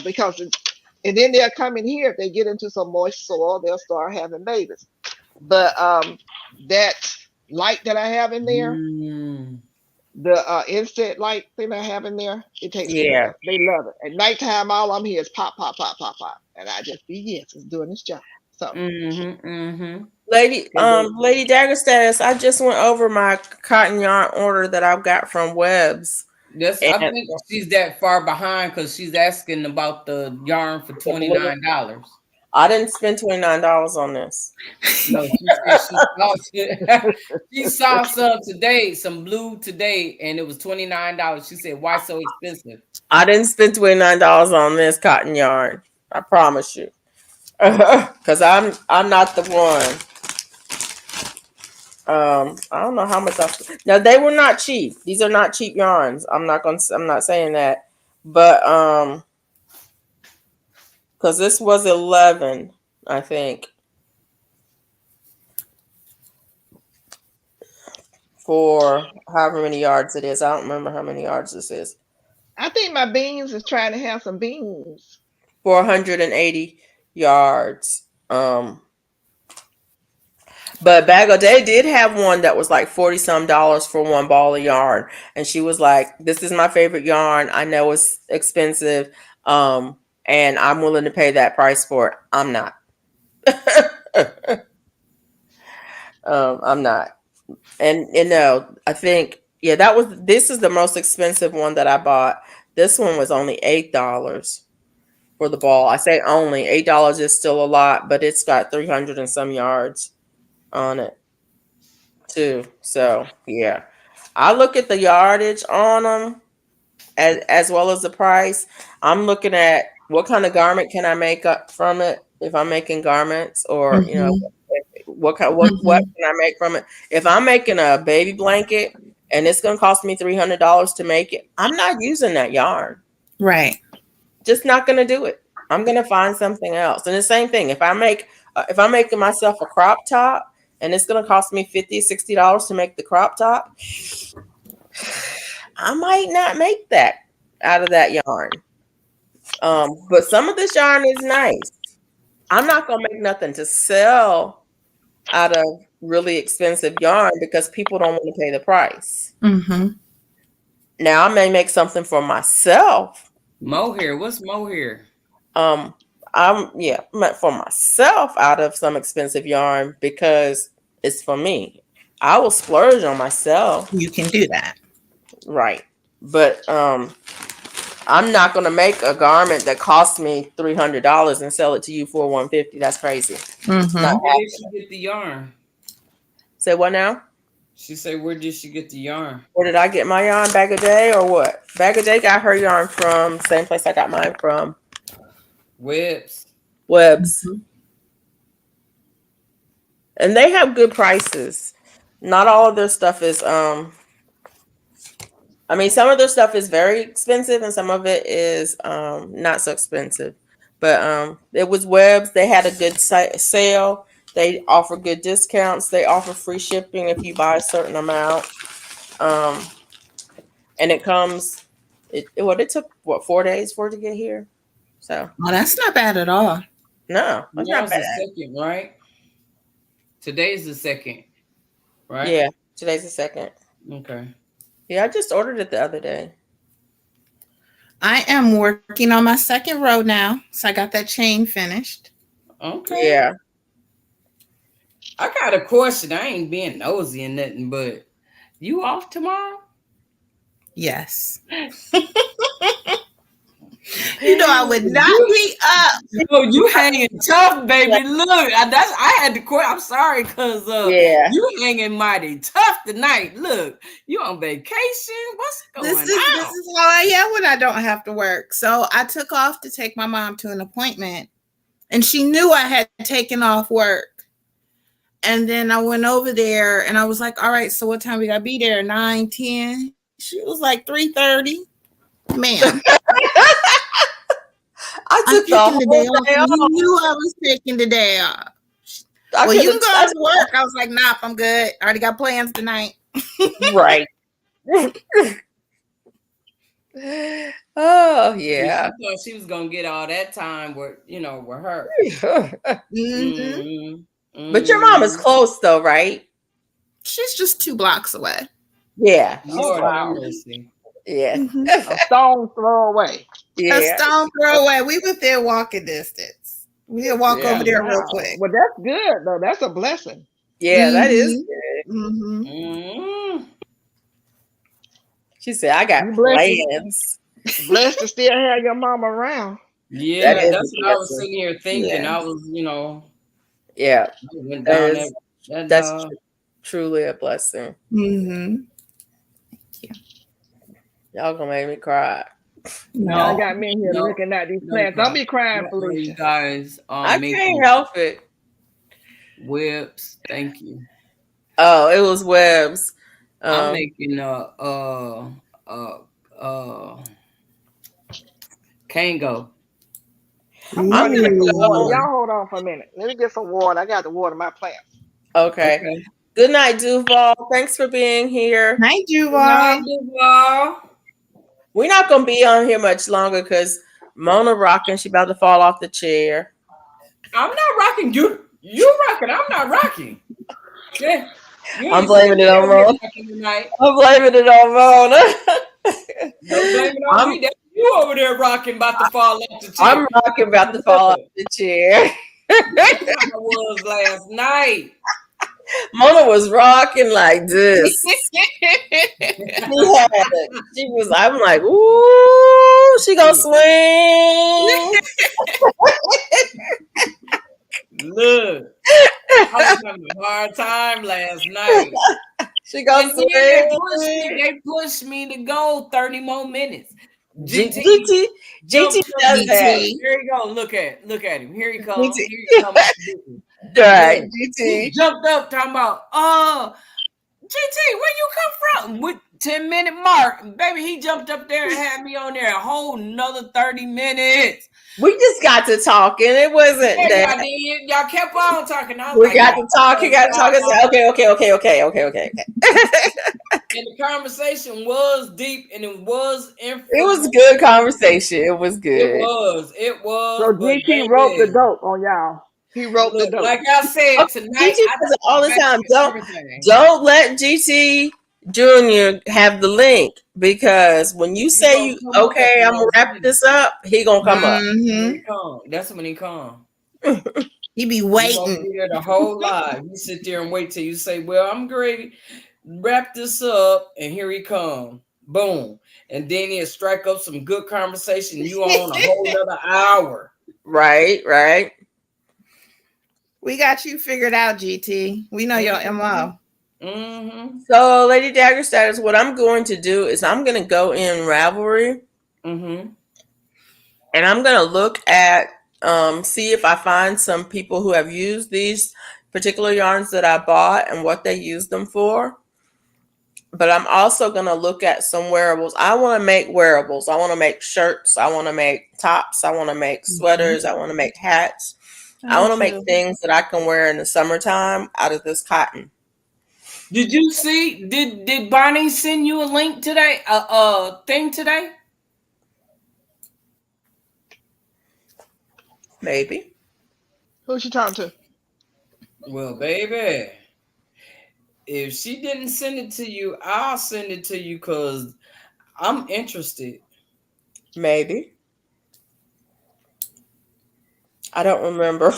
and then they'll come in here if they get into some moist soil, they'll start having babies. But that light that I have in there, Mm. the insect light thing I have in there, it takes care of Yeah. them. They love it. At nighttime, all I'm here is pop, pop, pop, pop, pop, and I just be yes, it's doing its job. So, Mm-hmm. Mm-hmm. cause they, Lady Dagger Status, I just went over my cotton yarn order that I've got from Webs. That's, I And think she's that far behind because she's asking about the yarn for $29. I didn't spend $29 on this. No, she said she saw some today, some blue today, and it was $29. She said, "Why so expensive?" I didn't spend $29 on this cotton yarn. I promise you. Cause I'm not the one. I don't know how much I. Now they were not cheap. These are not cheap yarns. I'm not saying that, but because this was 11, I think, for however many yards it is. I don't remember how many yards this is. I think my beans is trying to have some beans. 480 yards. But Bag O' Day did have one that was like 40 some dollars for one ball of yarn. And she was like, "This is my favorite yarn. I know it's expensive. And I'm willing to pay that price for it." I'm not. I'm not. And no, I think, yeah, this is the most expensive one that I bought. This one was only $8 for the ball. I say only $8 is still a lot, but it's got 300 and some yards on it too. So yeah, I look at the yardage on them as well as the price. I'm looking at what kind of garment can I make up from it if I'm making garments, or Mhm. what Mhm. can I make from it? If I'm making a baby blanket and it's going to cost me $300 to make it, I'm not using that yarn. Right. Just not going to do it. I'm going to find something else. And the same thing, if I'm making myself a crop top and it's going to cost me $50, $60 to make the crop top, I might not make that out of that yarn. But some of this yarn is nice. I'm not going to make nothing to sell out of really expensive yarn because people don't want to pay the price. Mhm. Now, I may make something for myself. Mohair, what's mohair? Um, for myself out of some expensive yarn because it's for me. I will splurge on myself, You can do that. right? But I'm not going to make a garment that costs me $300 and sell it to you for $150. That's crazy. Not Mhm. Where did she happening. get the yarn? Say what now? She said, "Where did she get the yarn?" Where did I get my yarn? Bag of Day or what? Bag of Day got her yarn from same place I got mine from. Webs. Webs. Mhm. And they have good prices. Not all of their stuff is I mean, some of their stuff is very expensive and some of it is not so expensive. But it was Webs. They had a good sale. They offer good discounts. They offer free shipping if you buy a certain amount. Um, and it comes. It took what 4 days for it to get here. So Well, that's not bad at all. no, that's not Tomorrow's bad. the second, right? Today's the second, right? Yeah, today's the second. Okay. Yeah, I just ordered it the other day. I am working on my second row now, so I got that chain finished. Okay. Yeah. I got a question. I ain't being nosy and nothing, but you off tomorrow? Yes. You know I would not You, be up. you hanging tough, baby. Look, I had to quit. I'm sorry, cause Yeah. you hanging mighty tough tonight. Look, you on vacation. What's going This is how I am when I don't have to work. So I took off to take my mom to an appointment, and she knew I had taken off work. And then I went over there, and I was like, "All right, so what time we gotta be there? 9, 10?" She was like 3:30. Ma'am, I I'm took the taking the day whole off. day And you off. knew I was taking the day off. I Well, you could can go to work. I was like, "Nah, I'm good. I already got plans tonight." right. Oh She yeah. thought she was gonna get all that time with with her. Mm-hmm. But your mom is Mm. close though, right? She's just 2 blocks away. Yeah. She's Lord have wow. mercy. yeah. Mm-hmm. A stone throw away. A Yeah. stone throw away. We within walking distance. We'll walk Yeah. over there real Wow. quick. Well, that's good though. That's a blessing. Yeah, that is good. Mm-hmm. Mm-hmm. Mm. She said, I got You plans. blessed to still have your mama around. That Yeah, is that's a what I was blessing. sitting here thinking. Yeah. I was, Yeah. I went That down is that that's truly a blessing. Mm-hmm. Y'all gonna make me cry. Y'all No. got me in here no, looking at these no, plants. Don't be crying, no, you Felicia. guys I can't making help it. whips. Thank you. Oh, it was Webs. I'm Um, making uh Kango. Oh, I'm let me gonna get some water. go. Ooh. Y'all hold on for a minute. Let me get some water. I got to water my plants. Okay. Okay. Good night, Duval. Thanks for being here. Night, Good night, Duval. Duval. We're not gonna be on here much longer because Mona rocking. She about to fall off the chair. I'm not rocking. You rocking. I'm not rocking. Yeah. You I'm ain't seen blaming it me on over here Mona. rocking tonight. I'm blaming it on Mona. Don't blame it on I'm me. That's you over there rocking, about to fall off the I'm chair. rocking about to fall off the chair. That's how I was last night. Mona was rocking like this. She was. I'm like, ooh, she gonna swing. Look, I was having a hard time last night. She gonna And then they pushed swing. me. They pushed me to go 30 more minutes. GT GT jumped up. does that. GT. Here you go. Look at him. Here he comes. GT, Here he comes. right? Look, he GT. jumped up talking about, GT, where you come from? With 10-minute mark. Baby, he jumped up there and had me on there a whole nother 30 minutes. We just got to talking. It wasn't Yeah, that. y'all did. Y'all kept on talking. I was We like, got to talk. You got to talk. I said, okay. and the conversation was deep and it was It was informative. good conversation. It was It good. was. It was. So But GT wrote the baby, dope on y'all. He wrote the look, dope. like I said, Okay, tonight GT I does it took all the back time. everything. Don't let GT Junior have the link because when you He say gonna you come up at okay, the I'm gonna last wrap minute. this up, he gonna come up. When Mm-hmm. he come. That's when he come. He be He won't waiting. be there the whole live. You sit there and wait till you say, well, I'm ready. Wrap this up, and here he come. Boom. And then he'll strike up some good conversation. You on a whole other hour. Right. We got you figured out, GT. We know your MO. Mm-hmm. So, Lady Dagger status, what I'm going to do is I'm gonna go in Ravelry Mm-hmm. and I'm gonna look at see if I find some people who have used these particular yarns that I bought and what they use them for. But I'm also going to look at some wearables. I want to make wearables. I want to make shirts. I want to make tops. I want to make sweaters. I want to make hats. I want to make things that I can wear in the summertime out of this cotton. Did you see? Did Bonnie send you a link today? Thing today? Maybe. Who's she talking to? Well, baby, if she didn't send it to you, I'll send it to you because I'm interested. Maybe. I don't remember.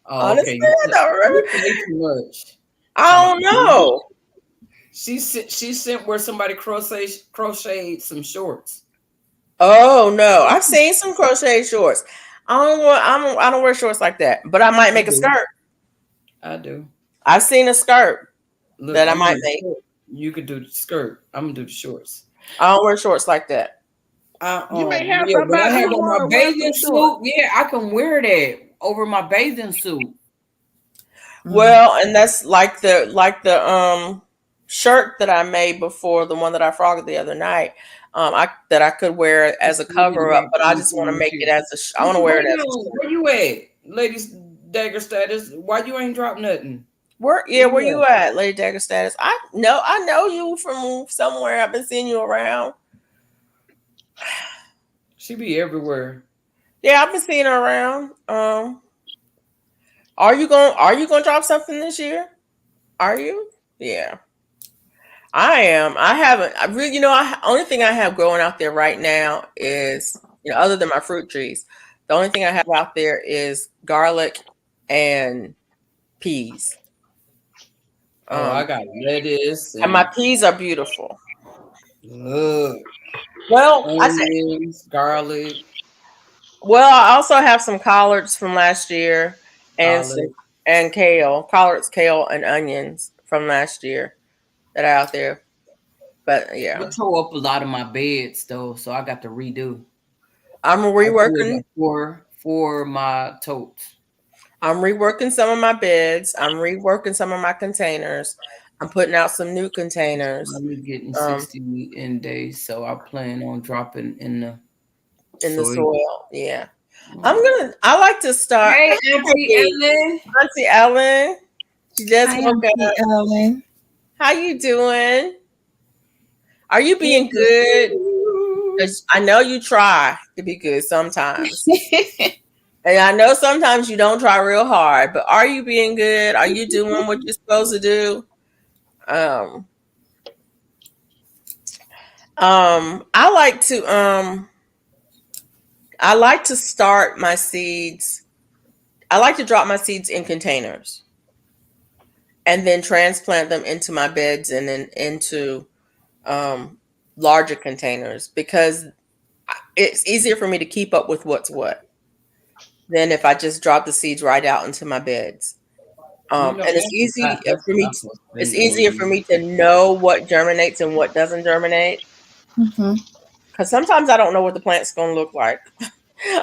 Oh, okay. Honestly, I don't remember. You play too much. I don't know. She sent where somebody crocheted some shorts. Oh no, I've seen some crochet shorts. I don't wear shorts like that, but I might make a skirt. I do. I've seen a skirt Look, that I might make. You could do the skirt. I'm gonna do the shorts. I don't wear shorts like that. You may have Yeah, when I somebody have who on want my to wear bathing some shorts. suit, yeah, I can wear that over my bathing suit. Well, and that's like the shirt that I made before, the one that I frogged the other night. I could wear as a cover up, but I just want to make it as I want to wear it as a shirt. Where you at, ladies? Dagger status. Why you ain't dropped nothing? Where you at, Lady Dagger Status? I know you from somewhere. I've been seeing you around. She be everywhere. Yeah, I've been seeing her around. Are you gonna drop something this year? Are you? Yeah. I am. I haven't. I really, only thing I have growing out there right now is, other than my fruit trees, the only thing I have out there is garlic and peas. I got lettuce And my peas are beautiful. look, Well, onions, garlic. Well, I also have some collards from last year and Collard. and kale, collards, kale, and onions from last year that are out there. But yeah, We tore up a lot of my beds though, so I got to redo. I'm reworking. For my totes. I'm reworking some of my beds. I'm reworking some of my containers. I'm putting out some new containers. I'm getting 60 in days, so I plan on dropping in the soil. Yeah. I like to start. Hey, Auntie Ellen. Auntie Ellen. She just Hi, woke Auntie up. Ellen. How you doing? Are you being good? 'Cause I know you try to be good sometimes. And I know sometimes you don't try real hard, but are you being good? Are you doing what you're supposed to do? I like to start my seeds. I like to drop my seeds in containers and then transplant them into my beds and then into larger containers because it's easier for me to keep up with what's what than if I just drop the seeds right out into my beds. And it's easy for me. It's easier for me to know what germinates and what doesn't germinate. Because sometimes I don't know what the plant's going to look like.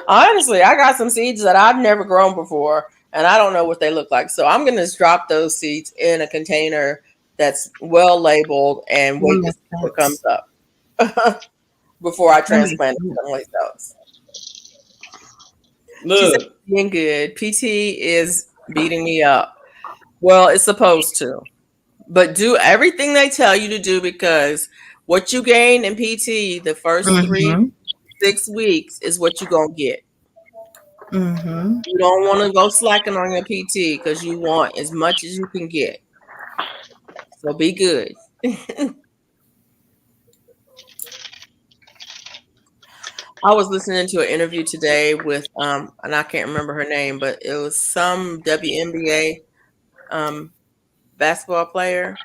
Honestly, I got some seeds that I've never grown before, and I don't know what they look like. So I'm going to drop those seeds in a container that's well labeled and wait to see what comes up before I transplant it someplace else. Look, being good. PT is beating me up. Well, it's supposed to, but do everything they tell you to do because what you gain in PT the first 6 weeks is what you're gonna get. You don't want to go slacking on your PT because you want as much as you can get. So be good. I was listening to an interview today with and I can't remember her name, but it was some WNBA basketball player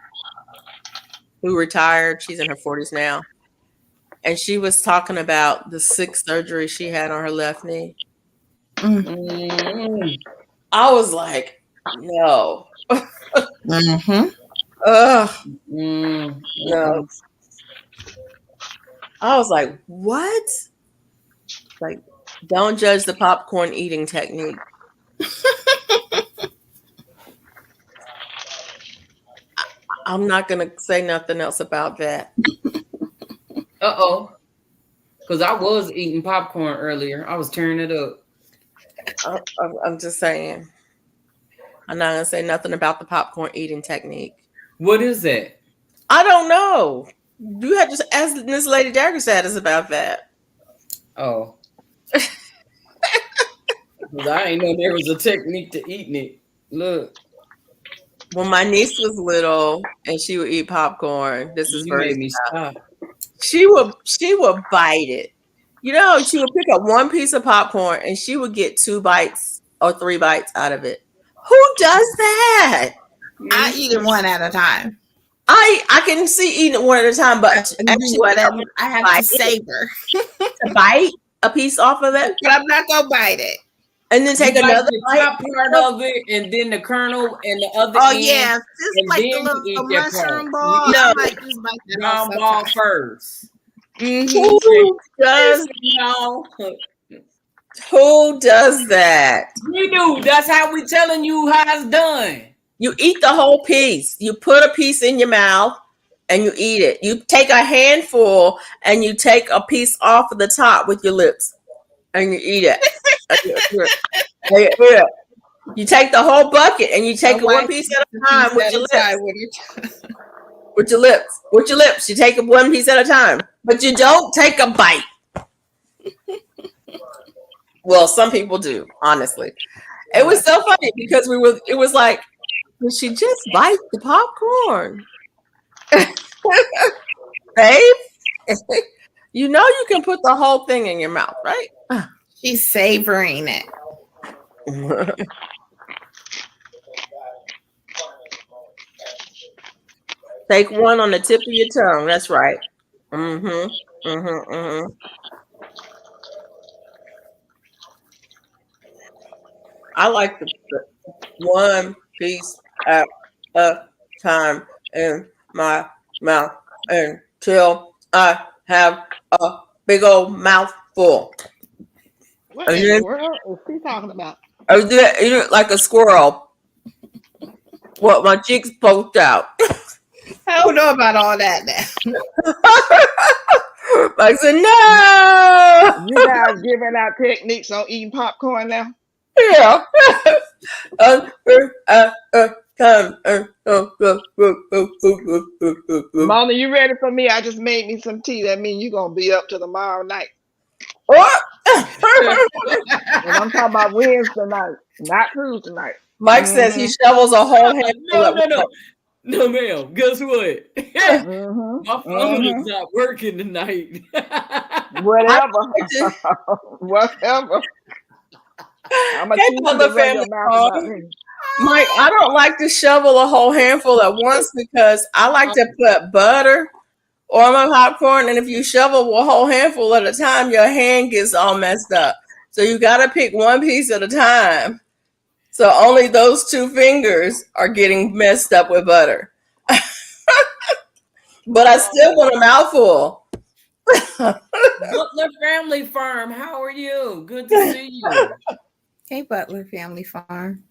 who retired. She's in her 40s now. And she was talking about the 6th surgery she had on her left knee. I was like, no. No. I was like, what? Like, don't judge the popcorn eating technique. I'm not going to say nothing else about that. Because I was eating popcorn earlier. I was tearing it up. I'm just saying. I'm not going to say nothing about the popcorn eating technique. What is that? I don't know. You had to ask Miss Lady Dagger Status about that. Oh. I ain't know there was a technique to eating it. Look. When my niece was little and she would eat popcorn, this is very made me stop. She would bite it. She would pick up one piece of popcorn and she would get 2 bites or 3 bites out of it Who does that? I eat it one at a time. I can see eating it one at a time, but actually, I have to savor. to bite a piece off of it, But I'm not gonna bite it. and then take You bite another the bite. top part of it, and then the kernel and the other Oh end, yeah, just and like then the you little eat that mushroom part. ball. You I No. might just bite that off brown ball sometimes. first. Who does? Y'all. Who does that? We do. That's how we telling you how it's done. You eat the whole piece. You put a piece in your mouth and you eat it. You take a handful and you take a piece off of the top with your lips and you eat it. You take the whole bucket and you take it one piece at a time with your lips. With your lips. With your lips. You take it one piece at a time. But you don't take a bite. Well, some people do, honestly. It was so funny because it was like, did she just bite the popcorn? Babe, you know you can put the whole thing in your mouth, right? She's savoring it. Take one on the tip of your tongue. That's right. Mm-hmm. Mm-hmm. Mm-hmm. I like the one piece at a time in my mouth until I have a big old mouthful. What in the world is he talking about? I do it like a squirrel. What my cheeks poked out. I don't know about all that now. Like said, no. You guys giving out techniques on eating popcorn now? Yeah. Mona, you ready for me? I just made me some tea. That means you're gonna be up to tomorrow night. What? And I'm talking about Wednesday night, not Tuesday night. Mike says he shovels a whole handful. No, ma'am. Guess what? My phone is not working tonight. Whatever. Whatever. I'm gonna teach you to run your mouth about me. Mike, I don't like to shovel a whole handful at once because I like to put butter on my popcorn, and if you shovel a whole handful at a time, your hand gets all messed up. So you got to pick one piece at a time. So only those two fingers are getting messed up with butter. But I still want a mouthful. Butler Family Farm, how are you? Good to see you. Hey, Butler Family Farm.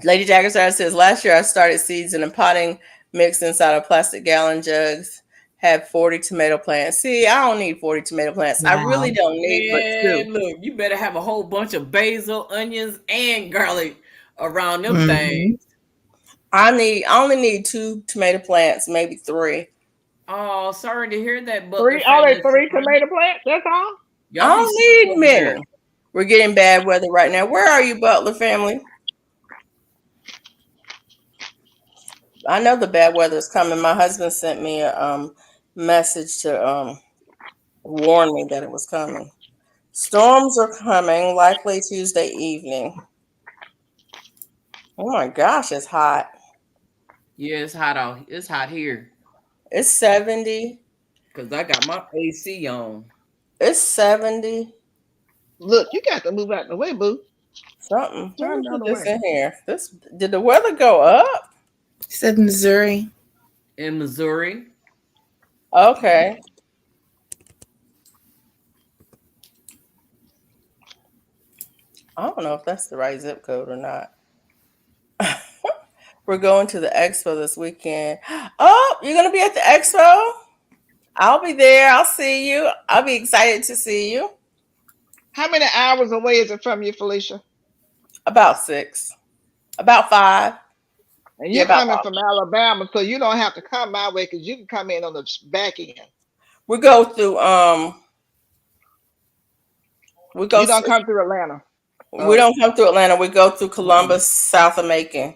Lady Jaggerstar says, last year I started seeds in a potting mix inside of plastic gallon jugs. Had 40 tomato plants. See, I don't need 40 tomato plants. Wow. I really don't need but 2. Look, you better have a whole bunch of basil, onions, and garlic around them things. I only need 2 tomato plants, maybe 3. Oh, sorry to hear that. But 3 tomato plants? That's all? I don't need many. We're getting bad weather right now. Where are you, Butler family? I know the bad weather is coming. My husband sent me a message to warn me that it was coming. Storms are coming, likely Tuesday evening. Oh my gosh, it's hot. Yeah, it's hot out. It's hot here. It's 70. Because I got my AC on. It's 70. Look, you got to move out the way, boo. Something. Turn this in here. Did the weather go up? It said Missouri. In Missouri. Okay. I don't know if that's the right zip code or not. We're going to the expo this weekend. Oh, you're going to be at the expo? I'll be there. I'll see you. I'll be excited to see you. How many hours away is it from you, Felicia? About 6. About 5. And you're coming from Alabama, so you don't have to come my way because you can come in on the back end. We go through You don't come through Atlanta. We don't come through Atlanta. We go through Columbus, south of Macon.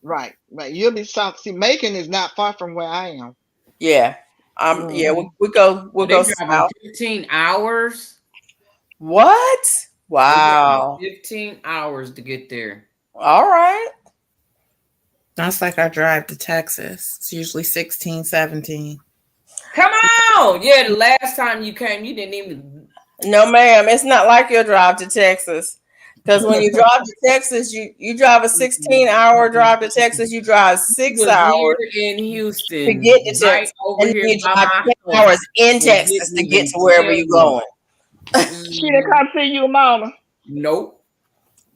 Right. You'll be south. See, Macon is not far from where I am. Yeah. Yeah, we'll go south. 15 hours. What? Wow. 15 hours to get there. All right. That's like our drive to Texas. It's usually 16, 17. Come on. Yeah, the last time you came, you didn't even. No, ma'am. It's not like your drive to Texas. Because when you drive to Texas, you drive a 16-hour drive to Texas. You drive She 6 was here hours in to get Houston, to right Texas, over and then here you by drive my 10 house, hours in and Texas didn't to get even to wherever tell you're me. going. She didn't come see you, Mama. Nope.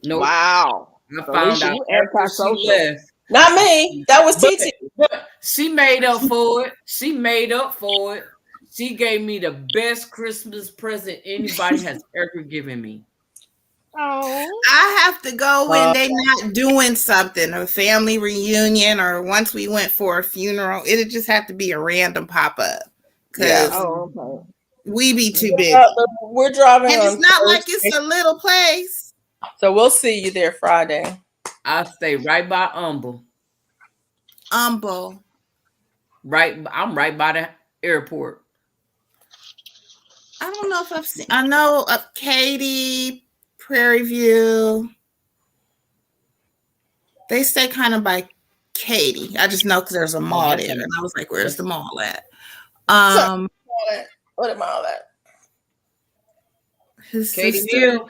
Wow. I found Felicia, out you after she antisocial. left. Not me. That was But, TT. but she made up for it. She made up for it. She gave me the best Christmas present anybody has ever given me. Oh. I have to go when they not doing something, a family reunion, or once we went for a funeral. It'd just have to be a random pop up Yeah. because Oh, okay. we be too busy. We're driving And it's on not like Thursday, it's a little place. so we'll see you there Friday. I stay right by Humble. Humble. I'm right by the airport. I don't know if I've seen. I know of Katy, Prairie View. They stay kind of by Katy. I just know because there's a mall there, and I was like, "Where's the mall at?" What am I all that? His Katie sister, Hill.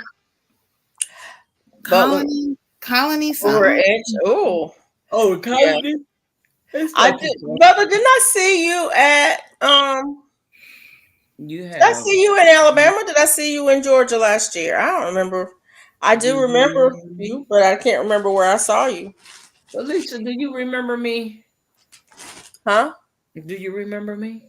Colony Over something. Edge. Oh, Oh, Colony. I did, brother. Didn't I see you at You Did I have. see you in Alabama? Did I see you in Georgia last year? I don't remember. I do remember you, but I can't remember where I saw you. Alicia, do you remember me? Huh? Do you remember me?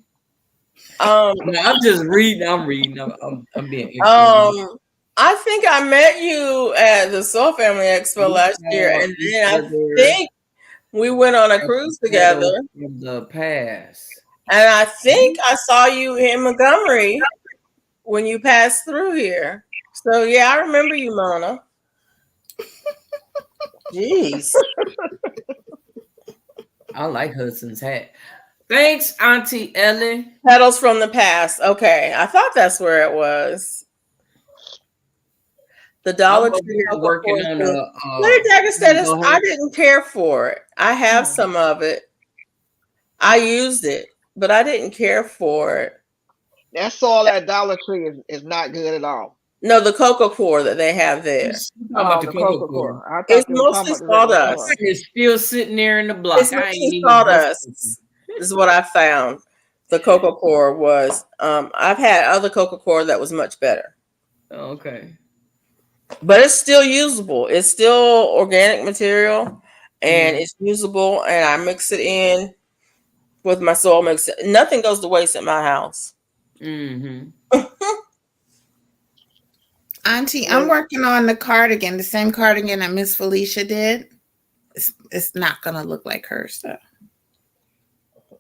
Um, No, I'm just reading. I'm reading. I'm being um, I think I met you at the Soul Family Expo last year, and then I think we went on a cruise together. In the past. And I think I saw you in Montgomery when you passed through here. So yeah, I remember you, Mona. Jeez. I like Hudson's hat. Thanks, Auntie Ellie. Petals from the past. Okay. I thought that's where it was. The Dollar I'm Tree working on Larry Dagger status. I didn't care for it. I have some of it. I used it, but I didn't care for it. That soil at Dollar Tree is not good at all. No, the cocoa core that they have there. About the cocoa core. core. I thought It's you were talking mostly about the regular sawdust. It's still sitting there in the block. It's mostly sawdust. This is what I found. The cocoa core was. I've had other cocoa core that was much better. Okay. But it's still usable. It's still organic material, and it's usable. And I mix it in with my soil mix. Nothing goes to waste at my house. Mm-hmm. Auntie, I'm working on the cardigan, the same cardigan that Miss Felicia did. It's not gonna look like hers though.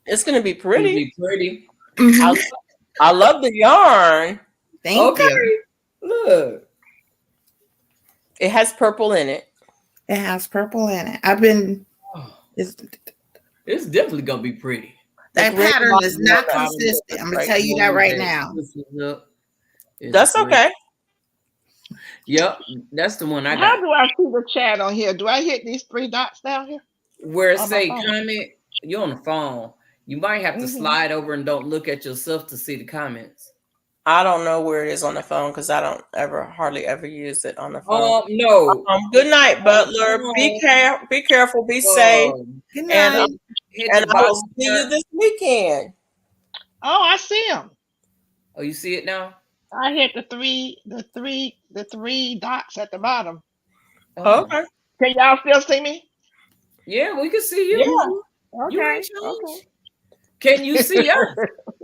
It's gonna be pretty. Mm-hmm. I love the yarn. Thank you. Look. It has purple in it. It has purple in it. I've been. It's definitely gonna be pretty. That pattern is not consistent. I'm gonna tell you that right now. That's okay. Yep, that's the one I got. How do I see the chat on here? Do I hit these three dots down here? Where it say comment, you're on the phone. You might have to slide over and don't look at yourself to see the comments. I don't know where it is on the phone because I don't hardly ever use it on the phone. Oh no. Good night, Butler. Be careful, be safe. Good night. And I will see you this weekend. Oh, I see them. Oh, you see it now? I hit the three dots at the bottom. Oh. Okay. Can y'all still see me? Yeah, we can see you. Yeah. Okay. You ain't changed. Can you see us?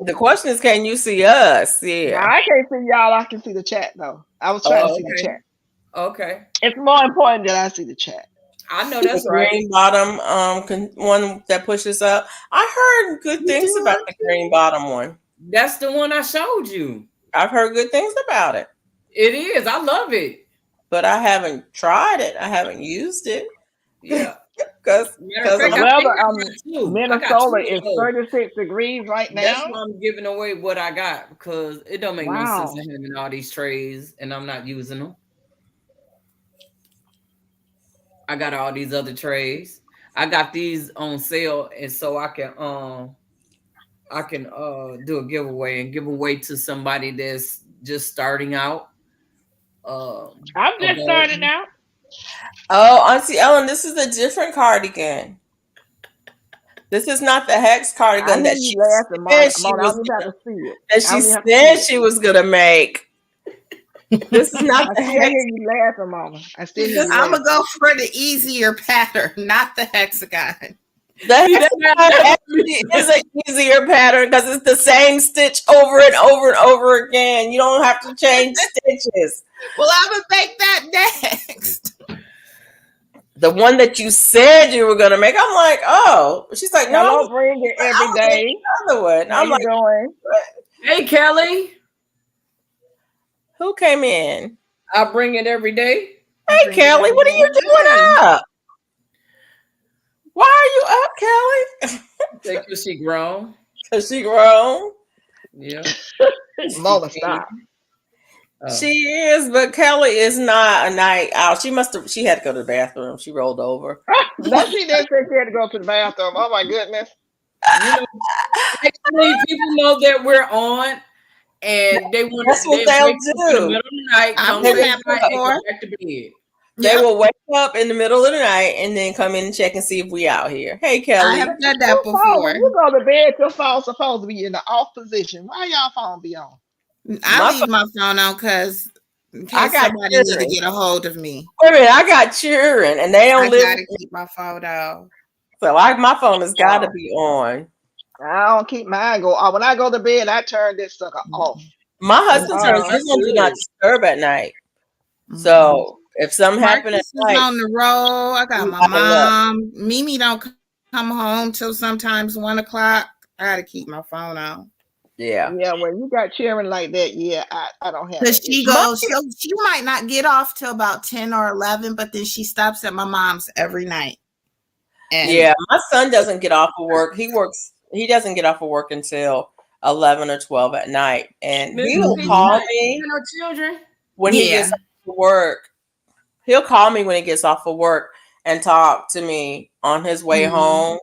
The question is, can you see us? Yeah. No, I can't see y'all. I can see the chat though. I was trying to see the chat. Okay. It's more important that I see the chat. I know that's the right. Green bottom one that pushes up. I heard good things about the green bottom one. That's the one I showed you. I've heard good things about it. It is. I love it. But I haven't tried it. I haven't used it. Yeah. Because Minnesota is 36 degrees right now. That's why I'm giving away what I got because it don't make no sense in having all these trays and I'm not using them. I got all these other trays. I got these on sale, and so I can do a giveaway and give away to somebody that's just starting out. I'm A just starting garden. out. Oh, Auntie Ellen, this is a different cardigan. This is not the hex I cardigan hear that you she laughing, said Mona. she Mona, I was don't even have to see it. that I she don't even have to see said it. she was gonna make. This is not I the still hex. hear you laughing, Mama. I still hear you I'm laughing. gonna go for the easier pattern, not the hexagon. The hexagon actually is an easier pattern because it's the same stitch over and over and over again. You don't have to change stitches. Well, I'm gonna make that next. The one that you said you were gonna make, I'm like, oh. She's like, no, Hello, bring it every I'm day. making another one. How I'm you like, doing? Hey, Kelly, who came in? I bring it every day. Hey, Bring it Kelly, every what are day. you doing up? Why are you up, Kelly? Because she grown. Because she grown. Yeah. Mona, stop. She is, but Kelly is not a night owl. She had to go to the bathroom. She rolled over. No, she didn't say she had to go to the bathroom. Oh my goodness. You know, actually, people know that we're on, and they want That's to. what They they'll wake up in the do. middle of the night, I've come done say that hi, and go before. back to bed. They Yep. will wake up in the middle of the night and then come in and check and see if we out here. Hey, I Kelly. have done that Your phone, before. when you go to bed, your phone's supposed to be in the off position. Why y'all phone be on? I My leave my phone on because in I case got somebody need to children. get a hold of me, Wait a minute, I got children and they I don't live with gotta me. keep my phone on. So my phone has got to Oh, be on. I don't keep mine go. Oh, when I go to bed, I turn this sucker off. My husband turns That's his on do not good. disturb at night. Mhm. So if something happened at Marcus is night, on the road. I got we my gotta know. mom. Mimi don't come home till sometimes 1 o'clock. I gotta keep my phone on. Yeah. Yeah, when you got children like that, yeah, I don't have Cause that she issue. goes, she might not get off till about 10 or 11, but then she stops at my mom's every night. And Yeah. My son doesn't get off of work. He doesn't get off of work until 11 or 12 at night. And Miss he will Felicia, call you me got no children? when he gets yeah, off of work. He'll call me when he gets off of work and talk to me on his way home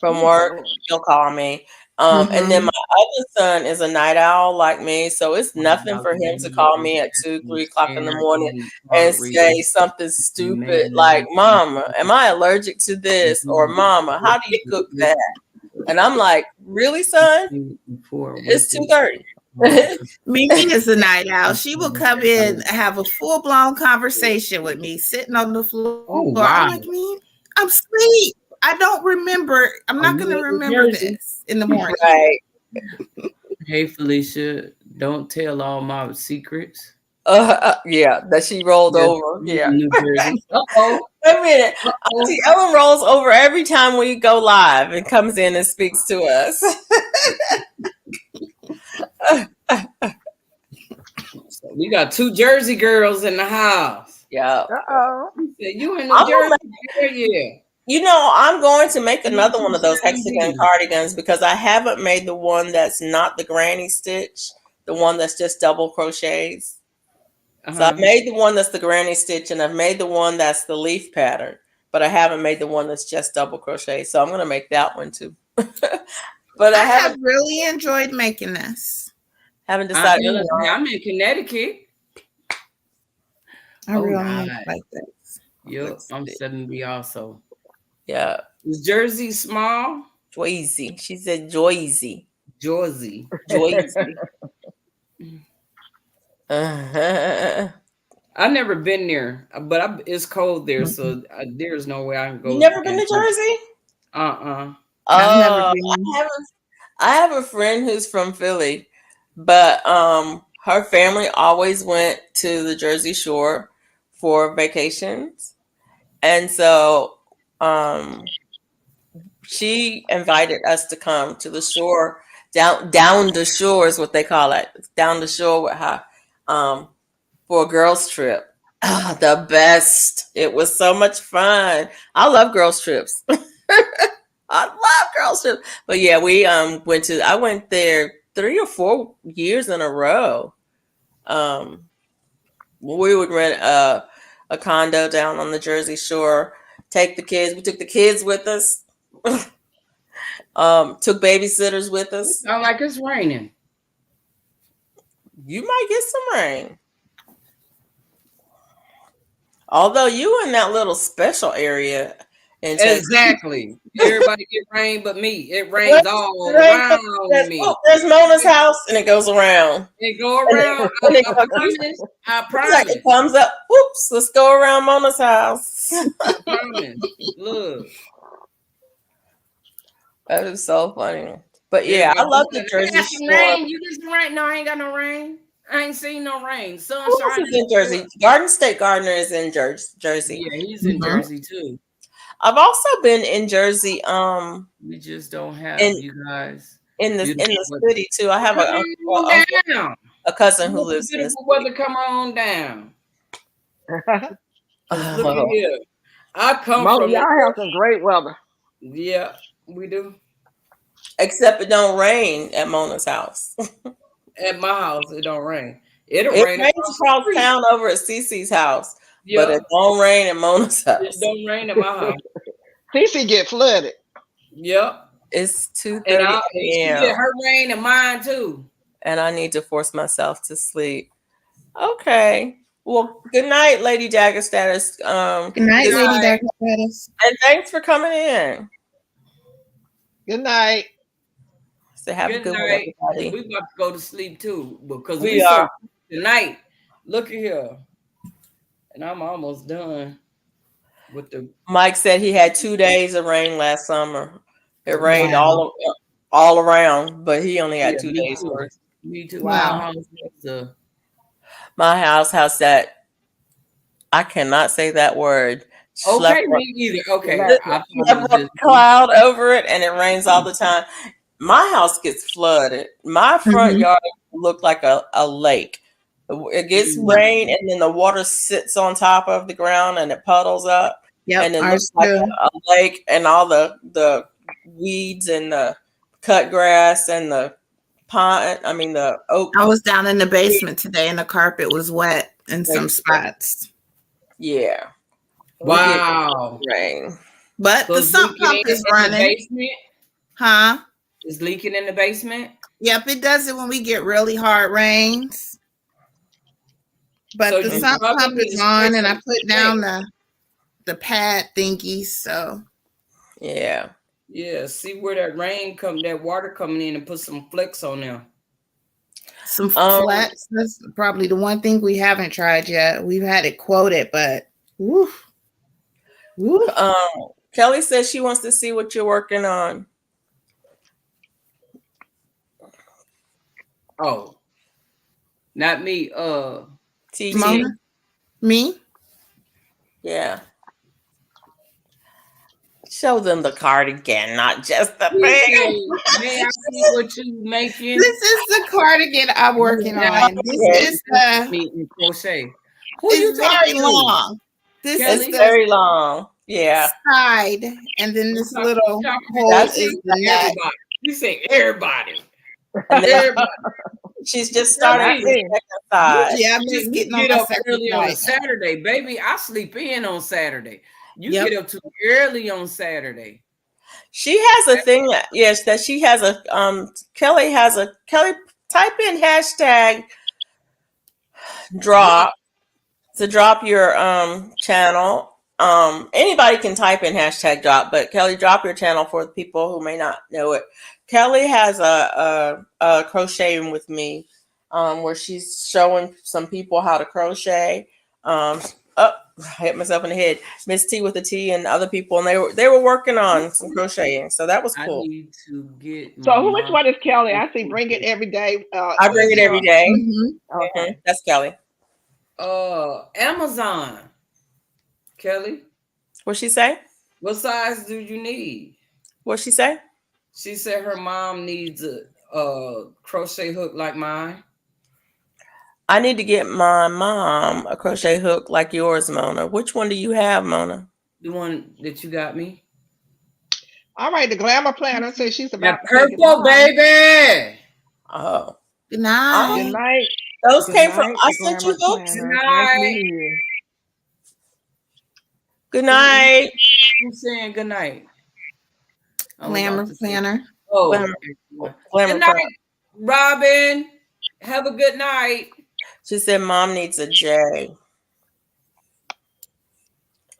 from Oh, work. Lord. He'll call me. And then Mhm. my other son is a night owl like me, so it's nothing for him to call me at 2, 3 o'clock in the morning and say something stupid like, "Mama, am I allergic to this?" or "Mama, how do you cook that?" And I'm like, "Really, son? It's 2:30." Mimi is a night owl. She will come in, have a full blown conversation with me, sitting on the floor. Oh I'm wow! like, me, I'm asleep. I don't remember. I'm Are not you going to in New remember Jersey? this in the morning. Right. Hey Felicia, don't tell all my secrets. Yeah, that she rolled Yes, over. I'm Yeah. in New Jersey. Uh-oh. Wait a minute. Uh-oh. Auntie Ellen rolls over every time we go live and comes in and speaks to us. So we got 2 Jersey girls in the house. Yeah. Uh-oh. You said you in I'm New gonna Jersey? Yeah. You know, I'm going to make another one of those Seven hexagon B. cardigans because I haven't made the one that's not the granny stitch, the one that's just double crochets. So I've made the one that's the granny stitch and I've made the one that's the leaf pattern, but I haven't made the one that's just double crochet. So I'm going to make that one too. But I I have haven't really enjoyed making this. decided. I'm in Connecticut. I Oh, really nice. like this. Yep, I'm 7B also. Yeah. Is Jersey small? Joyzy. She said Joyzy. Jersey. Joyzy. Uh-huh. I've never been there, but it's cold there, so there's no way I can go. You never been to Jersey? I've never Oh, been. I have a friend who's from Philly, but her family always went to the Jersey Shore for vacations. And so she invited us to come to the shore, down the shore is what they call it. Down the shore with her for a girls trip. Oh, the best. It was so much fun. I love girls trips. I love girls trip. But yeah, we I went there 3 or 4 years in a row. We would rent a condo down on the Jersey Shore. We took the kids with us. Took babysitters with It us. sounds like it's raining. You might get some rain. Although you in that little special area in Texas. Exactly. Everybody get rain but me. It rains all around me. There's Mona's house, and it goes around. It go around. I promise. I promise. It comes up. Whoops! Let's go around Mona's house. I promise. Look. That is so funny. But yeah, I love the Jersey Shore. Rain. You get some rain? No, I ain't got no rain. I ain't seen no rain. Sunshine is in Jersey. Garden State Gardener is in Jersey. Yeah, he's in Jersey too. I've also been in Jersey. We just don't have you guys in the city too. I have a cousin who lives in the city. Weather, come on down. Look at here. I come from. Y'all have some great weather. Yeah, we do. Except it don't rain at Mona's house. At my house, it don't rain. It rains across town over at Cece's house, but it don't rain at Mona's house. It don't rain at my house. Cece get flooded. Yep. It's 2:30 a.m. She get her rain and mine too. And I need to force myself to sleep. Okay. Well, good night, Lady Dagger Status. Good night, Lady Dagger Status. And thanks for coming in. Good night. So have a good one, everybody. We about to go to sleep too, because we are tonight. Look at here, and I'm almost done with the. Mike said he had 2 days of rain last summer. It rained all around, but he only had 2 days worth. Me too. Wow. My house has that. I cannot say that word. Okay, me either. Okay, cloud over it, and it rains all the time. My house gets flooded. My front yard looked like a lake. It gets rain, and then the water sits on top of the ground, and it puddles up. Yep, and it looks like a lake, and all the weeds and the cut grass and the pine. I mean the oak. I was down in the basement today, and the carpet was wet in some spots. Yeah. Wow. Rain. But the sump pump is running. Huh? It's leaking in the basement. Yep, it does it when we get really hard rains. But so the sump pump is on, and I put down the pad thingies. So yeah, see where that that water coming in, and put some flecks on there. Some flats. That's probably the one thing we haven't tried yet. We've had it quoted, but woof. Kelly says she wants to see what you're working on. Oh, not me. TT. Me? Yeah. Show them the cardigan, not just the thing. May I see what you making? This is the cardigan I'm working on. This is the crochet. It's very long. This is very long. Yeah. Side, and then this little hole is the neck. You say everybody. She's just starting the second side. Yeah, I'm just getting on up early on Saturday, baby. I sleep in on Saturday. You get up too early on Saturday. She has a thing that she has a Kelly type in hashtag drop to drop your channel. Anybody can type in hashtag drop, but Kelly, drop your channel for the people who may not know it. Kelly has a crocheting with me, where she's showing some people how to crochet. I hit myself in the head. Miss T with a T and other people, and they were working on some crocheting, so that was cool. I need to get. So which one is Kelly? I see bring it every day. I bring it every day. Mm-hmm. Okay, that's Kelly. Amazon. Kelly, what'd she say? What size do you need? What'd she say? She said her mom needs a crochet hook like mine. I need to get my mom a crochet hook like yours, Mona. Which one do you have, Mona? The one that you got me. All right, the glamour planner says she's about purple, baby. Oh. Good night. Good night. Those came from. I sent you hooks. Good night. Good night. Who's saying good night? I was Glamour about to say, planner. oh, Glamour- everyone. Glamour Good Club. night, Robin. Have a good night. She said mom needs a J.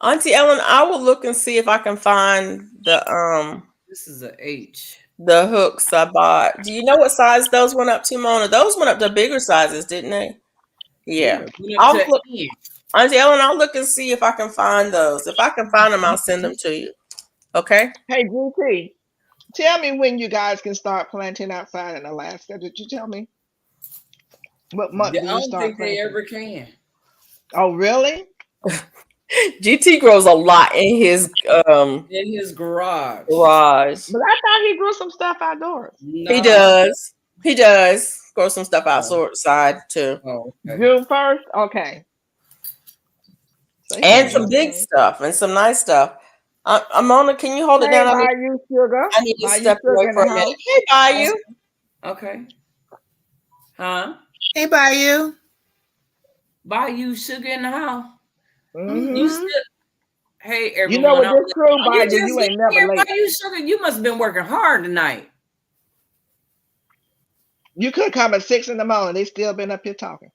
Auntie Ellen, I will look and see if I can find This is a H. the hooks I bought. Do you know what size those went up to, Mona? Those went up to bigger sizes, didn't they? Yeah. Went up I'll to look, N. Auntie Ellen, I'll look and see if I can find those. If I can find them, I'll send them to you. Okay? Hey, GT, tell me when you guys can start planting outside in Alaska. Did you tell me? What month I do you don't start think they planting? ever can. Oh, really? GT grows a lot in his In his garage. garage. But I thought he grew some stuff outdoors. No. He does. He does. Grow some stuff outside too. Oh, okay. June 1st? Okay. So he And got some some big time. stuff and some nice stuff. Mona, can you hold it Hey, down? Bayou Sugar. I need to Bayou step Sugar away in for the a minute. house. Hey, Bayou. Okay. Huh? Hey, Bayou. Bayou Sugar in the house. Mm-hmm. You still. Hey, everyone. You know, with this crew, Oh, Bayou, you just you ain't get here, never late. Bayou Sugar. You must have been working hard tonight. You could come at 6 in the morning. They still been up here talking.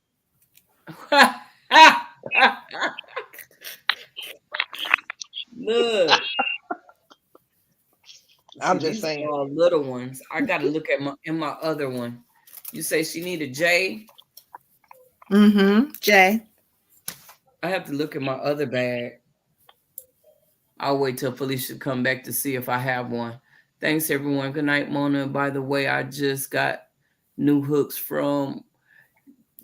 Look. I'm See, just these saying. are all little ones. I got to look at my other one. You say she need a J? Jay. I have to look at my other bag. I'll wait till Felicia come back to see if I have one. Thanks, everyone. Good night, Mona. By the way, I just got new hooks from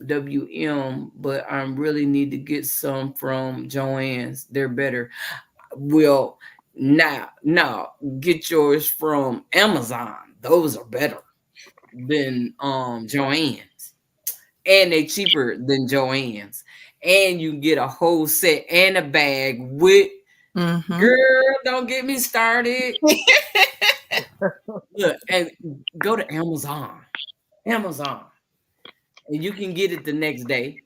WM, but I really need to get some from Joann's. They're better. Well, now, get yours from Amazon. Those are better than Joann's. And they cheaper than Joann's. And you get a whole set and a bag with girl, don't get me started. Look, and go to Amazon. And you can get it the next day.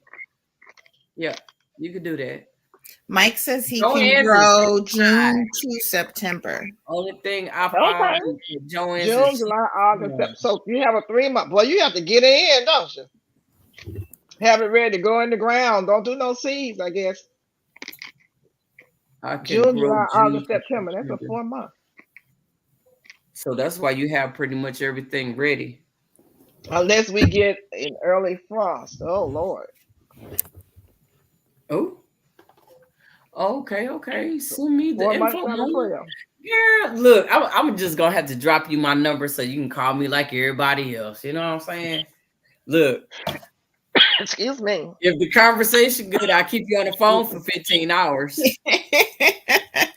Yeah, you can do that. Mike says he Joann's can is grow certified. June to September. Only thing I Okay. find with Joann's June, is July, August, September. So you have a 3 month. Well, you have to get it in, don't you? Have it ready to go in the ground. Don't do no seeds, I guess. I can June, grow July, June August, to September. That's a September. 4 month. So that's why you have pretty much everything ready. Unless we get an early frost. Oh, Lord. Oh. Okay. Send me the 4 months info. under Mona. 12. Girl, look, I'm just gonna have to drop you my number so you can call me like everybody else. You know what I'm saying? Look, Excuse me. if the conversation good, I'll keep you on the phone for 15 hours. Yes,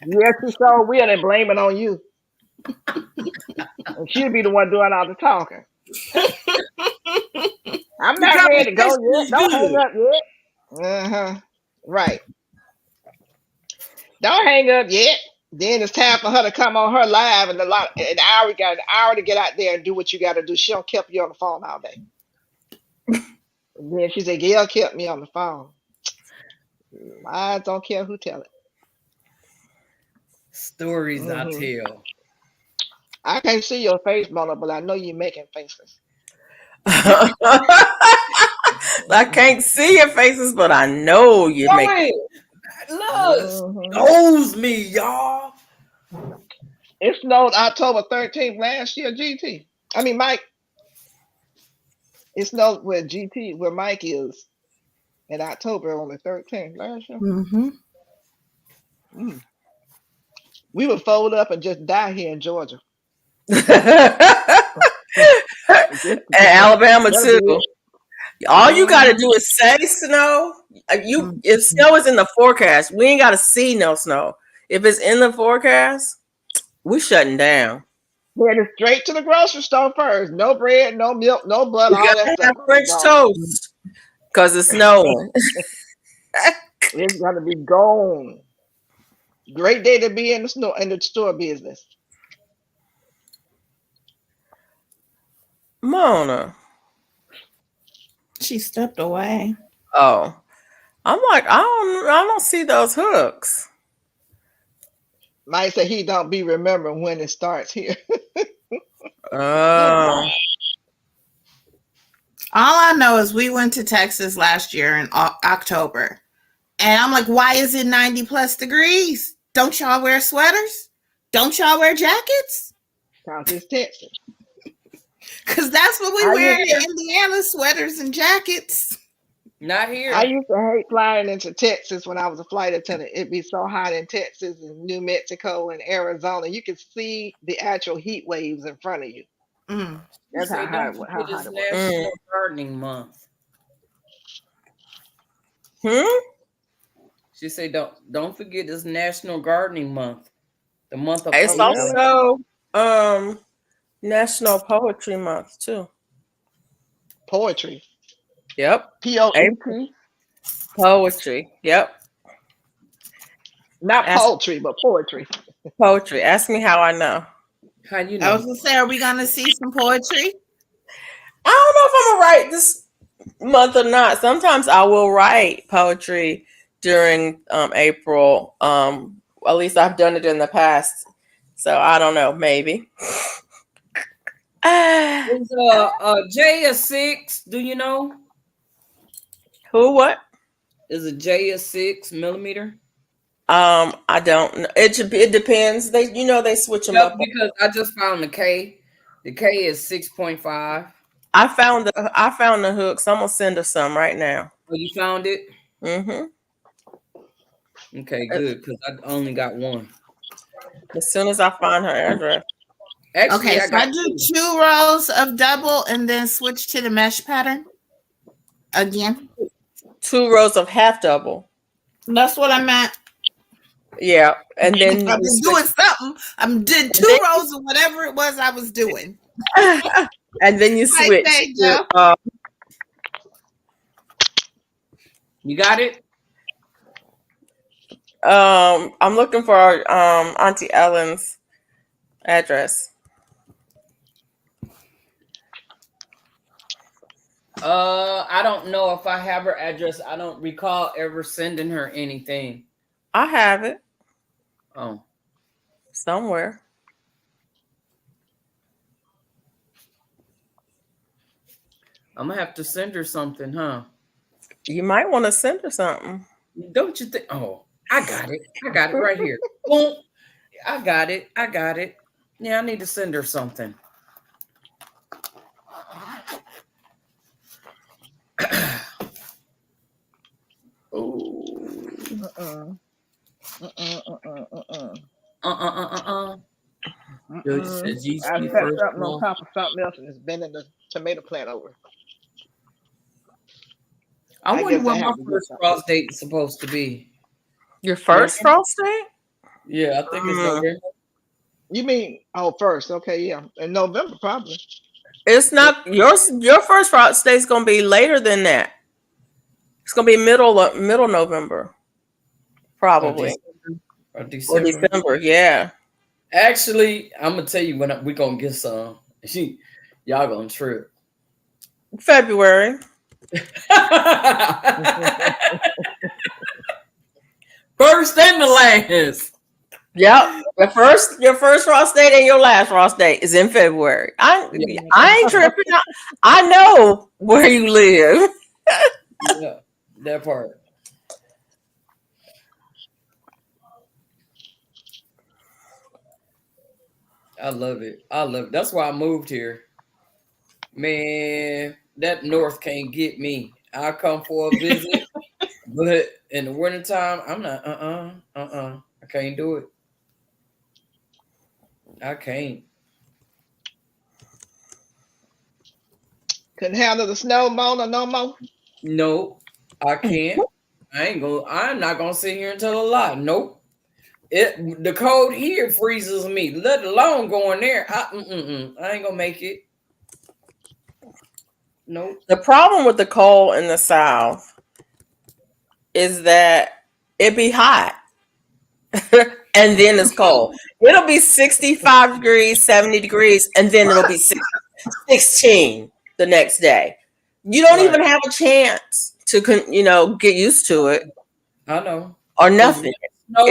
she sure will and blame it on you. And she'll be the one doing all the talking. I'm The not ready to go conversation yet. is Don't hang good. up yet. Uh-huh. Right. Don't hang up yet. Then it's time for her to come on her live and an hour. You got an hour to get out there and do what you got to do. She don't keep you on the phone all day. And then she said, "Gail kept me on the phone." I don't care who tell it. Stories I Hmm. tell. I can't see your face, Mona, but I know you're making faces. I can't see your faces, but I know you Go make. ahead. Look, Hmm. knows me, y'all. It snowed October 13th last year, GT. I mean, Mike. It snowed where GT, where Mike is in October on the 13th last year. Mm. We would fold up and just die here in Georgia. And Alabama That'll too. be it. All you got to Mhm. do is say snow. If snow is in the forecast, we ain't got to see no snow. If it's in the forecast, we shutting down. Headed straight to the grocery store first. No bread, no milk, no butter, We all that gotta stuff have gonna be French gone. toast because it's snowing. It's gonna be gone. Great day to be in the snow in the store business. Mona. She stepped away. Oh, I'm like I don't see those hooks. Might say he don't be remembering when it starts here. Oh, All I know is we went to Texas last year in October. And I'm like, why is it 90 plus degrees? Don't y'all wear sweaters? Don't y'all wear jackets? Cause it's Texas. Because that's what we I wear used in Indiana, sweaters and jackets. Not here. I used to hate flying into Texas when I was a flight attendant. It'd be so hot in Texas and New Mexico and Arizona. You could see the actual heat waves in front of you. Mm. You That's say, don't how forget hot it's it was. National Gardening Month. She said, don't forget it's National Gardening Month. The month of it's Oh, really? also National Poetry Month too. Poetry. Yep, Poet. poetry. Yep, Not ask poultry, but poetry. poetry. Ask me how I know. How you I was know? going to say, are we going to see some poetry? I don't know if I'm gonna write this month or not. Sometimes I will write poetry during April. At least I've done it in the past. So I don't know, maybe. Is J a 6? Do you know? Who what? Is a J a 6 millimeter? I don't know. It depends. They switch them Yep, up. because I just found the K. The K is 6.5. I found the hook, so I'm gonna send her some right now. Oh, you found it? Mm-hmm. Okay, good, because I only got one. As soon as I find her address. Actually, Okay, I so I got do two. 2 rows of double and then switch to the mesh pattern again. 2 rows of half double. That's what I meant. Yeah. And then I've you been switch doing something. I did 2 rows of whatever it was I was doing. and then you Right switch there, to Joe. You got it? I'm looking for Auntie Ellen's address. I don't know if I have her address. I don't recall ever sending her anything. I have it Oh, somewhere. I'm gonna have to send her something, huh? You might want to send her something. Don't you think? Oh, I got it. I got it right here. Boom. I got it. I got it. Yeah, I need to send her something. Uh-uh. Judge says you I see set first something on one. top of something else and it's been in the tomato plant over. I I wonder guess I what my have to get first something. cross date is supposed to be. Your first frost date? Yeah, I think it's November. You mean first? Okay, yeah, in November probably. It's not your first frost date's gonna be later than that. It's gonna be middle November, probably. Or Or December. December, yeah. Actually, I'm gonna tell you when we're gonna get some. Y'all gonna trip. February. First and the last. Yep. Your first frost date and your last frost date is in February. I ain't tripping. I know where you live. Yeah, that part. I love it. I love it. That's why I moved here. Man, that north can't get me. I'll come for a visit, but in the wintertime, I'm not I can't do it. I can't. Couldn't handle the snow, Mona, no more. Nope. I can't. I'm not gonna sit here and tell a lie. Nope. The cold here freezes me, let alone going there. I ain't gonna make it. Nope. The problem with the cold in the South is that it be hot and then it's cold. It'll be 65 degrees, 70 degrees, and then it'll be 16 the next day. You don't even have a chance to get used to it I know. or nothing. No,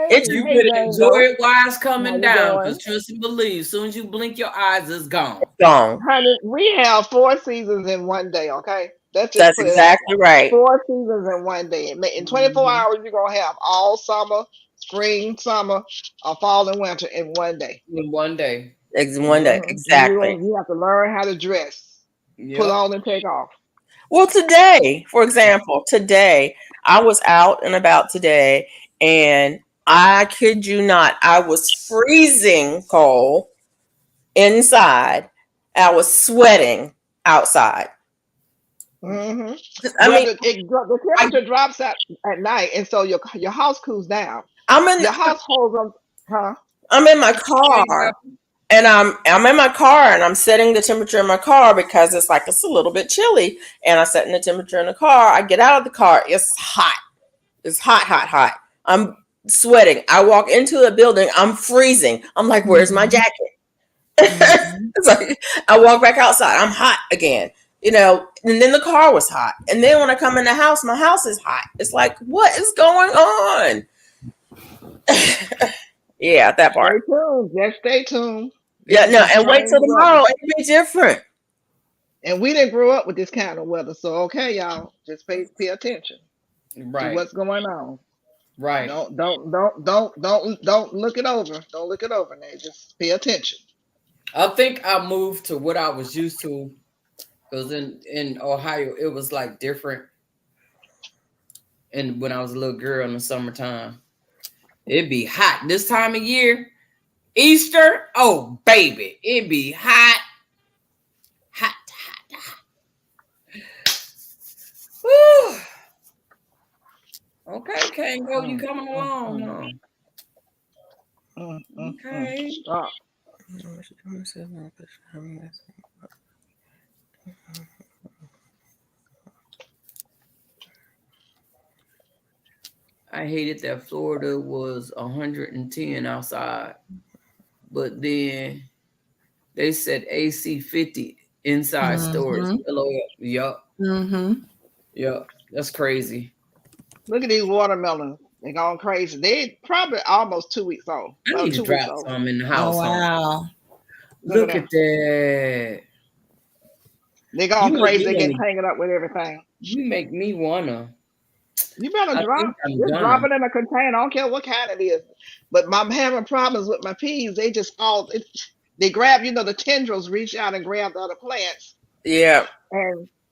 Hey, you hey, better enjoy Django. it while it's How coming you down. Because doing? trust and believe, as soon as you blink your eyes, it's gone. Gone. Honey, we have 4 seasons in one day, okay? Let's just That's put it out exactly right. there. 4 seasons in one day. In 24 Mhm. hours, you're going to have all summer, spring, summer, fall, and winter in one day. In one day. One day, exactly. You have to learn how to dress, put Yep. on and take off. Well, today, for example, today I was out and about today, and I kid you not, I was freezing cold inside. I was sweating outside. Hmm I Well, mean, the I, temperature drops at night, and so your house cools down. I'm in Your house holds on, huh? I'm in my car, and I'm in my car, and I'm setting the temperature in my car because it's a little bit chilly, and I'm setting the temperature in the car. I get out of the car, it's hot. It's hot, hot, hot. I'm sweating. I walk into the building. I'm freezing. I'm like, where's my jacket? Mhm. It's like I walk back outside. I'm hot again. And then the car was hot. And then when I come in the house, my house is hot. It's like, what is going on? Yeah, that part. Stay tuned. Just stay tuned. This Yeah, is no, some and wait strange till weather. tomorrow. It'll be different. And we didn't grow up with this kind of weather. So okay, y'all, just pay attention to Right. what's going on. Right. Don't look it over. Don't look it over now. Just pay attention. I think I moved to what I was used to. Because in Ohio, it was like different. And when I was a little girl in the summertime, it'd be hot this time of year. Easter, oh baby, it'd be hot, hot, hot, hot. Whew. Okay, Kango, you Mm, coming mm, along, mm, huh? mm. Okay. Stop. I hated that Florida was 110 outside, but then they said AC 50 inside storage. Mhm. LOL. Yup. Mhm. Yup. That's crazy. Look at these watermelons. They're going crazy. They probably almost 2 weeks old. I About need to 2 weeks drop old. some in the Oh house, huh? wow. Look at Look that. at that. They're You going make crazy. me They're getting wanna. tangled up with everything. You make me wanna. You better I think I'm just gonna. drop it in a container. I don't care what kind it is. But I'm having problems with my peas. They just fall. They grab, the tendrils reach out and grab the other plants, Yeah.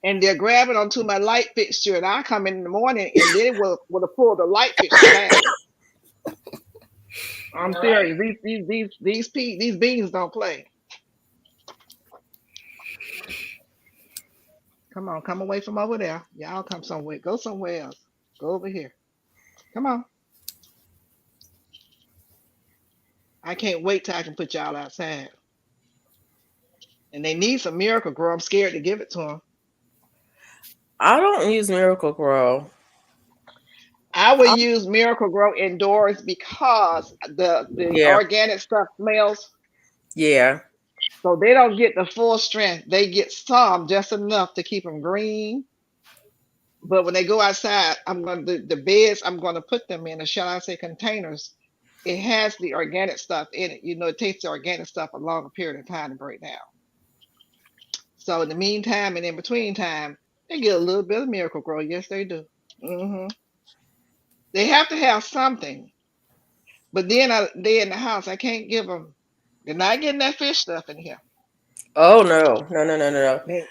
and they're grabbing onto my light fixture. And I come in the morning, and then it will have pulled the light fixture down. I'm All right. serious. These beans don't play. Come on, come away from over there. Y'all come somewhere. Go somewhere else. Go over here. Come on. I can't wait till I can put y'all outside. And they need some miracle grow. I'm scared to give it to them. I don't use Miracle Grow. I would use Miracle Grow indoors because the Yeah. organic stuff smells, Yeah. so they don't get the full strength. They get some, just enough to keep them green. But when they go outside, the beds I'm going to put them in, or shall I say containers. It has the organic stuff in it. It takes the organic stuff a longer period of time to break down. So in the meantime and in between time, they get a little bit of Miracle Grow. Yes, they do. Hmm They have to have something. But then they in the house. I can't give them. They're not getting that fish stuff in here. Oh no. No, no, no, no, no. They,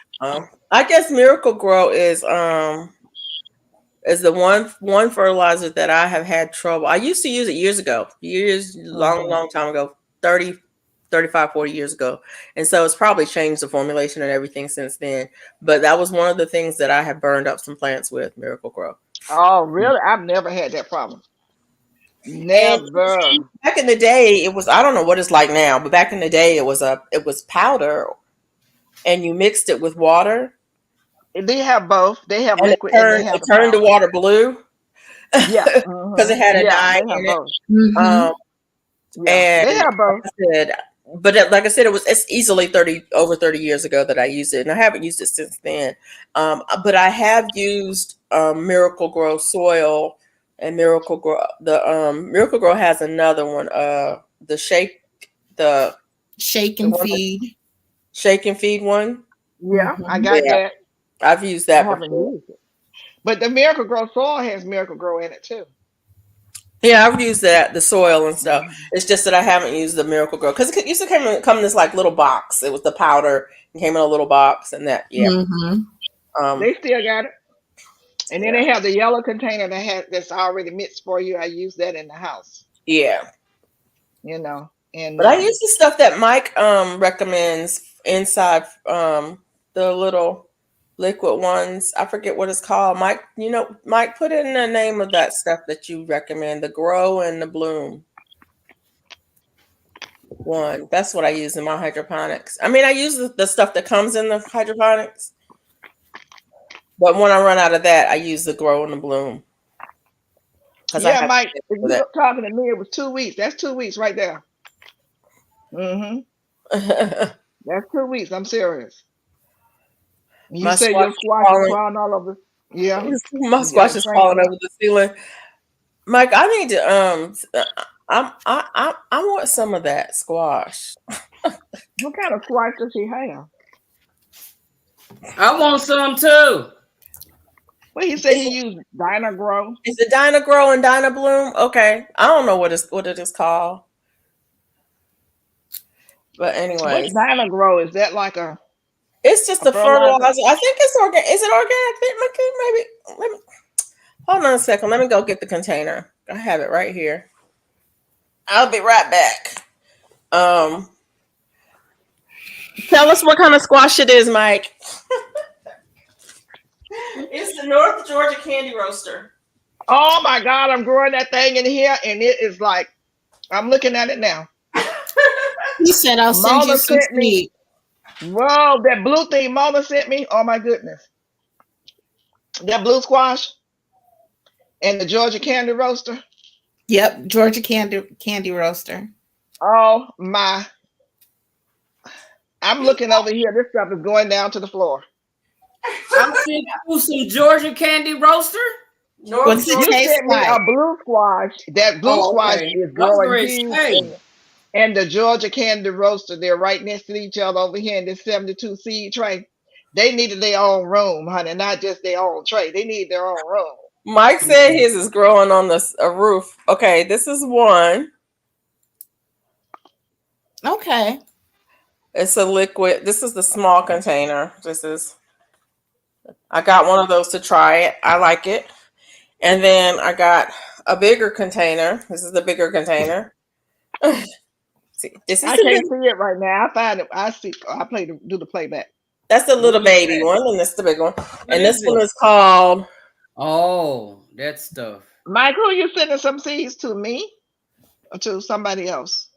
I guess Miracle Grow is the one fertilizer that I have had trouble. I used to use it years ago. Years long, mhm. long time ago. 30, 35, 40 years ago. And so it's probably changed the formulation and everything since then. But that was one of the things that I have burned up some plants with Miracle Grow. Oh, really? I've never had that problem. And Never. back in the day, it was, I don't know what it's like now, but back in the day, it was powder, and you mixed it with water, They have both. They have and liquid and they have it the turned the powder. water blue Yeah. because it had a Yeah, dye they have in it. both. Um, Mhm. Yeah, and they have both. like I said, it's easily over 30 years ago that I used it, and I haven't used it since then. But I have used Miracle Grow soil And Miracle Grow, the Miracle Grow has another one. The shake, the Shake the and one, feed. shake and feed one. Yeah, I Mhm. got Yeah, that. I've used I that haven't before. used it. But the Miracle Grow soil has Miracle Grow in it too. Yeah, I've used that, the soil and stuff. Mhm. It's just that I haven't used the Miracle Grow because it used to come in this like little box. It was the powder. It came in a little box, and that, yeah, Mhm. They still got it. And then yeah, they have the yellow container that's already mixed for you. I use that in the house, yeah. you know. And But I use the stuff that Mike recommends inside the little liquid ones. I forget what it's called. Mike, Mike, put in the name of that stuff that you recommend, the Grow and the Bloom one. That's what I use in my hydroponics. I mean, I use the stuff that comes in the hydroponics, but when I run out of that, I use the Grow and the Bloom because I yeah, have to Mike, stick if with you talking to me, it was 2 weeks. That's 2 weeks right there. Hmm. it. That's 2 weeks. I'm serious. You My say squash your is squash is falling. crawling all over. Yeah, My you gotta squash is train falling them over up. the ceiling. Mike, I need to I want some of that squash. What kind of squash does he have? I want some too. Well, he said Is he it used Dyna Grow. is it Dyna Grow and Dyna Bloom? Okay. I don't know what it is called. But What's anyways, Dyna Grow? Is that like it's just a a fertilizer? fertilizer. I think it's organic. Is it organic? Maybe let me hold on a second. Let me go get the container. I have it right here. I'll be right back. Um Tell us what kind of squash it is, Mike. It's the North Georgia Candy Roaster. Oh my God, I'm growing that thing in here, and it is like I'm looking at it now. He said, "I'll send you Mona some sent me. seed." Whoa, that blue thing Mona sent me. Oh my goodness, that blue squash and the Georgia Candy Roaster. Yep, Georgia candy roaster. Oh my! I'm looking over here. This stuff is going down to the floor. I'm sending you some Georgia candy roaster. North What's it You Georgia. taste sent me a like? blue squash. That blue Oh, squash okay. is I was growing going to huge, say. and the Georgia Candy Roaster. They're right next to each other over here in this 72 seed tray. They needed their own room, honey, not just their own tray. They need their own room. Mike said his is growing on a roof. Okay, this is one. Okay. It's a liquid. This is the small container. I got one of those to try it. I like it. And then I got a bigger container. This is the bigger container. See, this is I can't see it right now. I find it. I see. I do the playback. that's the little What is baby that? one, and this is the big one. What And this is one it? is called Oh, that stuff. Mike, who you sending some seeds to? Me or to somebody else?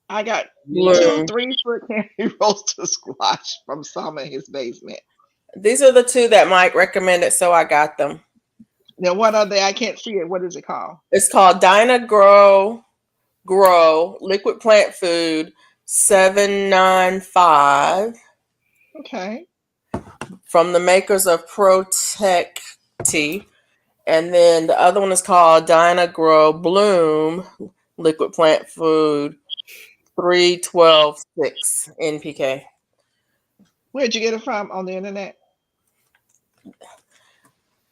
I got two Bloom. 3-foot candy roaster squash from some in his basement. These are the two that Mike recommended, so I got them. Now, what are they? I can't see it. What is it called? It's called Dyna Grow Liquid Plant Food 795 Okay. from the makers of Protect Tea. And then the other one is called Dyna Grow Bloom Liquid Plant Food 3126 NPK. Where'd you get it from on the internet?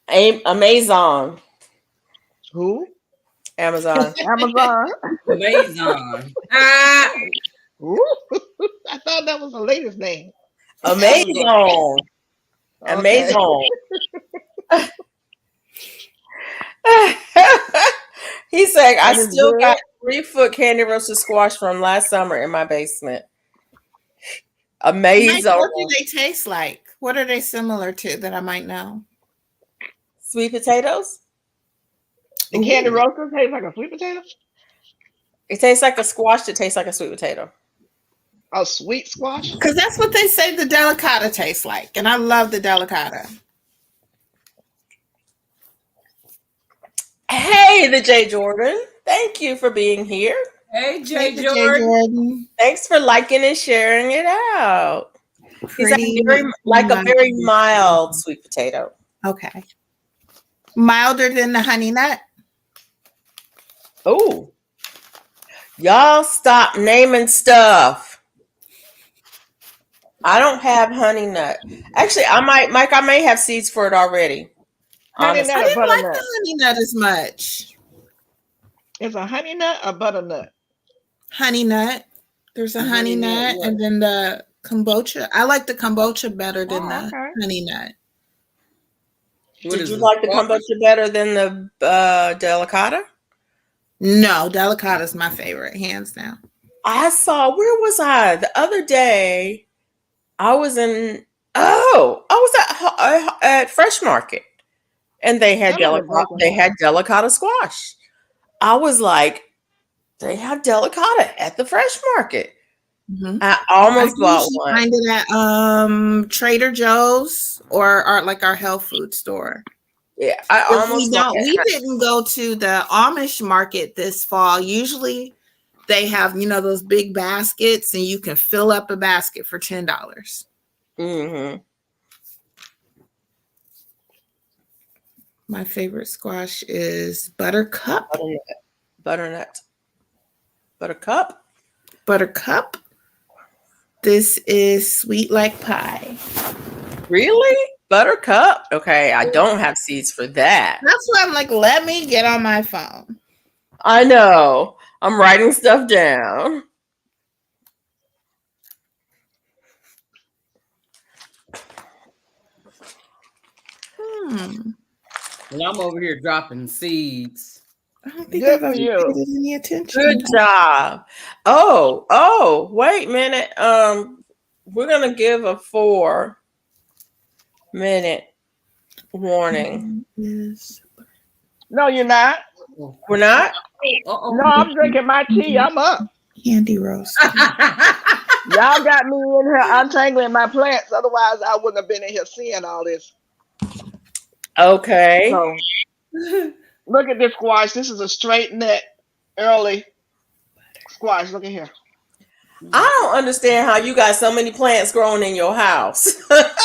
Amazon. Who? Amazon. Amazon. Amazon. Ah, Ooh. I thought that was the latest name. Amazon. Amazon. Okay. Amazon. He's saying, I And it's still good. got 3-foot candy roasted squash from last summer in my basement. Mike, Amazing. what do they taste like? What are they similar to that I might know? Sweet potatoes. The candy Ooh. roaster tastes like a sweet potato. It tastes like a squash that tastes like a sweet potato. A sweet squash. Because that's what they say the delicata tastes like. And I love the delicata. Hey, the J. Jordan. Thank you for being here. hey, Jay Hey, J. Jordan. Jordan. Thanks for liking and sharing it out. He's like a very mild sweet potato. Okay. Milder than the honey nut? Oh, y'all stop naming stuff. I don't have honey nut. Actually, I may have seeds for it already. Honey Honestly, I nut or didn't like the butternut? honey nut as much. Is a honey nut or butternut? Honey nut. There's a honey Honey nut nut, what? and then the kombucha. I like the kombucha better than Oh, the okay. honey nut. What did is you it? like the kombucha better than the delicata? No, delicata is my favorite, hands down. I saw, where was I the other day? I was in, I was at Fresh Market, and they had Somebody breaking up. delicata squash. I was like, they have delicata at the Fresh Market. Mm-hmm. I I almost bought usually one. find it at Trader Joe's or like our health food store. Yeah, I If we almost bought don't, we didn't go to the Amish market this fall. Usually they have, those big baskets and you can fill up a basket for $10. Mm-hmm. My favorite squash is buttercup. Butternut. Buttercup? Buttercup. This is sweet like pie. Really? Buttercup? Okay, I don't have seeds for that. That's why I'm like, let me get on my phone. I know. I'm writing stuff down. And I'm over here dropping seeds. I don't think Good I've for ever paid you. it any attention. Good job. Oh, wait a minute. We're gonna give a 4-minute warning. No, you're not. We're not? Uh-oh. No, I'm drinking my tea. I'm up. Candy roast. Y'all got me in here untangling my plants. Otherwise, I wouldn't have been in here seeing all this. Okay. So, look at this squash. This is a straight net early squash. Look at here. I don't understand how you got so many plants growing in your house. That's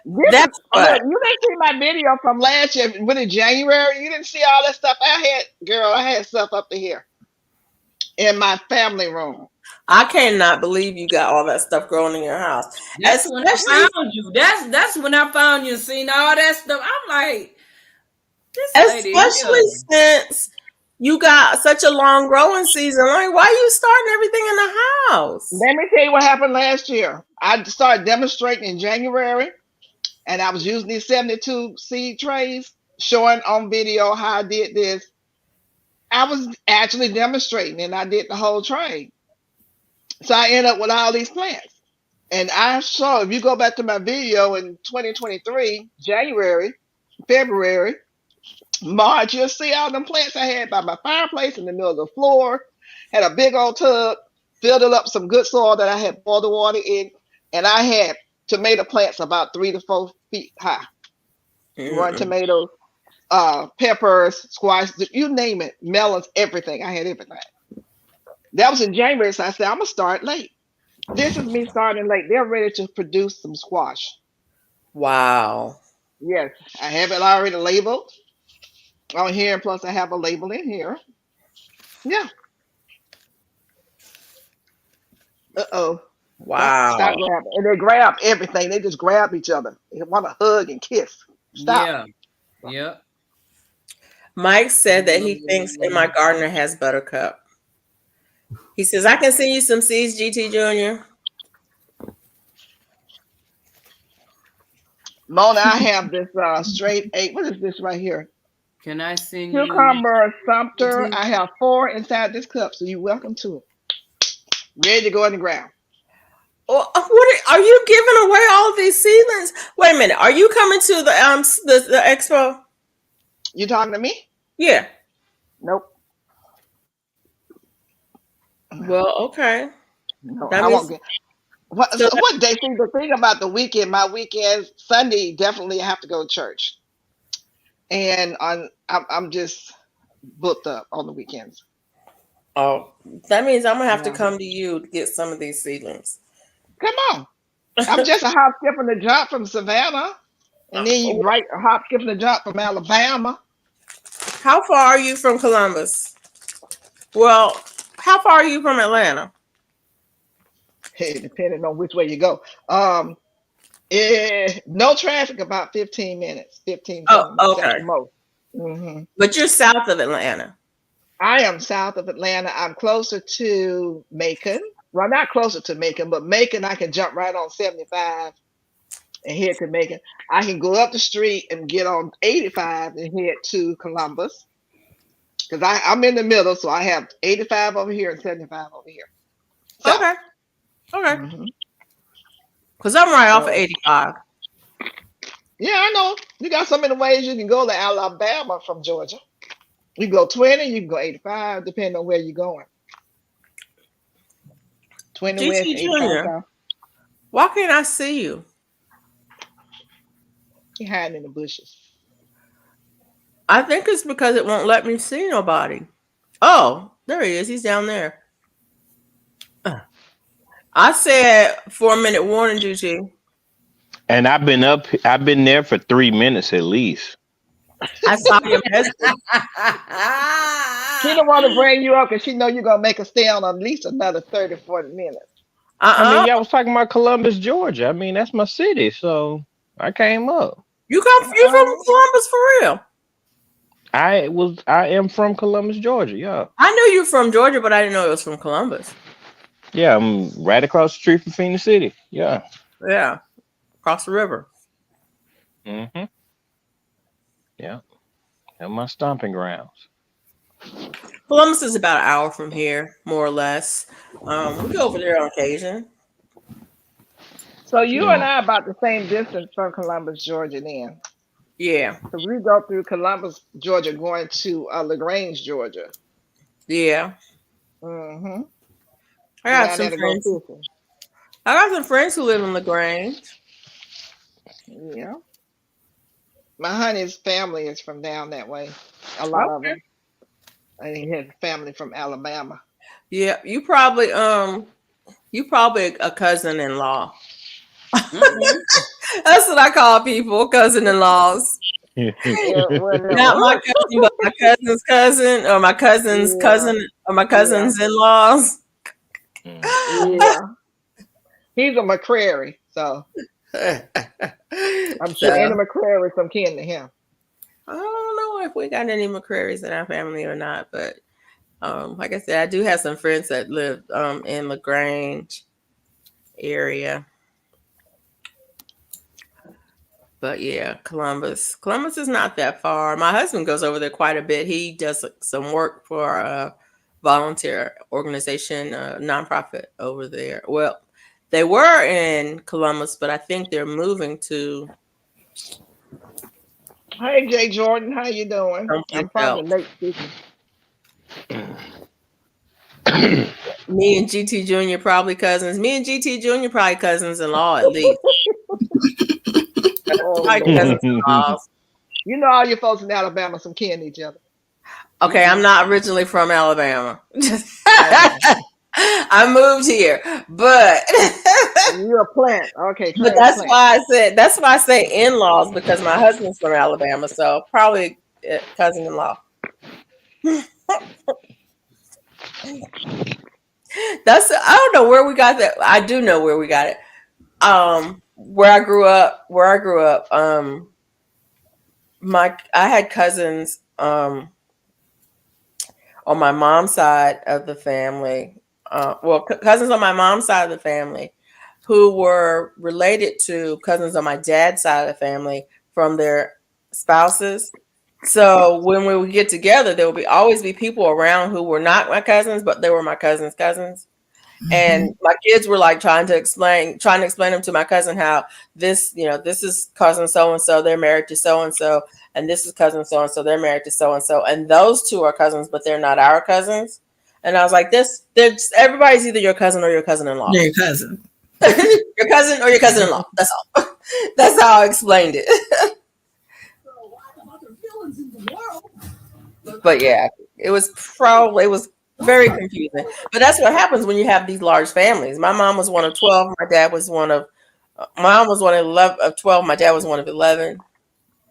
Look, what. you didn't see my video from last year, when in January. You didn't see all that stuff I had, girl. I had stuff up to here in my family room. I cannot believe you got all that stuff growing in your house. That's when I found you. That's when I found you and seen all that stuff. I'm like, this lady Especially here. since you got such a long growing season. Like, why are you starting everything in the house? Let me tell you what happened last year. I started demonstrating in January, and I was using these 72 seed trays, showing on video how I did this. I was actually demonstrating, and I did the whole tray. So I ended up with all these plants. And I saw, if you go back to my video in 2023, January, February, March, you'll see all them plants I had by my fireplace in the middle of the floor. Had a big old tub, filled it up some good soil that I had boiled the water in, and I had tomato plants about 3 to 4 feet high. Run tomatoes, peppers, squash, you name it, melons, everything. I had everything. That was in January, so I said, I'm gonna start late. This is me starting late. They're ready to produce some squash. Wow. Yes, I have it already labeled on here, and plus I have a label in here. Yeah. Uh-oh. Stop Wow. grabbing. And they grab everything. They just grab each other. They want to hug and kiss. Stop. Yeah. Yep. Mike said that he thinks in my gardener has buttercup. He says, I can send you some seeds, GT Jr. Mona, I have this straight 8. What is this right here? Can I send you? Cucumber Sumpter. I have 4 inside this cup, so you're welcome to it. Ready to go in the ground. What are you giving away all these seedlings? Wait a minute. Are you coming to the expo? You talking to me? Yeah. Nope. Well, okay. No, That I means won't get. What day? See, the thing about the weekend, my weekend, Sunday, definitely have to go to church. And I'm just booked up on the weekends. that means I'm gonna have to Yeah. come to you to get some of these seedlings. Come on. I'm just a hop, skip, and a jump from Savannah. And then you write a hop, skip, and a jump from Alabama. How far are you from Columbus? Well, how far are you from Atlanta? Hey, depending on which way you go. No traffic, about 15 minutes, 15, Oh, 20 minutes at okay. the most. Hmm. But you're south of Atlanta. I am south of Atlanta. I'm closer to Macon. Well, not closer to Macon, but Macon, I can jump right on 75 and head to Macon. I can go up the street and get on 85 and head to Columbus. Because I'm in the middle, so I have 85 over here and 75 over here. South. Okay. Okay. Hmm. Because I'm right off of So, 85. yeah, I know. You got so many ways you can go to Alabama from Georgia. You can go 20, you can go 85, depending on where you're going. 20 west, GT 85 Jr., south. why can't I see you? You're hiding in the bushes. I think it's because it won't let me see nobody. Oh, there he is. He's down there. I said 4-minute warning, GT. And I've been there for 3 minutes at least. I saw your message. She don't want to bring you up because she know you're going to make her stay on at least another 30, 40 minutes. I mean, Uh-uh. y'all was talking about Columbus, Georgia. I mean, that's my city, so I came up. You from Columbus for real? I am from Columbus, Georgia. Yeah. I knew you from Georgia, but I didn't know it was from Columbus. Yeah, I'm right across the street from Phoenix City. Yeah. Yeah. Across the river. Mm-hmm. Yeah. And my stomping grounds. Columbus is about an hour from here, more or less. We go over there on occasion. So you Yeah. and I are about the same distance from Columbus, Georgia then. Yeah. So we go through Columbus, Georgia, going to LaGrange, Georgia. Yeah. Mm-hmm. I Go got down some there to go friends. fishing. I got some friends who live in LaGrange. Yeah. My honey's family is from down that way. A lot of Okay. them. And he has family from Alabama. Yeah, you probably a cousin-in-law. Mm-mm. That's what I call people, cousin-in-laws. Yeah, Not my whatever. cousin, but my cousin's cousin, or my cousin's Yeah, cousin, or my yeah, cousin's in-laws. yeah. He's a McCrary, so I'm sure So any McCrary some kin to him. I don't know if we got any McCrary's in our family or not, but like I said, I do have some friends that live in LaGrange area. But yeah, Columbus. Columbus is not that far. My husband goes over there quite a bit. He does some work for a volunteer organization, nonprofit over there. Well, they were in Columbus, but I think they're moving to Hey Jay Jordan, how you doing? someplace I'm probably else. late speaking. Me and GT Jr. probably cousins. Me and GT Jr. probably cousins-in-law at least. Oh Probably Lord. cousins-in-laws. You know all you folks in Alabama some kin to each other. Okay, I'm not originally from Alabama. Okay. I moved here, but You're a plant. Okay, but that's transplant. why I say in-laws, because my husband's from Alabama, so probably cousin-in-law. I don't know where we got that. I do know where we got it. Where I grew up, I had cousins on my mom's side of the family. Cousins on my mom's side of the family who were related to cousins on my dad's side of the family from their spouses. So when we would get together, there would always be people around who were not my cousins, but they were my cousin's cousins. And my kids were like trying to explain them to my cousin how this is cousin so and so, they're married to so and so, and this is cousin so and so, they're married to so and so, and those two are cousins, but they're not our cousins. And I was like, everybody's either your cousin or your cousin-in-law. Your cousin. Your cousin or your cousin-in-law. That's all. That's how I explained it. But yeah, it was very confusing. But that's what happens when you have these large families. My mom was one of 12. My dad was one of 12. My dad was one of 11.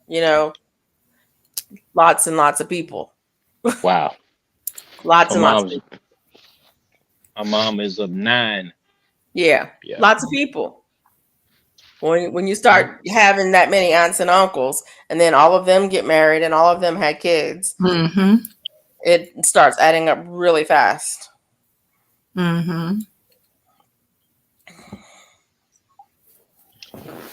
You know, lots and lots of people. Wow. Lots My and lots of mom's people. my mom is of 9. Yeah, Yeah. lots of people. When you start having that many aunts and uncles, and then all of them get married and all of them had kids, Mm-hmm. it starts adding up really fast. Mm-hmm.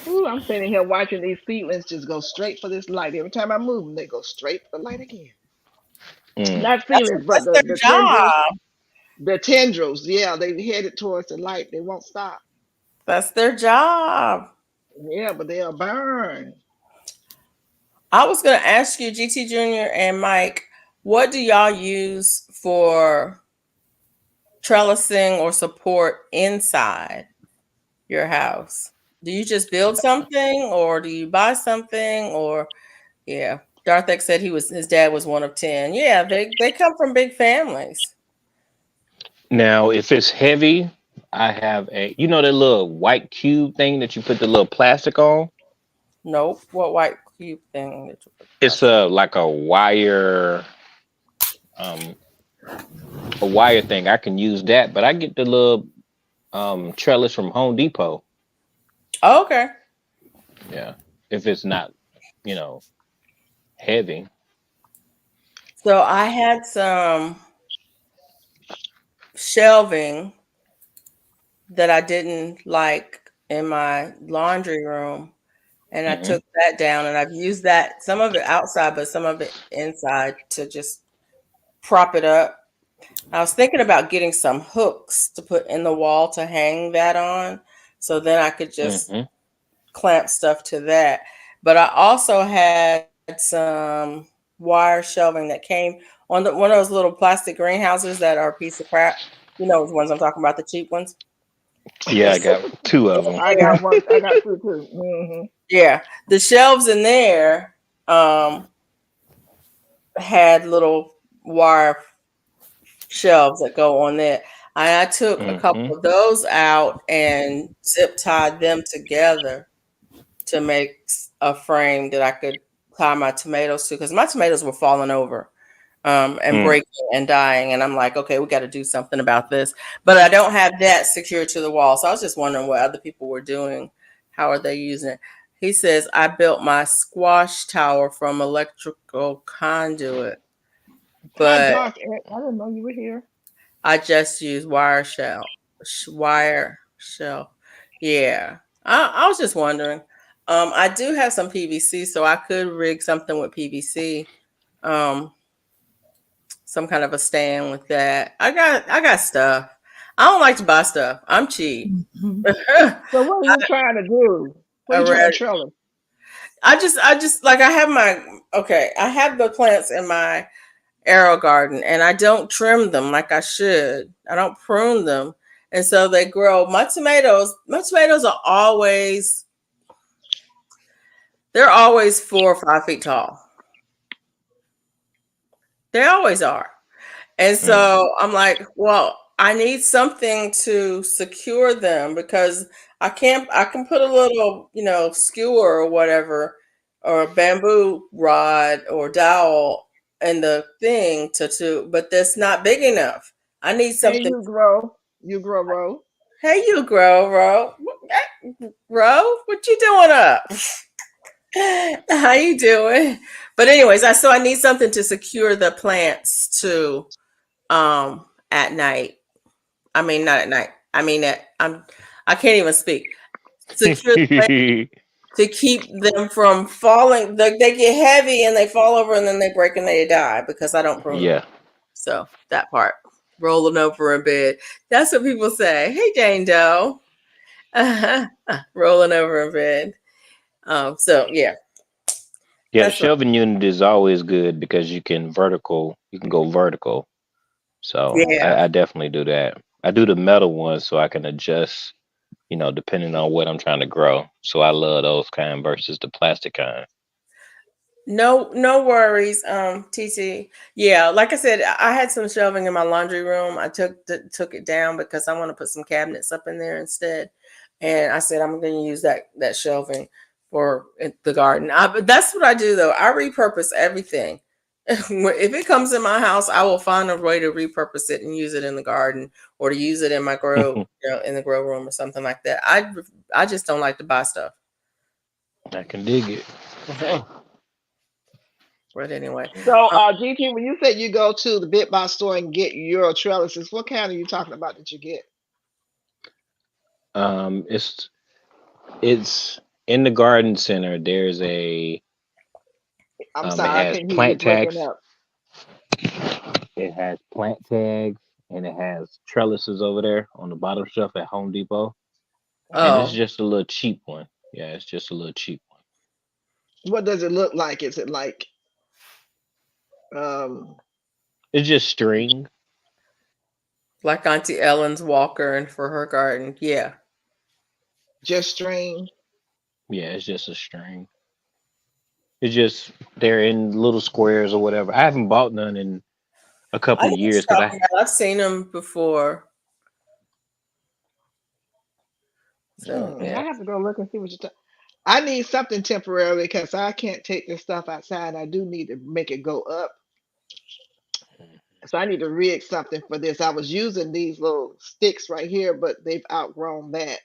Ooh, I'm sitting here watching these seedlings just go straight for this light. Every time I move them, they go straight for the light again. Mm. Not seedlings, but That's their the tendrils. job. The tendrils, yeah, they headed towards the light. They won't stop. That's their job. Yeah, but they'll burn. I was going to ask you, GT Junior and Mike, what do y'all use for trellising or support inside your house? Do you just build something, or do you buy something, or yeah? Darthek said his dad was one of 10. Yeah, they come from big families. Now, if it's heavy, I have that little white cube thing that you put the little plastic on. Nope. What white cube thing that you put It's plastic? like um a wire thing. I can use that, but I get the little trellis from Home Depot. Oh, okay. Yeah. If it's not, you know, heavy. So I had some shelving that I didn't like in my laundry room, and I Hmm. took that down, and I've used that, some of it outside but some of it inside, to just prop it up. I was thinking about getting some hooks to put in the wall to hang that on, so then I could just Hmm. clamp stuff to that. But I also had some wire shelving that came on one of those little plastic greenhouses that are a piece of crap. You know the ones I'm talking about, the cheap ones. Yeah, I got two of them. I got one. I got two too. Yeah, the shelves in there um, had little wire shelves that go on there. I took a Hmm. couple of those out and zip tied them together to make a frame that I could tie my tomatoes to, because my tomatoes were falling over and Mm. breaking and dying. And I'm like, okay, we got to do something about this. But I don't have that secured to the wall. So I was just wondering what other people were doing. How are they using it? He says, I built my squash tower from electrical conduit, Hi, but Doc. I didn't know you were here. I just use wire shell. Yeah. I was just wondering. I do have some PVC, so I could rig something with PVC. Um, some kind of a stand with that. I got stuff. I don't like to buy stuff. I'm cheap. Mm-hmm. So what are you trying to do? What I are you trying read. to trellis? I just like, I have I have the plants in my arrow garden, and I don't trim them like I should. I don't prune them. And so they grow. My tomatoes are always, they're always 4 or 5 feet tall. They always are. And Mm. so I'm like, well, I need something to secure them, because I can put a little, skewer or whatever, or a bamboo rod or dowel in the thing but that's not big enough. I need Hey, something. you grow. You grow, Ro. Hey, you grow, Ro, what you doing up? How you doing? But anyways, I need something to secure the plants to at night. I mean, not at night. I mean, I can't even speak. Secure the plant to keep them from falling. They get heavy and they fall over, and then they break and they die because I don't prune them. Yeah. So that part, rolling over in bed. That's what people say. Hey, Jane Doe, rolling over in bed. So yeah, Yeah, the that's what. shelving unit is always good because you can go vertical. So Yeah. I definitely do that. I do the metal ones so I can adjust, depending on what I'm trying to grow. So I love those kind versus the plastic kind. No worries, TC. Yeah, like I said, I had some shelving in my laundry room. I took it down because I want to put some cabinets up in there instead. And I said I'm going to use that shelving for the garden. But that's what I do though. I repurpose everything. If it comes in my house, I will find a way to repurpose it and use it in the garden or to use it in my grow, in the grow room or something like that. I just don't like to buy stuff. I can dig it. But anyway, So, GT, when you say you go to the big box store and get your trellises, what kind are you talking about that you get? It's in the garden center. There's a I'm it sorry, I has can't hear you plant breaking tags. up. It has plant tags and it has trellises over there on the bottom shelf at Home Depot. And it's oh, just a little cheap one. Yeah, it's just a little cheap one. What does it look like? Is it like um It's just string. like Auntie Ellen's walker and for her garden. Yeah. just string? Yeah, it's just a string. It's just they're in little squares or whatever. I haven't bought none in a I couple know of what years you're because talking about. I've seen them before. So yeah. I have to go look and see what you're talking. I need something temporary because I can't take this stuff outside. I do need to make it go up. So I need to rig something for this. I was using these little sticks right here, but they've outgrown that.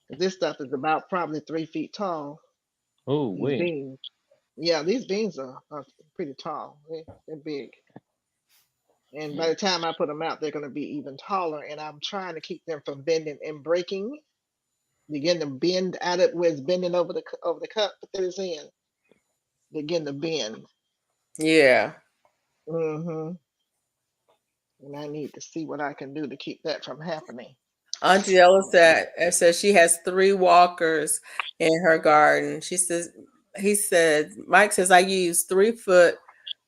This stuff is about probably 3 feet tall. oh These wait. beans. Yeah, these beans are pretty tall. They're big. And by the time I put them out, they're going to be even taller. And I'm trying to keep them from bending and breaking. Begin to bend out of where it's bending over the cup that it's in. Begin to bend. Yeah. hmm And I need to see what I can do to keep that from happening. Auntie Ella says she has 3 walkers in her garden. He said, Mike says, I use 3-foot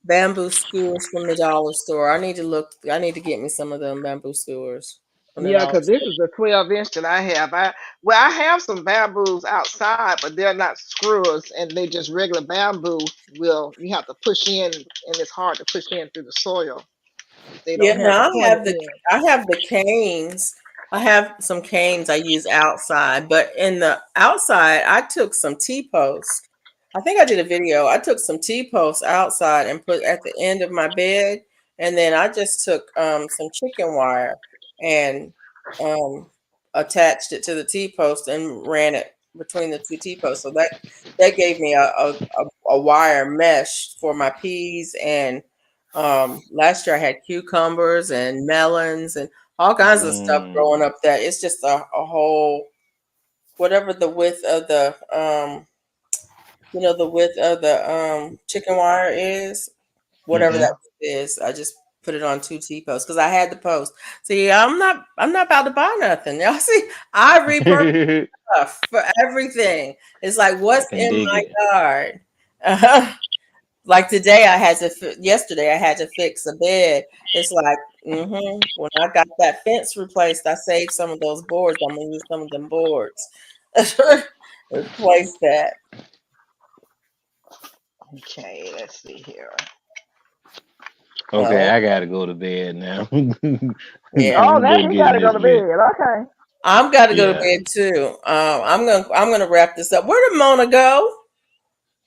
bamboo skewers from the dollar store. I need to get me some of them bamboo skewers from the Yeah, dollar because this store. is a 12-inch that I have. I have some bamboos outside, but they're not screws, and they just regular bamboo. Will you have to push in, and it's hard to push in through the soil. They Yeah, don't have the now pointed end. I have the canes. I have some canes I use outside, but in the outside, I took some T-posts. I think I did a video. I took some T-posts outside and put at the end of my bed, and then I just took some chicken wire and um, attached it to the T-post and ran it between the 2 T-posts. So that gave me a wire mesh for my peas and last year I had cucumbers and melons and all kinds of stuff growing Mm. up that it's just a whole whatever the width of the the width of the chicken wire is, whatever Mm-hmm. that is, I just put it on 2 T-posts because I had the post. See, I'm not about to buy nothing. Y'all see, I repurpose stuff for everything. It's like I what's can in dig my it. yard. Like today, yesterday I had to fix a bed. It's like, when I got that fence replaced, I saved some of those boards. I'm gonna use some of them boards. Replace that. Okay, let's see here. Okay, Oh, I gotta go to bed now. I'm yeah. Oh, now gonna you get got in to go this to bed. bed. Okay. I'm got to go to Yeah. bed too. I'm gonna wrap this up. Where did Mona go?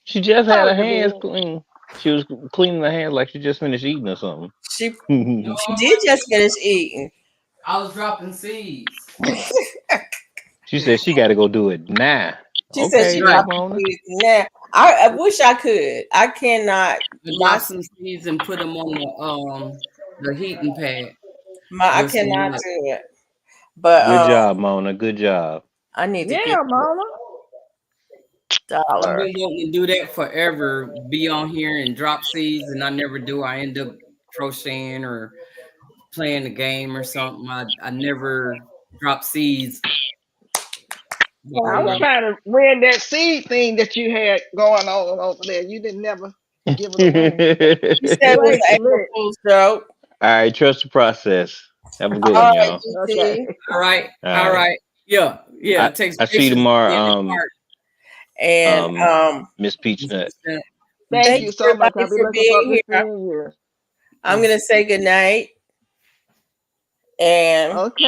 She just had her Probably to hands bed. clean. She was cleaning her hands like she just finished eating or something. She No, she did just finish eating. I was dropping seeds. She said she got to go do it now. She said Okay, she there, Right. dropped Mona. the now. I wish I could. I cannot. I My dropped some seeds and put them on the heating pad I with some cannot like do it. But Good job, Mona. Good job. I need to get Yeah, Mama. I've $1. been wanting to do that forever. Be on here and drop seeds, and I never do. I end up crocheting or playing the game or something. I never drop seeds. But, I was trying to win that seed thing that you had going on over there. You didn't never give it away. You said it You was ain't an too April lit. Fool's joke. All right, trust the process. Have a good All one, right, y'all. Okay. GT. all right, All all right. right, yeah. I, It takes I see you patience to tomorrow, be in the garden. And Miss Peachnut. Thank thank you you so much. everybody I'll be for looking forward being to here. seeing you. I'm gonna say good night. And Okay.